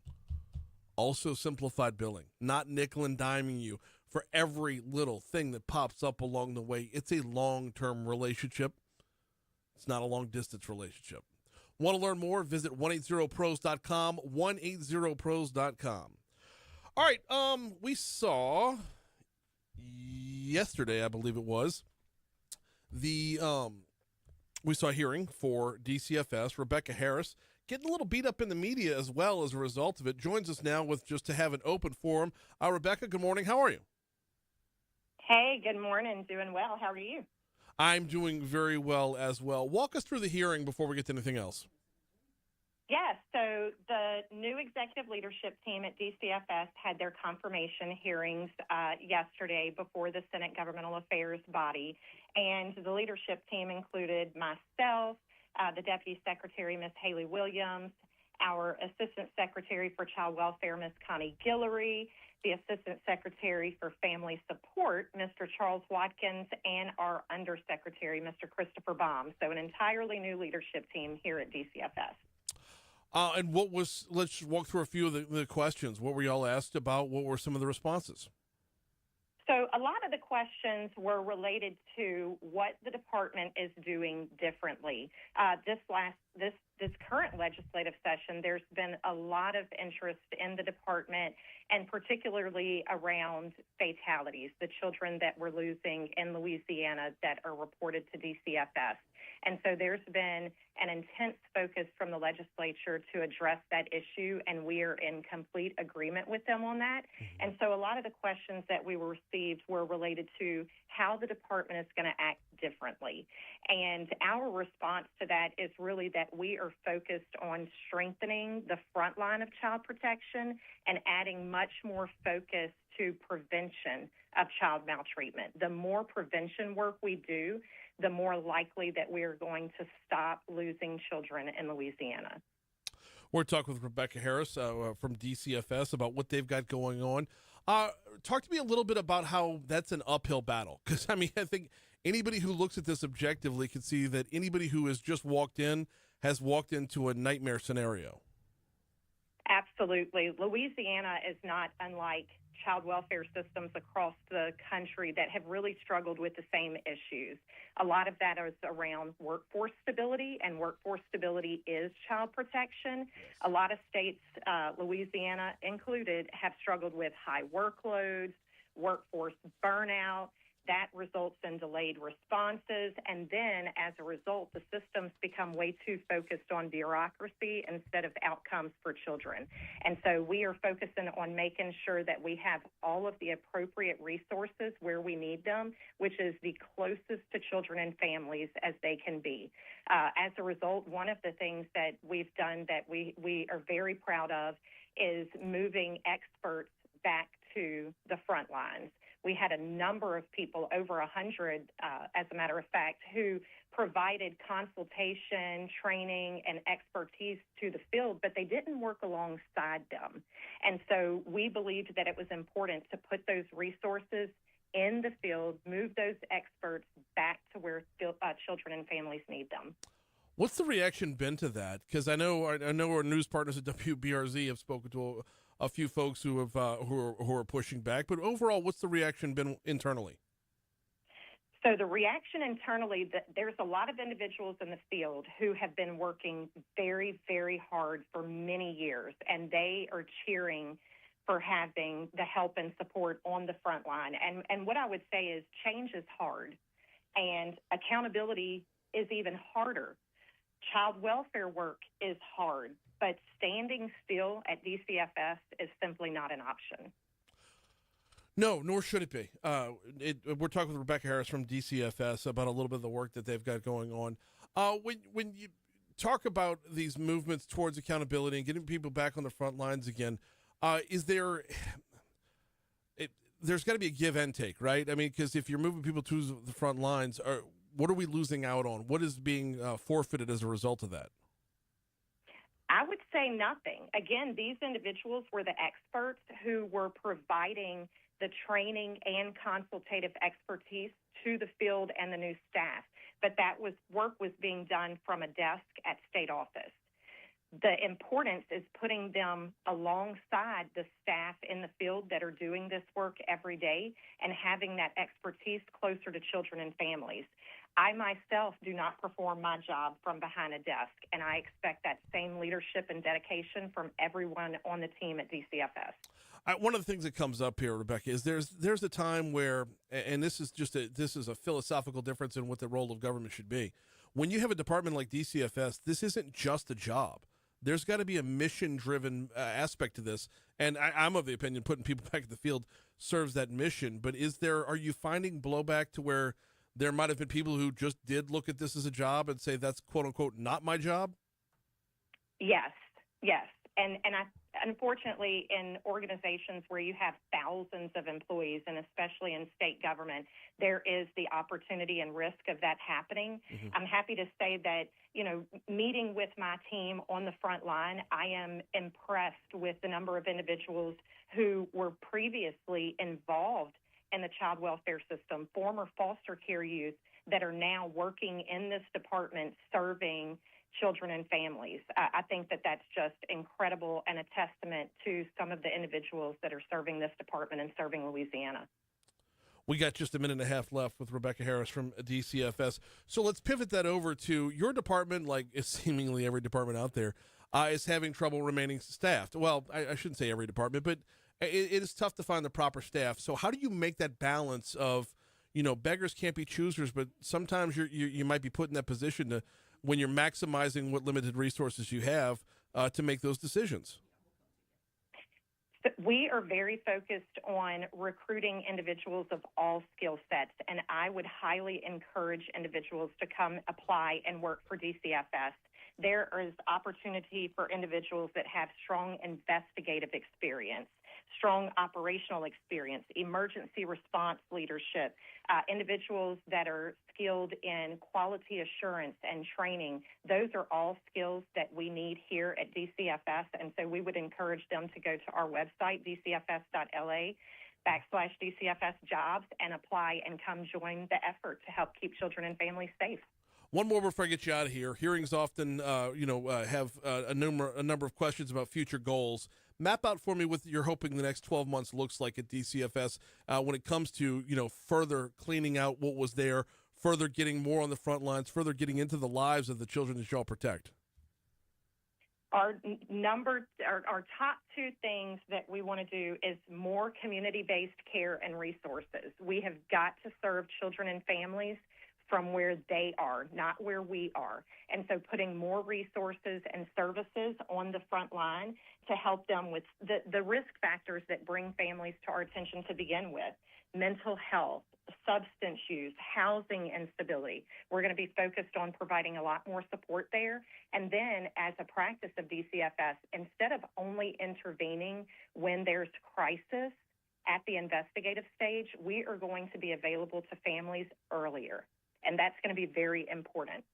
G: Also simplified billing, not nickel and diming you for every little thing that pops up along the way. It's a long-term relationship. It's not a long-distance relationship. Want to learn more? Visit 180pros.com, 180pros.com. All right, we saw yesterday, I believe it was, we saw a hearing for DCFS. Rebecca Harris getting a little beat up in the media as well as a result of it. Joins us now with just to have an open forum. Rebecca, good morning. How are you?
K: Hey, good morning. Doing well. How are you?
G: I'm doing very well as well. Walk us through the hearing before we get to anything else.
K: Yes, so the new executive leadership team at DCFS had their confirmation hearings yesterday before the Senate Governmental Affairs body, and the leadership team included myself, the Deputy Secretary, Ms. Haley Williams, our Assistant Secretary for Child Welfare, Ms. Connie Guillory, the Assistant Secretary for Family Support, Mr. Charles Watkins, and our Undersecretary, Mr. Christopher Baum. So an entirely new leadership team here at DCFS.
G: And let's walk through a few of the questions. What were y'all asked about? What were some of the responses?
K: So a lot of the questions were related to what the department is doing differently. This current legislative session, there's been a lot of interest in the department, and particularly around fatalities, the children that we're losing in Louisiana that are reported to DCFS. And so there's been an intense focus from the legislature to address that issue, and we are in complete agreement with them on that. And so a lot of the questions that we received were related to how the department is going to act differently. And our response to that is really that we are focused on strengthening the front line of child protection and adding much more focus to prevention of child maltreatment. The more prevention work we do, the more likely that we are going to stop losing children in Louisiana.
G: We're talking with Rebecca Harris from DCFS about what they've got going on. Talk to me a little bit about how that's an uphill battle, because, I mean, I think anybody who looks at this objectively can see that anybody who has just walked in has walked into a nightmare scenario.
K: Absolutely. Louisiana is not unlike child welfare systems across the country that have really struggled with the same issues. A lot of that is around workforce stability, and workforce stability is child protection. A lot of states, Louisiana included, have struggled with high workloads, workforce burnout. That results in delayed responses, and then as a result, the systems become way too focused on bureaucracy instead of outcomes for children. And so we are focusing on making sure that we have all of the appropriate resources where we need them, which is the closest to children and families as they can be. As a result, one of the things that we've done that we are very proud of is moving experts back to the front lines. We had a number of people, over 100, as a matter of fact, who provided consultation, training, and expertise to the field, but they didn't work alongside them. And so we believed that it was important to put those resources in the field, move those experts back to where children and families need them.
G: What's the reaction been to that? Because I know our news partners at WBRZ have spoken to a few folks who have who are pushing back, but overall, what's the reaction been internally?
K: So the reaction internally, there's a lot of individuals in the field who have been working very, very hard for many years, and they are cheering for having the help and support on the front line. And what I would say is change is hard. and accountability is even harder. Child welfare work is hard, but standing still at DCFS is simply not an option.
G: No, nor should it be. We're talking with Rebecca Harris from DCFS about a little bit of the work that they've got going on. When you talk about these movements towards accountability and getting people back on the front lines again, there's got to be a give and take, right? I mean, because if you're moving people to the front lines, what are we losing out on? What is being forfeited as a result of that?
K: I would say nothing. Again, these individuals were the experts who were providing the training and consultative expertise to the field and the new staff. But that work was being done from a desk at state office. The importance is putting them alongside the staff in the field that are doing this work every day and having that expertise closer to children and families. I myself do not perform my job from behind a desk, and I expect that same leadership and dedication from everyone on the team at DCFS.
G: One of the things that comes up here, Rebecca, is there's a time where, and this is a philosophical difference in what the role of government should be. When you have a department like DCFS, this isn't just a job. There's got to be a mission-driven aspect to this, and I'm of the opinion putting people back in the field serves that mission. But are you finding blowback to where there might have been people who just did look at this as a job and say that's quote unquote not my job?
K: Yes, and unfortunately, in organizations where you have thousands of employees, and especially in state government, there is the opportunity and risk of that happening. Mm-hmm. I'm happy to say that, meeting with my team on the front line, I am impressed with the number of individuals who were previously involved in the child welfare system, former foster care youth that are now working in this department serving children and families. I think that that's just incredible and a testament to some of the individuals that are serving this department and serving Louisiana.
G: We got just a minute and a half left with Rebecca Harris from DCFS. So let's pivot that over to your department, like seemingly every department out there, is having trouble remaining staffed. Well, I shouldn't say every department, but it is tough to find the proper staff. So how do you make that balance of, beggars can't be choosers, but sometimes you might be put in that position to, when you're maximizing what limited resources you have, to make those decisions?
K: We are very focused on recruiting individuals of all skill sets, and I would highly encourage individuals to come apply and work for DCFS. There is opportunity for individuals that have strong investigative experience, strong operational experience, emergency response leadership, individuals that are skilled in quality assurance and training. Those are all skills that we need here at DCFS, and so we would encourage them to go to our website, dcfs.la/DCFS jobs, and apply and come join the effort to help keep children and families safe.
G: One more before I get you out of here. Hearings often, have a number of questions about future goals. Map out for me what you're hoping the next 12 months looks like at DCFS when it comes to, further cleaning out what was there, further getting more on the front lines, further getting into the lives of the children that y'all protect.
K: Our top two things that we want to do is more community-based care and resources. We have got to serve children and families from where they are, not where we are. And so putting more resources and services on the front line to help them with the risk factors that bring families to our attention to begin with: mental health, substance use, housing instability. We're going to be focused on providing a lot more support there. And then as a practice of DCFS, instead of only intervening when there's crisis at the investigative stage, we are going to be available to families earlier. And that's going to be very important.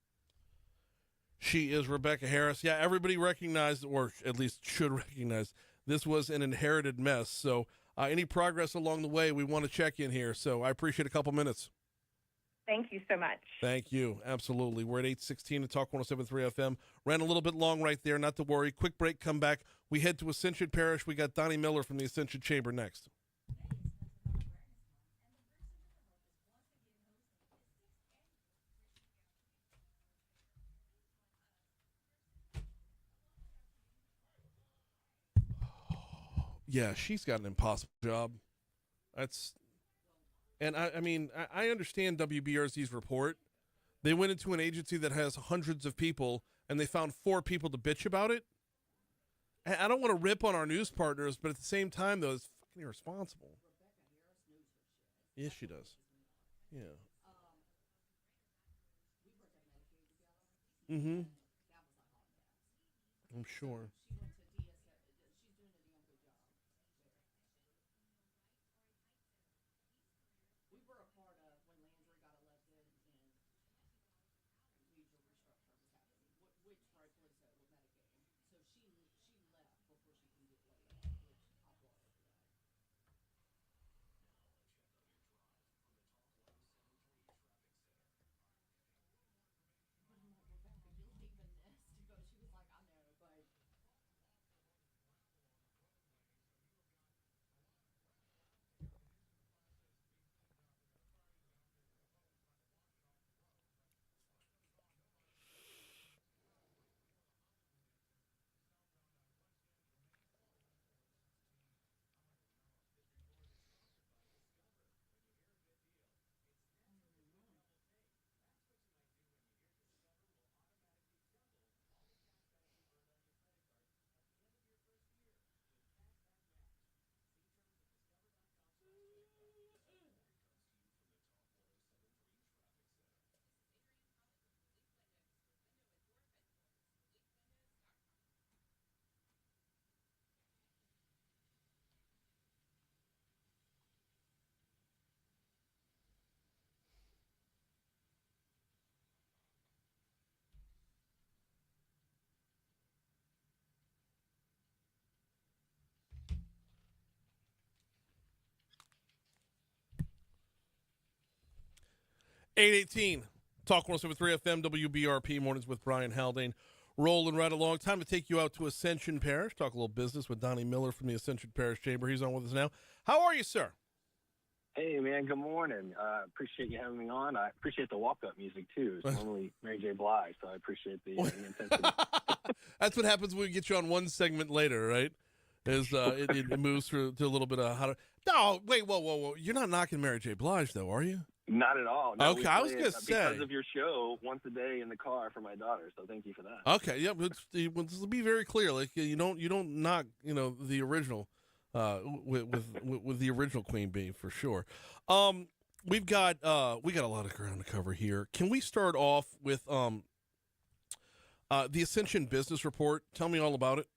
G: She is Rebecca Harris. Yeah, everybody recognized, or at least should recognize, this was an inherited mess. So any progress along the way, we want to check in here. So I appreciate a couple minutes.
K: Thank you so much.
G: Thank you. Absolutely. We're at 8:16 to Talk 107.3 FM. Ran a little bit long right there. Not to worry. Quick break, come back. We head to Ascension Parish. We got Donnie Miller from the Ascension Chamber next. Yeah, she's got an impossible job. And I mean, I understand WBRZ's report. They went into an agency that has hundreds of people, and they found 4 people to bitch about it. And I don't want to rip on our news partners, but at the same time, though, it's fucking irresponsible. Yes, she does. Yeah. Mm-hmm. I'm sure. (8:18) Talk 107.3 FM WBRP mornings with Brian Haldane. Rolling right along. Time to take you out to Ascension Parish. Talk a little business with Donnie Miller from the Ascension Parish Chamber. He's on with us now. How are you, sir?
L: Hey, man, good morning. Appreciate you having me on. I appreciate the walk-up music, too. It's normally Mary J. Blige, so I appreciate the intensity.
G: That's what happens when we get you on one segment later, right? It moves through to a little bit of how to... No, wait, whoa. You're not knocking Mary J. Blige, though, are you?
L: Not at all. No,
G: okay, I was going to say.
L: Because of your show once a day in the car for my daughter, so thank you for that.
G: Okay, yeah, let's be very clear. Like, you don't knock, the original... with the original Queen Bee for sure. We got a lot of ground to cover here. Can we start off with the Ascension business report? Tell me all about it.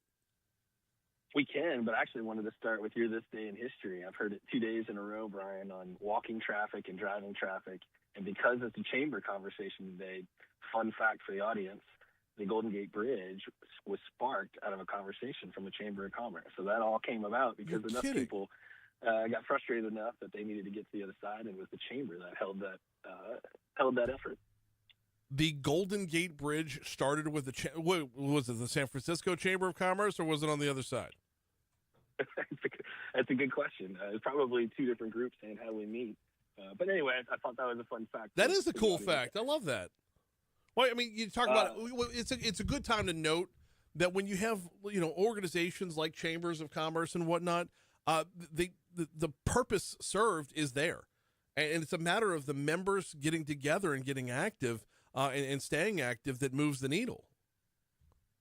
L: We can, but I actually wanted to start with your This Day in History. I've heard it 2 days in a row, Brian, on walking traffic and driving traffic. And because it's a chamber conversation today, fun fact for the audience, the Golden Gate Bridge was sparked out of a conversation from a Chamber of Commerce. So that all came about because enough people got frustrated enough that they needed to get to the other side, and it was the Chamber that held that effort.
G: The Golden Gate Bridge started with was it the San Francisco Chamber of Commerce, or was it on the other side?
L: That's a good question. It's probably 2 different groups saying, how do we meet? But anyway, I thought that was a fun fact.
G: That is a cool fact. I love that. Well, I mean, you talk about it's a good time to note that when you have organizations like chambers of commerce and whatnot, the purpose served is there, and it's a matter of the members getting together and getting active and staying active that moves the needle.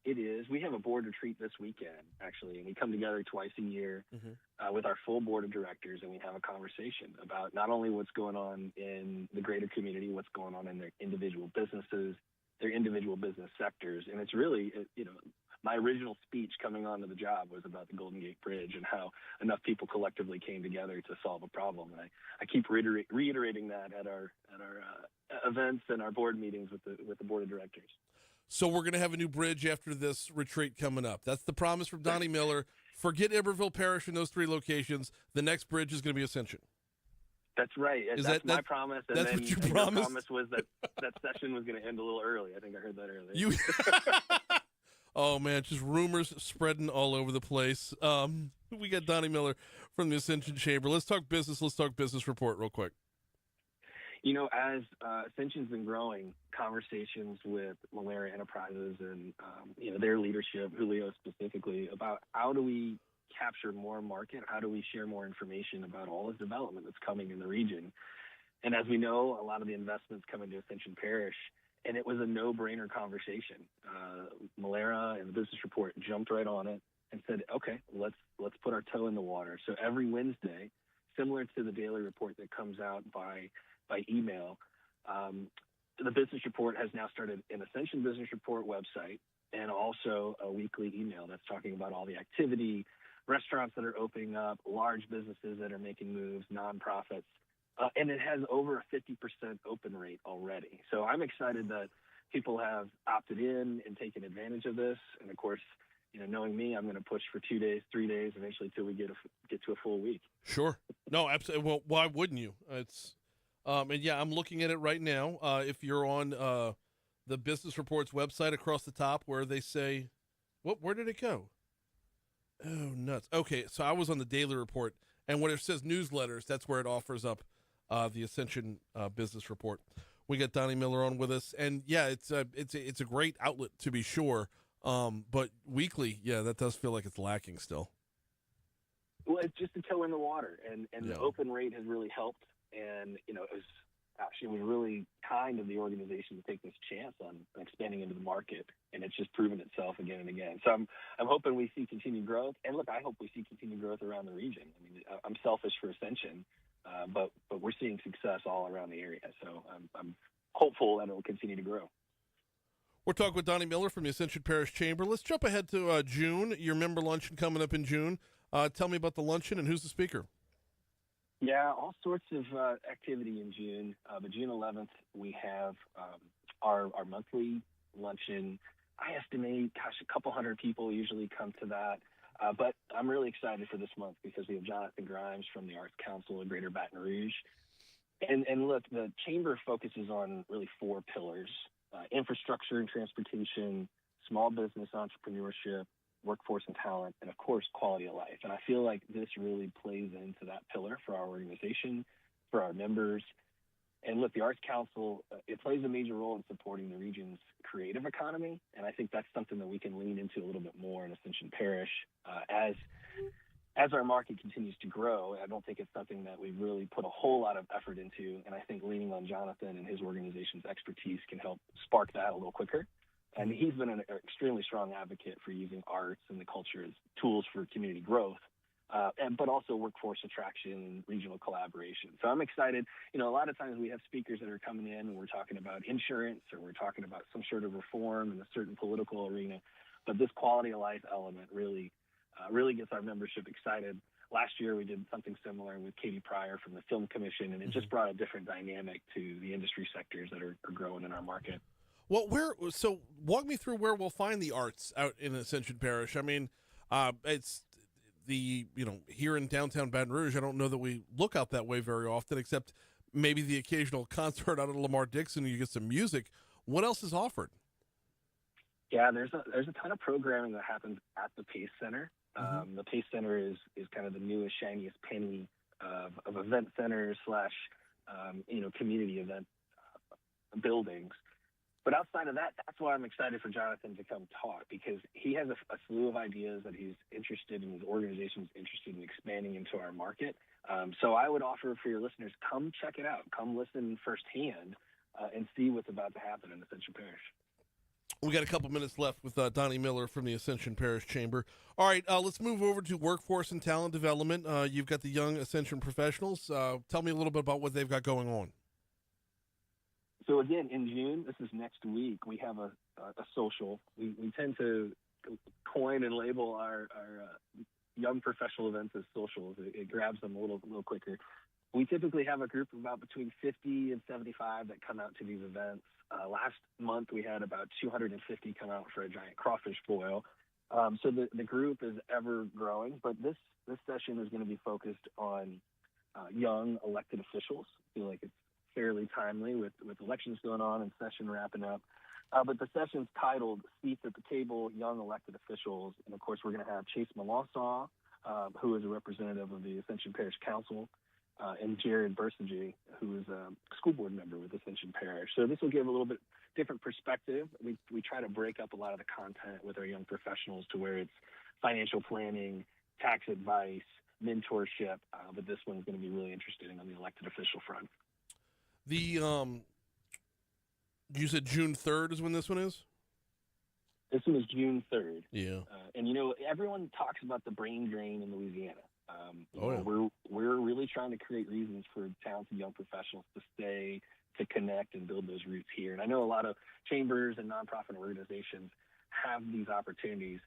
L: It is. We have a board retreat this weekend, actually, and we come together twice a year with our full board of directors, and we have a conversation about not only what's going on in the greater community, what's going on in their individual businesses, their individual business sectors. And it's really, my original speech coming onto the job was about the Golden Gate Bridge and how enough people collectively came together to solve a problem. And I keep reiterating that at our events and our board meetings with the board of directors.
G: So we're going to have a new bridge after this retreat coming up. That's the promise from Donnie Miller. Forget Iberville Parish and those 3 locations. The next bridge is going to be Ascension.
L: That's right. That's my promise. And
G: that's
L: then
G: what you
L: your
G: promised?
L: promise was that session was going to end a little early. I think I heard that earlier.
G: Oh, man, just rumors spreading all over the place. We got Donnie Miller from the Ascension Chamber. Let's talk business. Let's talk business report real quick.
L: As Ascension's been growing, conversations with Malaria Enterprises and, their leadership, Julio specifically, about how do we capture more market? How do we share more information about all the development that's coming in the region? And as we know, a lot of the investments come into Ascension Parish, and it was a no-brainer conversation. Malera and the Business Report jumped right on it and said, okay, let's put our toe in the water. So every Wednesday, similar to the daily report that comes out by email, the Business Report has now started an Ascension Business Report website and also a weekly email that's talking about all the activity, restaurants that are opening up, large businesses that are making moves, nonprofits. And it has over a 50% open rate already. So I'm excited that people have opted in and taken advantage of this. And of course, knowing me, I'm going to push for 2 days, 3 days, eventually till we get to a full week.
G: Sure. No, absolutely. Well, why wouldn't you? It's, and yeah, I'm looking at it right now. If you're on the Business Report's website across the top where they say, where did it go? Oh, nuts. Okay, so I was on the Daily Report, and when it says newsletters, that's where it offers up the Ascension Business Report. We got Donnie Miller on with us, and yeah, it's a great outlet to be sure. But weekly, yeah, that does feel like it's lacking still.
L: Well, it's just a toe in the water, and the open rate has really helped. And it was really kind of the organization to take this chance on expanding into the market, and it's just proven itself again and again. So I'm hoping we see continued growth, and look, I hope we see continued growth around the region. I mean, I'm selfish for Ascension, but we're seeing success all around the area. So I'm hopeful that it will continue to grow.
G: We're talking with Donnie Miller from the Ascension Parish Chamber. Let's jump ahead to June, your member luncheon coming up in June. Tell me about the luncheon and who's the speaker.
L: Yeah, all sorts of activity in June. But June 11th, we have our monthly luncheon. I estimate, a couple hundred people usually come to that. But I'm really excited for this month because we have Jonathan Grimes from the Arts Council of Greater Baton Rouge. And look, the Chamber focuses on really 4 pillars: infrastructure and transportation, small business entrepreneurship, workforce and talent, and of course, quality of life. And I feel like this really plays into that pillar for our organization, for our members. And look, the Arts Council, it plays a major role in supporting the region's creative economy. And I think that's something that we can lean into a little bit more in Ascension Parish. As our market continues to grow, I don't think it's something that we've really put a whole lot of effort into. And I think leaning on Jonathan and his organization's expertise can help spark that a little quicker. And he's been an extremely strong advocate for using arts and the culture as tools for community growth, but also workforce attraction and regional collaboration. So I'm excited. A lot of times we have speakers that are coming in and we're talking about insurance or we're talking about some sort of reform in a certain political arena. But this quality of life element really gets our membership excited. Last year we did something similar with Katie Pryor from the Film Commission, and it just brought a different dynamic to the industry sectors that are growing in our market.
G: Well, so walk me through where we'll find the arts out in Ascension Parish. I mean, it's here in downtown Baton Rouge, I don't know that we look out that way very often, except maybe the occasional concert out of Lamar Dixon and you get some music. What else is offered?
L: Yeah, there's a ton of programming that happens at the Pace Center. The Pace Center is kind of the newest, shiniest penny of event centers / community event buildings. But outside of that, that's why I'm excited for Jonathan to come talk, because he has a slew of ideas that he's interested in, his organization's interested in expanding into our market. So I would offer for your listeners, come check it out. Come listen firsthand and see what's about to happen in Ascension Parish.
G: We got a couple minutes left with Donnie Miller from the Ascension Parish Chamber. All right, let's move over to workforce and talent development. You've got the Young Ascension Professionals. Tell me a little bit about what they've got going on.
L: So again, in June, this is next week, we have a social. We tend to coin and label our young professional events as socials. It grabs them a little quicker. We typically have a group of about between 50 and 75 that come out to these events. Last month, we had about 250 come out for a giant crawfish boil. So the group is ever growing, but this session is going to be focused on young elected officials. I feel like it's fairly timely with elections going on and session wrapping up. But the session's titled Seats at the Table, Young Elected Officials. And, of course, we're going to have Chase Melancon, who is a representative of the Ascension Parish Council, and Jared Bursagy, who is a school board member with Ascension Parish. So this will give a little bit different perspective. We try to break up a lot of the content with our young professionals to where it's financial planning, tax advice, mentorship. But this one's going to be really interesting on the elected official front.
G: The you said June 3rd is when this one is?
L: This one is June 3rd.
G: Yeah.
L: And, everyone talks about the brain drain in Louisiana.
G: Yeah.
L: We're really trying to create reasons for talented young professionals to stay, to connect, and build those roots here. And I know a lot of chambers and nonprofit organizations have these opportunities.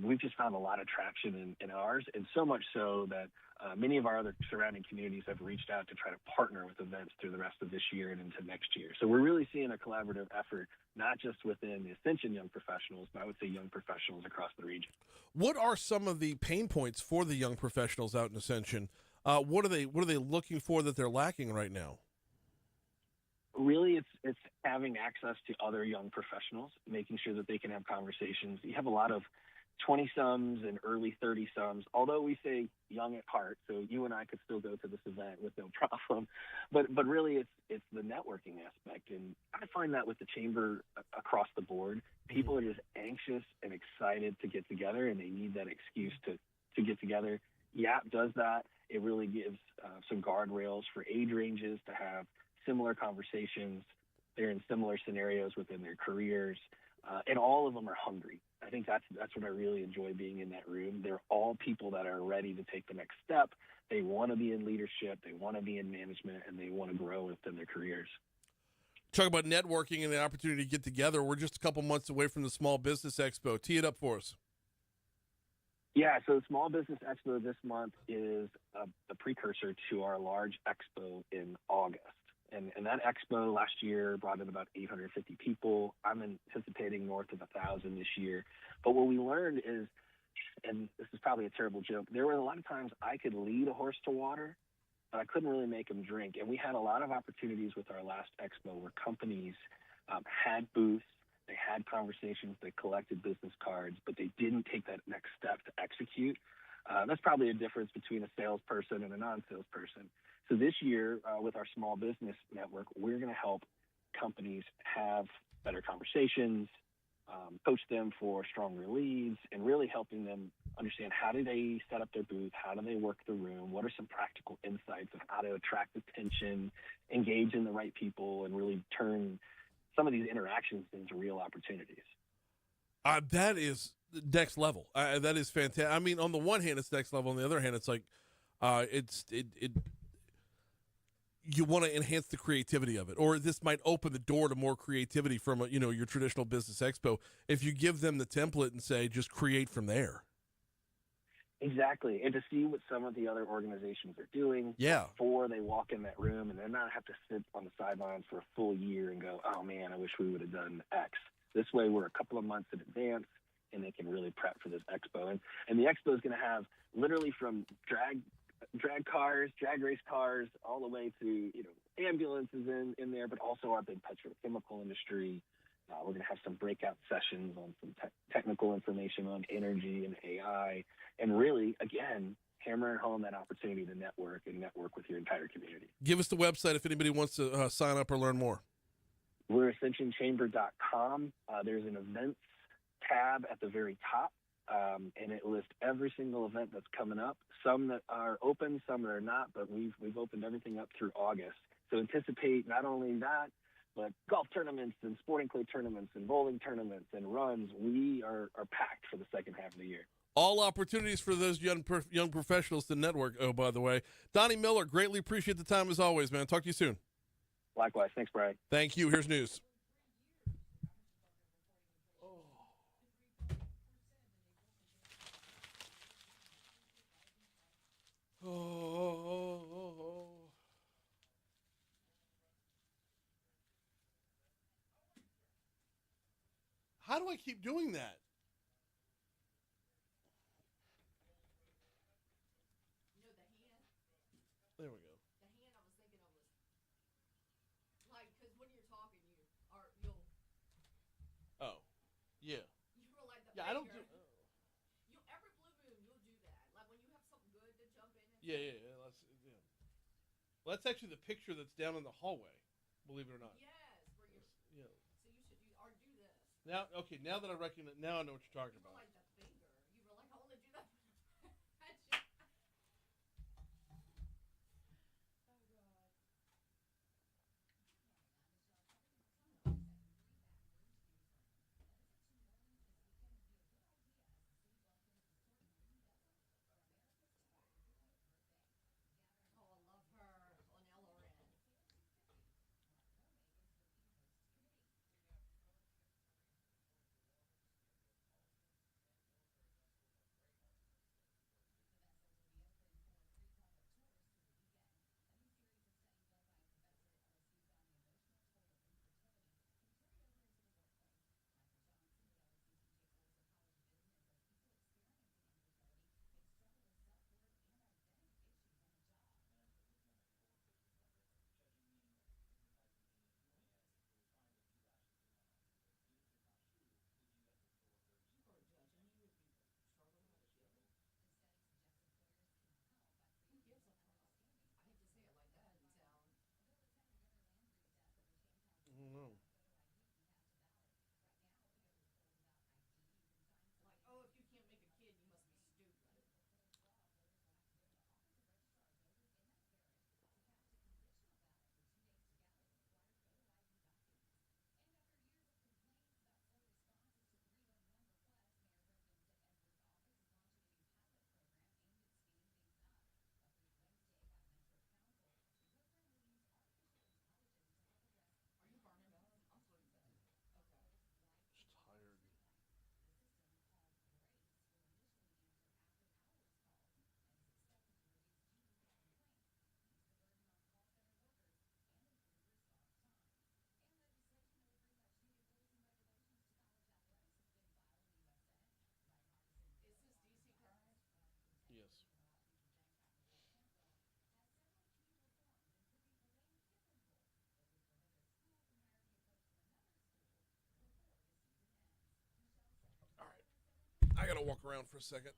L: We've just found a lot of traction in ours, and so much so that many of our other surrounding communities have reached out to try to partner with events through the rest of this year and into next year. So we're really seeing a collaborative effort, not just within the Ascension young professionals, but I would say young professionals across the region.
G: What are some of the pain points for the young professionals out in Ascension? What are they looking for that they're lacking right now?
L: Really, it's having access to other young professionals, making sure that they can have conversations. You have a lot of 20-sums and early 30-sums, although we say young at heart, so you and I could still go to this event with no problem. But really, it's the networking aspect. And I find that with the chamber across the board, people are just anxious and excited to get together, and they need that excuse to get together. YAP does that. It really gives some guardrails for age ranges to have similar conversations. They're in similar scenarios within their careers, and all of them are hungry. I think that's what I really enjoy being in that room. They're all people that are ready to take the next step. They want to be in leadership, they want to be in management, and they want to grow within their careers.
G: Talk about networking and the opportunity to get together. We're just a couple months away from the Small Business Expo. Tee it up for us.
L: Yeah, so the Small Business Expo this month is a precursor to our large expo in August. And that expo last year brought in about 850 people. I'm anticipating north of 1,000 this year. But what we learned is, and this is probably a terrible joke, there were a lot of times I could lead a horse to water, but I couldn't really make him drink. And we had a lot of opportunities with our last expo where companies had booths, they had conversations, they collected business cards, but they didn't take that next step to execute. That's probably a difference between a salesperson and a non-salesperson. So this year, with our small business network, we're going to help companies have better conversations, coach them for stronger leads, and really helping them understand how do they set up their booth, how do they work the room, what are some practical insights of how to attract attention, engage in the right people, and really turn some of these interactions into real opportunities.
G: That is next level. That is fantastic. I mean, on the one hand, it's next level. On the other hand, it's like you want to enhance the creativity of it, or this might open the door to more creativity from your traditional business expo if you give them the template and say just create from there.
L: Exactly, and to see what some of the other organizations are doing before they walk in that room, and then not have to sit on the sidelines for a full year and go, oh man, I wish we would have done X. This way we're a couple of months in advance, and they can really prep for this expo. And the expo is going to have literally from drag cars, drag race cars, all the way to ambulances in there, but also our big petrochemical industry. We're going to have some breakout sessions on some technical information on energy and AI, and really, again, hammering home that opportunity to network with your entire community.
G: Give us the website if anybody wants to sign up or learn more.
L: We're ascensionchamber.com. There's an events tab at the very top. And it lists every single event that's coming up, some that are open, some that are not, but we've opened everything up through August. So anticipate not only that, but golf tournaments and sporting clay tournaments and bowling tournaments and runs. We are packed for the second half of the year.
G: All opportunities for those young professionals to network, oh, by the way. Donnie Miller, greatly appreciate the time as always, man. Talk to you soon.
L: Likewise. Thanks, Brian.
G: Thank you. Here's news. How do I keep doing that? There we go.
D: The hand I was thinking of was like, because when you're talking, you'll.
G: Oh, yeah.
D: You were like the.
G: Yeah, I don't do.
D: You every blue moon you'll do that. Like when you have something good to jump in.
G: Yeah. Well, that's actually the picture that's down in the hallway. Believe it or not.
D: Yes, where you're.
G: Yeah.
D: So you should do this.
G: Now, okay. Now that I recognize, now I know what you're talking about.
D: Like the finger. You were like, I only do that.
G: gotta walk around for a second.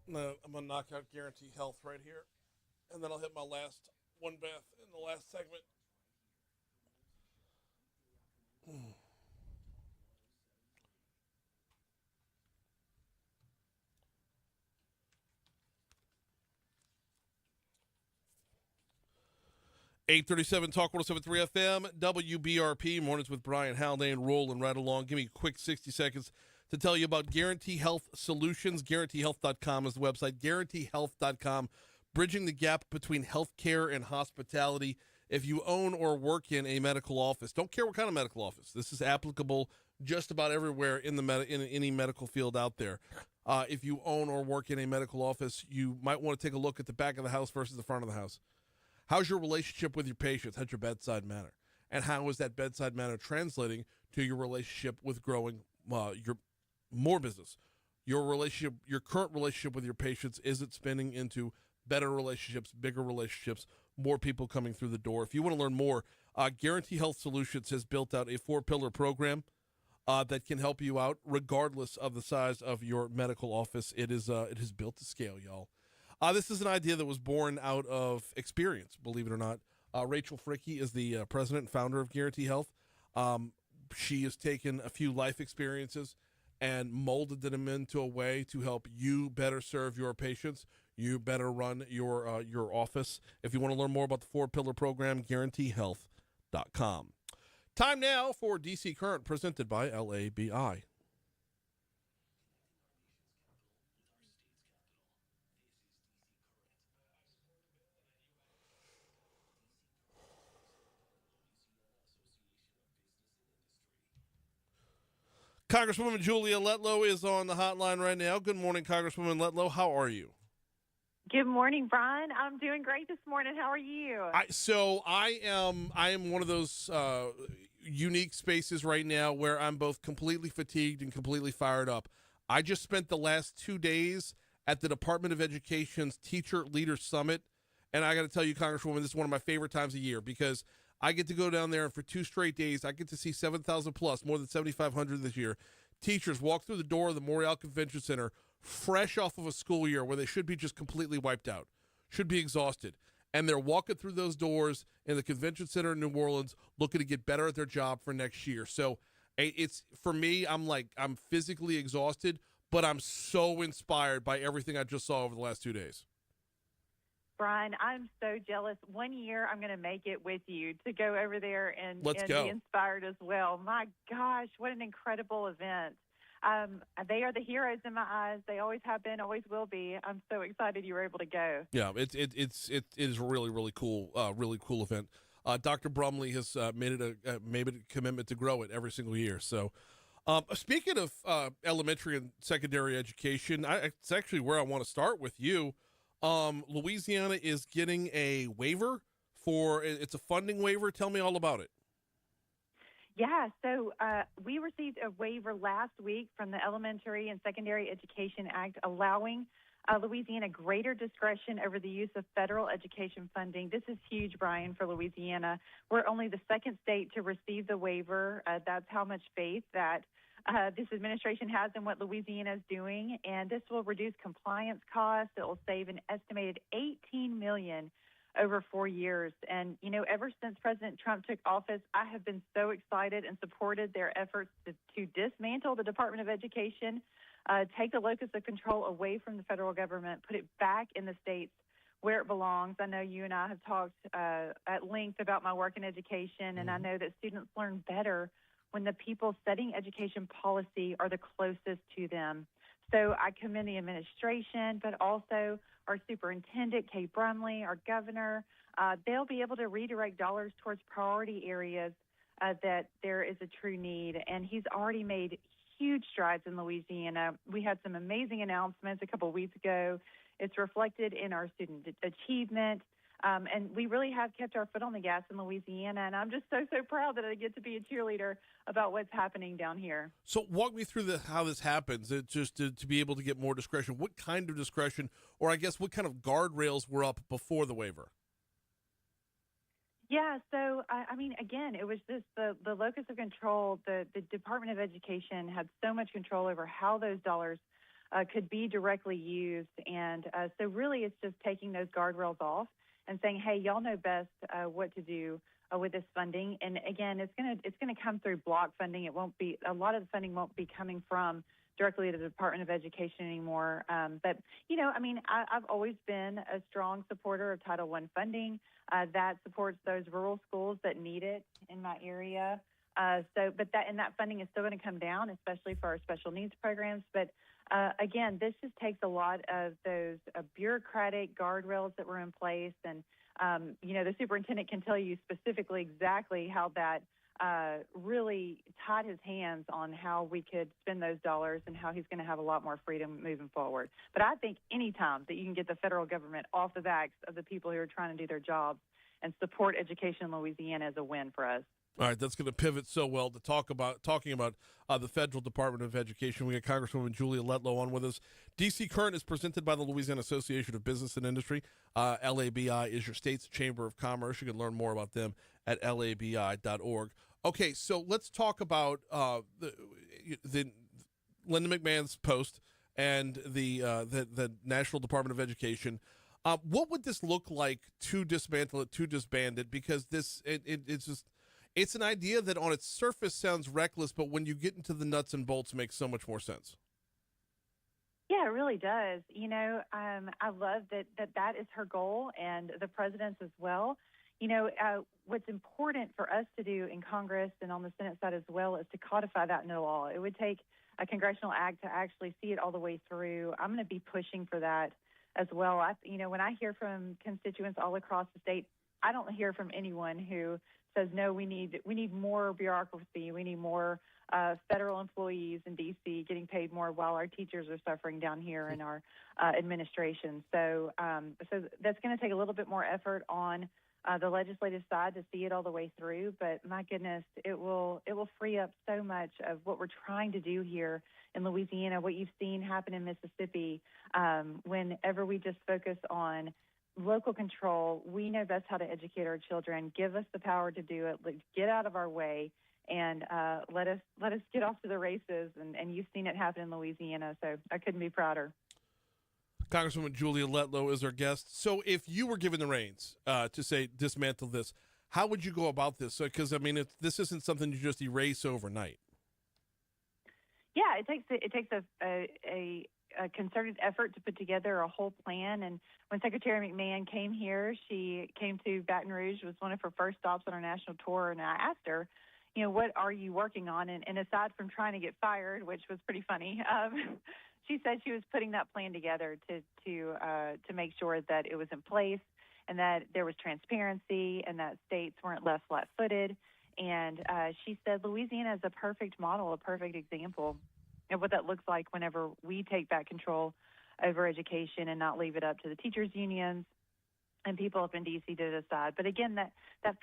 G: I'm gonna knock out Guarantee Health right here, and then I'll hit my last one bath in the last segment. 837 Talk 1073 FM, WBRP, mornings with Brian Haldane, rolling right along. Give me a quick 60 seconds to tell you about Guarantee Health Solutions. GuaranteeHealth.com is the website. GuaranteeHealth.com, bridging the gap between healthcare and hospitality. If you own or work in a medical office, don't care what kind of medical office, this is applicable just about everywhere in in any medical field out there. If you own or work in a medical office, you might want to take a look at the back of the house versus the front of the house. How's your relationship with your patients? How's your bedside manner? And how is that bedside manner translating to your relationship with growing your more business? Your relationship, your current relationship with your patients, is it spinning into better relationships, bigger relationships, more people coming through the door? If you want to learn more, Guarantee Health Solutions has built out a 4-pillar program that can help you out regardless of the size of your medical office. It is built to scale, y'all. This is an idea that was born out of experience, believe it or not. Rachel Fricke is the president and founder of Guarantee Health. She has taken a few life experiences and molded them into a way to help you better serve your patients, you better run your office. If you want to learn more about the 4-Pillar program, guaranteehealth.com. Time now for DC Current, presented by LABI. Congresswoman Julia Letlow is on the hotline right now. Good morning, Congresswoman Letlow. How are you?
M: Good morning, Brian. I'm doing great this morning. How are you?
G: I am one of those unique spaces right now where I'm both completely fatigued and completely fired up. I just spent the last 2 days at the Department of Education's Teacher Leader Summit, and I got to tell you, Congresswoman, this is one of my favorite times of year because I get to go down there, and for 2 straight days, I get to see 7,000 plus, more than 7,500 this year, teachers walk through the door of the Memorial Convention Center fresh off of a school year where they should be just completely wiped out, should be exhausted. And they're walking through those doors in the Convention Center in New Orleans looking to get better at their job for next year. So it's, for me, I'm physically exhausted, but I'm so inspired by everything I just saw over the last 2 days.
M: Brian, I'm so jealous. One year I'm going to make it with you to go over there and
G: be
M: inspired as well. My gosh, what an incredible event. They are the heroes in my eyes. They always have been, always will be. I'm so excited you were able to go.
G: Yeah, it is a really cool event. Dr. Brumley has made it a commitment to grow it every single year. So, speaking of elementary and secondary education, it's actually where I want to start with you. Louisiana is getting a waiver it's a funding waiver. Tell me all about it.
M: Yeah, so we received a waiver last week from the Elementary and Secondary Education Act allowing Louisiana greater discretion over the use of federal education funding. This is huge, Brian, for Louisiana. We're only the second state to receive the waiver. That's how much faith that this administration has in what Louisiana is doing, and this will reduce compliance costs. It will save an estimated $18 million over 4 years. And, ever since President Trump took office, I have been so excited and supported their efforts to dismantle the Department of Education, take the locus of control away from the federal government, put it back in the states where it belongs. I know you and I have talked at length about my work in education, and I know that students learn better when the people setting education policy are the closest to them. So I commend the administration, but also our superintendent, Kay Brumley, our governor. They'll be able to redirect dollars towards priority areas that there is a true need. And he's already made huge strides in Louisiana. We had some amazing announcements a couple of weeks ago. It's reflected in our student achievement. And we really have kept our foot on the gas in Louisiana, and I'm just so proud that I get to be a cheerleader about what's happening down here.
G: So walk me through how this happens, just to be able to get more discretion. What kind of discretion, or I guess what kind of guardrails were up before the waiver?
M: Yeah, so, again, it was just the locus of control. The Department of Education had so much control over how those dollars could be directly used, and so really it's just taking those guardrails off and saying, hey, y'all know best what to do with this funding. And again, it's gonna come through block funding. It won't be, a lot of the funding won't be coming from directly to the Department of Education anymore. But I've always been a strong supporter of Title I funding that supports those rural schools that need it in my area. That funding is still going to come down, especially for our special needs programs. But again, this just takes a lot of those bureaucratic guardrails that were in place. And, the superintendent can tell you specifically exactly how that really tied his hands on how we could spend those dollars and how he's going to have a lot more freedom moving forward. But I think any time that you can get the federal government off the backs of the people who are trying to do their jobs and support education in Louisiana is a win for us.
G: All right, that's going to pivot so well to talking about the Federal Department of Education. We got Congresswoman Julia Letlow on with us. DC Current is presented by the Louisiana Association of Business and Industry. LABI is your state's chamber of commerce. You can learn more about them at labi.org. Okay, so let's talk about the Linda McMahon's post and the National Department of Education. What would this look like to dismantle it, to disband it? Because it's just, It's an idea that on its surface sounds reckless, but when you get into the nuts and bolts, makes so much more sense.
M: Yeah, it really does. I love that is her goal, and the president's as well. What's important for us to do in Congress and on the Senate side as well is to codify that into law. It would take a congressional act to actually see it all the way through. I'm going to be pushing for that as well. When I hear from constituents all across the state, I don't hear from anyone who says, no, we need more bureaucracy. We need more federal employees in D.C. getting paid more while our teachers are suffering down here in our administration. So that's going to take a little bit more effort on the legislative side to see it all the way through. But my goodness, it will free up so much of what we're trying to do here in Louisiana, what you've seen happen in Mississippi. Whenever we just focus on local control, we know best how to educate our children. Give us the power to do it. Get out of our way and let us get off to the races. And you've seen it happen in Louisiana, so I couldn't be prouder.
G: Congresswoman Julia Letlow is our guest. So if you were given the reins to say dismantle this, how would you go about this? Because this isn't something you just erase overnight.
M: Yeah, it takes a concerted effort to put together a whole plan. And when Secretary McMahon came here, she came to Baton Rouge. It was one of her first stops on our national tour, and I asked her, what are you working on? And aside from trying to get fired, which was pretty funny, she said she was putting that plan together to make sure that it was in place and that there was transparency and that states weren't left flat-footed. And she said Louisiana is a perfect model, a perfect example of what that looks like whenever we take back control over education and not leave it up to the teachers' unions and people up in D.C. to decide. But again, that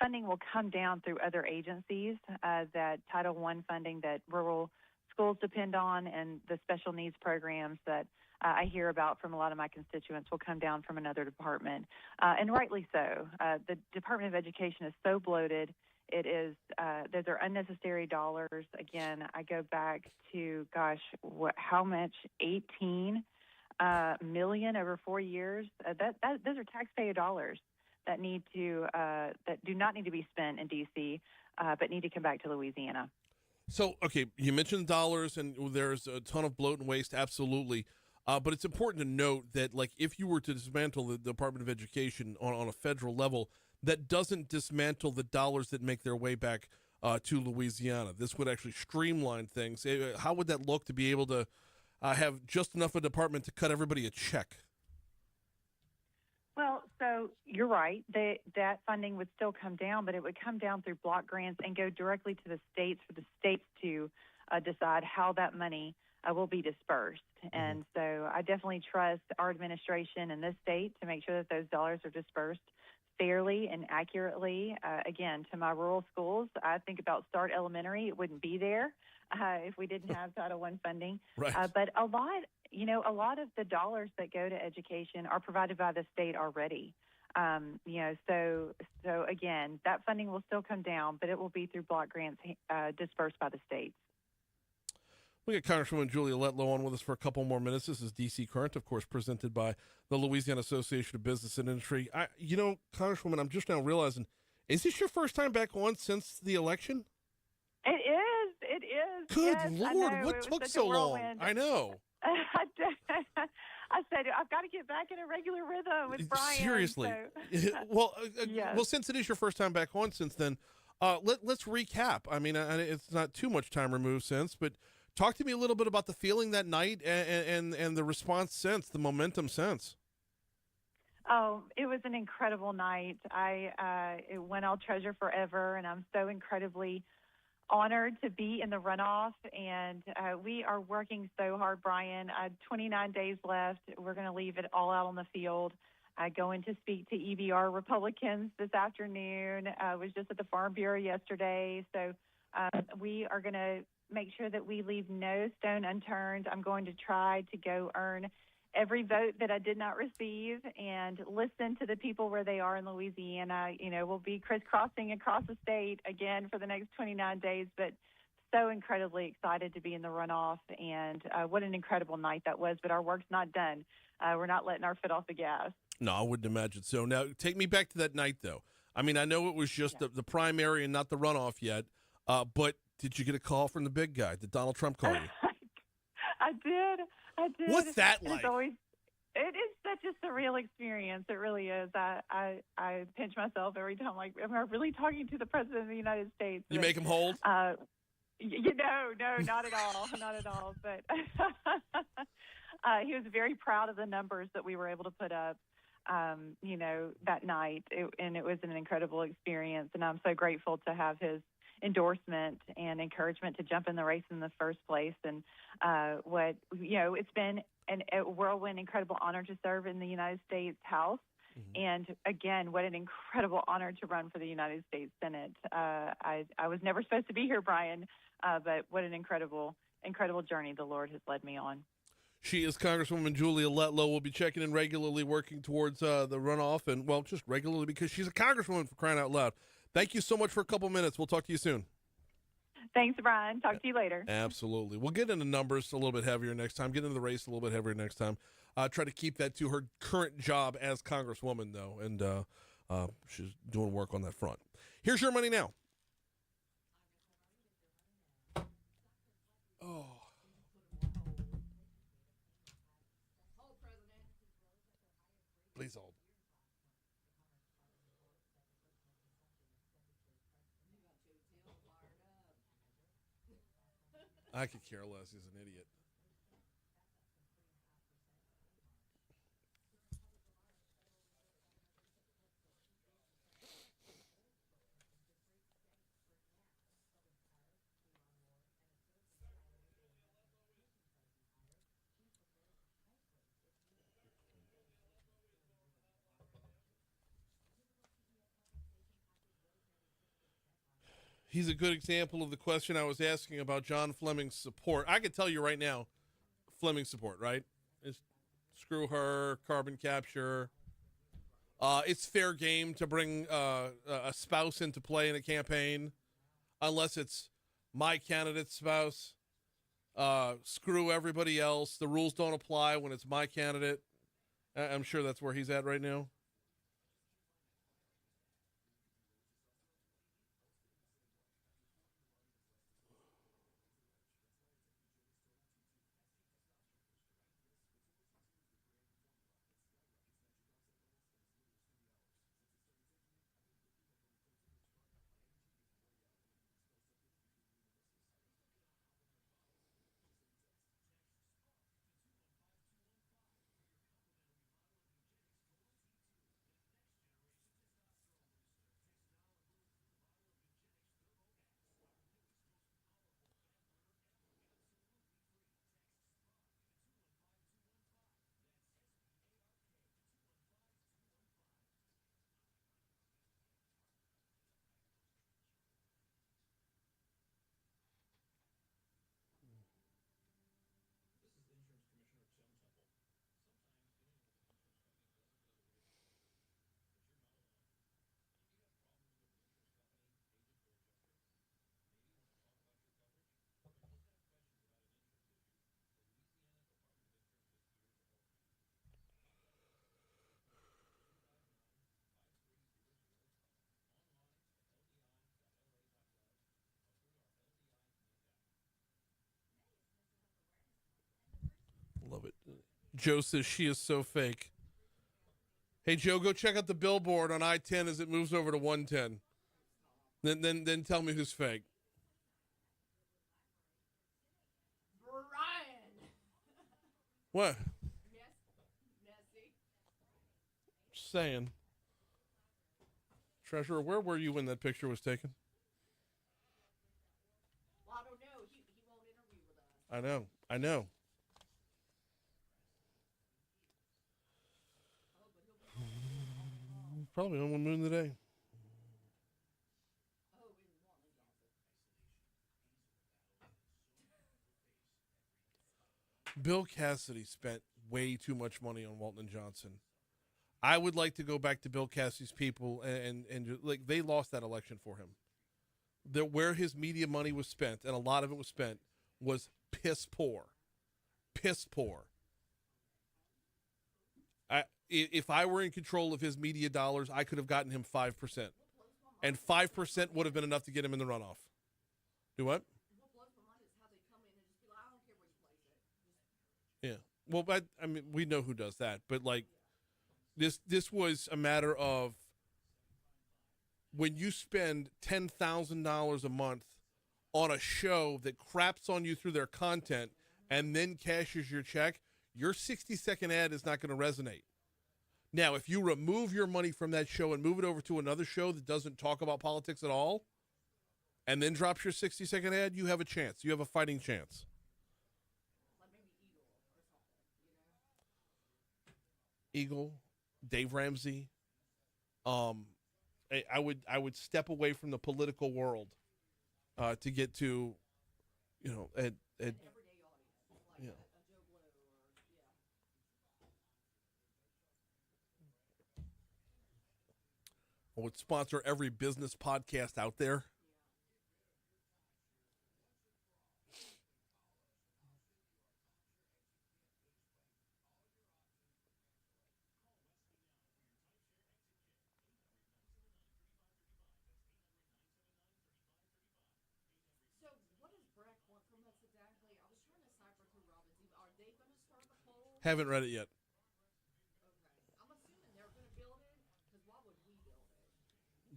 M: funding will come down through other agencies, that Title I funding that rural schools depend on, and the special needs programs that I hear about from a lot of my constituents will come down from another department, and rightly so. The Department of Education is so bloated. It is those are unnecessary dollars. Again, I go back to how much? 18 million over 4 years. Those are taxpayer dollars that do not need to be spent in D.C., but need to come back to Louisiana.
G: So, okay, you mentioned dollars, and there's a ton of bloat and waste, absolutely. But it's important to note that, if you were to dismantle the Department of Education on a federal level, that doesn't dismantle the dollars that make their way back to Louisiana. This would actually streamline things. How would that look to be able to have just enough of a department to cut everybody a check?
M: Well, so you're right. That funding would still come down, but it would come down through block grants and go directly to the states for the states to decide how that money will be dispersed. Mm-hmm. And so I definitely trust our administration in this state to make sure that those dollars are dispersed fairly and accurately. Again, to my rural schools, I think about Start Elementary. It wouldn't be there if we didn't have Title I funding.
G: Right.
M: But a lot of the dollars that go to education are provided by the state already. So again, that funding will still come down, but it will be through block grants dispersed by the states.
G: We got Congresswoman Julia Letlow on with us for a couple more minutes. This is DC Current, of course, presented by the Louisiana Association of Business and Industry. Congresswoman, I'm just now realizing, is this your first time back on since the election?
M: It is.
G: Good
M: yes,
G: Lord, what took so long? I know.
M: I said, I've got to get back in a regular rhythm with Brian.
G: Seriously.
M: So.
G: Yes. Well, since it is your first time back on since then, let's recap. It's not too much time removed since, but talk to me a little bit about the feeling that night and the response since, the momentum since.
M: Oh, it was an incredible night. It went I'll treasure forever, and I'm so incredibly honored to be in the runoff, and we are working so hard, Brian. 29 days left. We're going to leave it all out on the field. Going to speak to EBR Republicans this afternoon. Was just at the Farm Bureau yesterday. So we are going to make sure that we leave no stone unturned. I'm going to try to go earn every vote that I did not receive and listen to the people where they are in Louisiana. We'll be crisscrossing across the state again for the next 29 days, but so incredibly excited to be in the runoff, and what an incredible night that was. But our work's not done. We're not letting our foot off the gas.
G: No, I wouldn't imagine so. Now, take me back to that night, though. I mean, I know it was just the primary and not the runoff yet, but did you get a call from the big guy? Did Donald Trump call you?
M: I did.
G: What's that like?
M: It's always, it is such a surreal experience. It really is. I pinch myself every time. Like, am I really talking to the President of the United States?
G: You make him hold?
M: No, not at all. Not at all. But he was very proud of the numbers that we were able to put up, that night. And it was an incredible experience. And I'm so grateful to have his endorsement and encouragement to jump in the race in the first place. And it's been a whirlwind, incredible honor to serve in the United States House. Mm-hmm. And again, what an incredible honor to run for the United States Senate. I was never supposed to be here, Brian, but what an incredible journey the Lord has led me on.
G: She is Congresswoman Julia Letlow. We'll be checking in regularly, working towards the runoff, and, well, just regularly because she's a Congresswoman, for crying out loud. Thank you so much for a couple minutes. We'll talk to you soon.
M: Thanks, Brian. Talk to you later.
G: Absolutely. We'll get into numbers a little bit heavier next time, get into the race a little bit heavier next time. Try to keep that to her current job as Congresswoman, though, and she's doing work on that front. Here's your money now. Oh. Please hold. I could care less. He's an idiot. He's a good example of the question I was asking about John Fleming's support. I can tell you right now, Fleming's support, right? Is screw her, carbon capture. It's fair game to bring a spouse into play in a campaign, unless it's my candidate's spouse. Screw everybody else. The rules don't apply when it's my candidate. I'm sure that's where he's at right now. Love it. Joe says she is so fake. Hey, Joe, go check out the billboard on I-10 as it moves over to 110. Then tell me who's fake.
D: Brian.
G: What? Just saying. Treasurer, where were you when that picture was taken?
D: Well, I don't know. He won't interview with us.
G: I know. Probably on one moon today. Bill Cassidy spent way too much money on Walton Johnson. I would like to go back to Bill Cassidy's people and like they lost that election for him. Where his media money was spent, and a lot of it was spent, was piss poor. Piss poor. If I were in control of his media dollars, I could have gotten him 5%. and 5% would have been enough to get him in the runoff. Do what? Yeah. Well, but I mean, we know who does that, but like this was a matter of when you spend $10,000 a month on a show that craps on you through their content and then cashes your check, your 60-second ad is not going to resonate. Now, if you remove your money from that show and move it over to another show that doesn't talk about politics at all, and then drops your 60-second ad, you have a chance. You have a fighting chance. Eagle, Dave Ramsey. I would step away from the political world to get to, yeah. I would sponsor every business podcast out there. Haven't read it yet.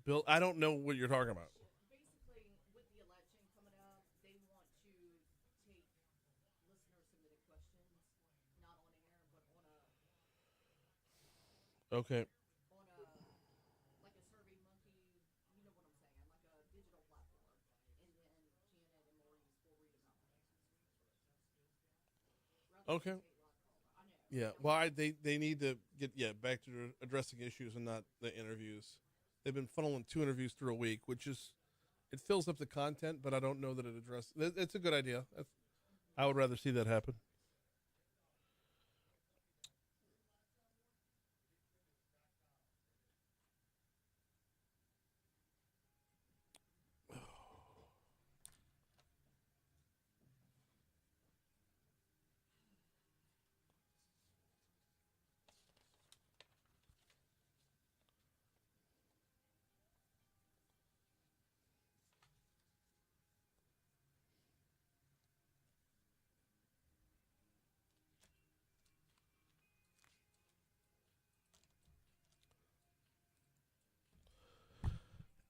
G: Bill, I don't know what you're talking about.
D: Basically, with the election coming up, they want to take listener-submitted questions, not on air, but on a...
G: Okay.
D: On a, like a Survey Monkey, you know what I'm saying, like a digital platform. And then Janet and Maurice will read about it.
G: Okay. Yeah, well, they need to get back to addressing issues and not the interviews. They've been funneling 2 interviews through a week, which is, it fills up the content, but I don't know that it addresses. It's a good idea. I would rather see that happen.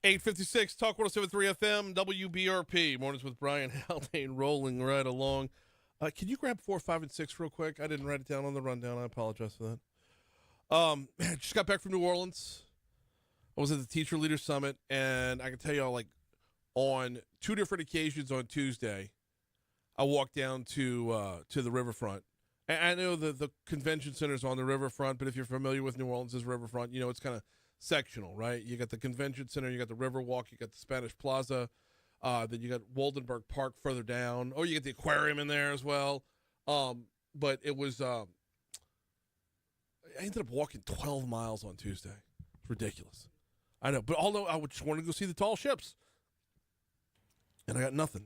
G: $8:56, Talk 107.3 FM, WBRP. Mornings with Brian Haldane rolling right along. Can you grab 4, 5, and 6 real quick? I didn't write it down on the rundown. I apologize for that. Just got back from New Orleans. I was at the Teacher Leader Summit, and I can tell y'all, like, on 2 different occasions on Tuesday, I walked down to the riverfront. And I know the convention center's on the riverfront, but if you're familiar with New Orleans' riverfront, you know it's kind of sectional, right? You got the convention center, you got the Riverwalk, you got the Spanish Plaza, then you got Waldenberg Park further down. Oh, you get the aquarium in there as well. But it was, I ended up walking 12 miles on Tuesday. It's ridiculous. I know, but although I just wanted to go see the tall ships, and I got nothing.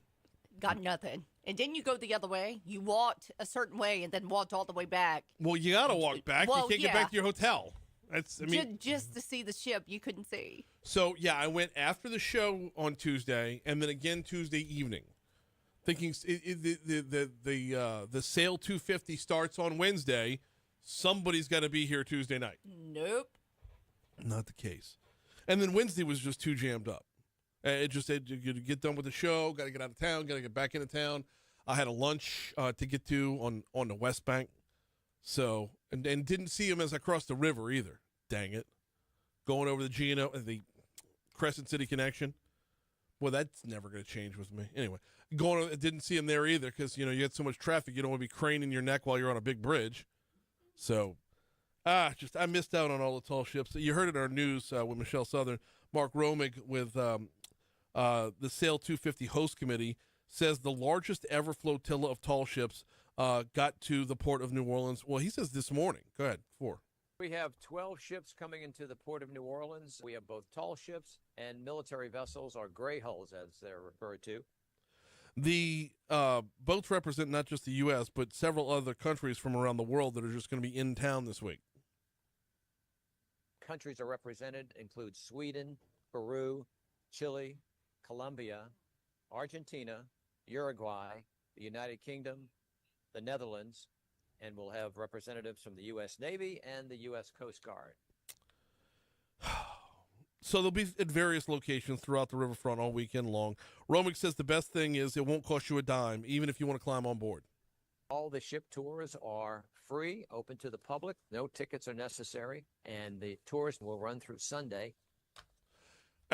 D: Got nothing. And didn't you go the other way? You walked a certain way and then walked all the way back.
G: Well, you got to walk back.
D: Well,
G: you can't get back to your hotel. That's, I mean,
D: just to see the ship you couldn't see.
G: So yeah, I went after the show on Tuesday, and then again Tuesday evening, thinking the Sail 250 starts on Wednesday. Somebody's got to be here Tuesday night.
D: Nope,
G: not the case. And then Wednesday was just too jammed up. It just said you get done with the show, got to get out of town, got to get back into town. I had a lunch to get to on the West Bank. So, and didn't see him as I crossed the river either. Dang it. Going over the Crescent City connection. Well, that's never going to change with me. Anyway, didn't see him there either because, you had so much traffic. You don't want to be craning your neck while you're on a big bridge. So, I missed out on all the tall ships. You heard it in our news with Michelle Southern. Mark Romig with the Sail 250 host committee says the largest ever flotilla of tall ships got to the port of New Orleans. Well, he says this morning. Go ahead, 4.
N: We have 12 ships coming into the port of New Orleans. We have both tall ships and military vessels, or gray hulls, as they're referred to.
G: The boats represent not just the U.S., but several other countries from around the world that are just going to be in town this week.
N: Countries are represented include Sweden, Peru, Chile, Colombia, Argentina, Uruguay, the United Kingdom, the Netherlands, and we'll have representatives from the U.S. Navy and the U.S. Coast Guard.
G: So they'll be at various locations throughout the riverfront all weekend long. Romick says the best thing is it won't cost you a dime, even if you want to climb on board.
N: All the ship tours are free, open to the public. No tickets are necessary, and the tours will run through Sunday.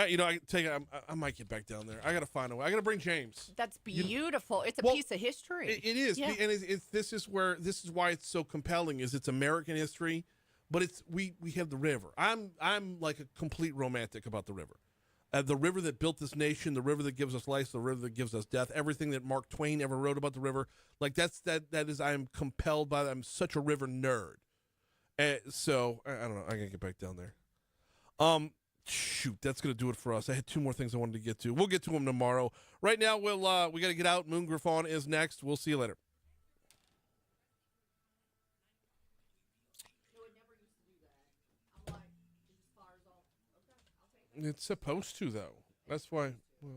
G: You know, I tell you, I might get back down there. I got to find a way. I got to bring James.
O: That's beautiful. It's a piece of history.
G: It is,
O: Yeah.
G: and this is why it's so compelling. Is it's American history, but it's we have the river. I'm like a complete romantic about the river. The river that built this nation, the river that gives us life, the river that gives us death. Everything that Mark Twain ever wrote about the river, like that is. I'm compelled by that. I'm such a river nerd. So I don't know. I gotta get back down there. Shoot, that's gonna do it for us. I had two more things I wanted to get to. We'll get to them tomorrow. Right now, we got to get out. Moon Griffon is next. We'll see you later. It's supposed to, though. That's why. Well.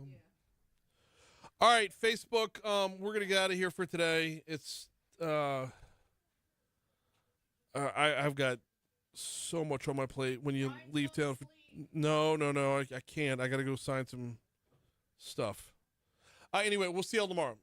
G: All right, Facebook. We're gonna get out of here for today. It's I've got so much on my plate. When you leave town, no, I can't. I gotta go sign some stuff. Anyway, we'll see y'all tomorrow.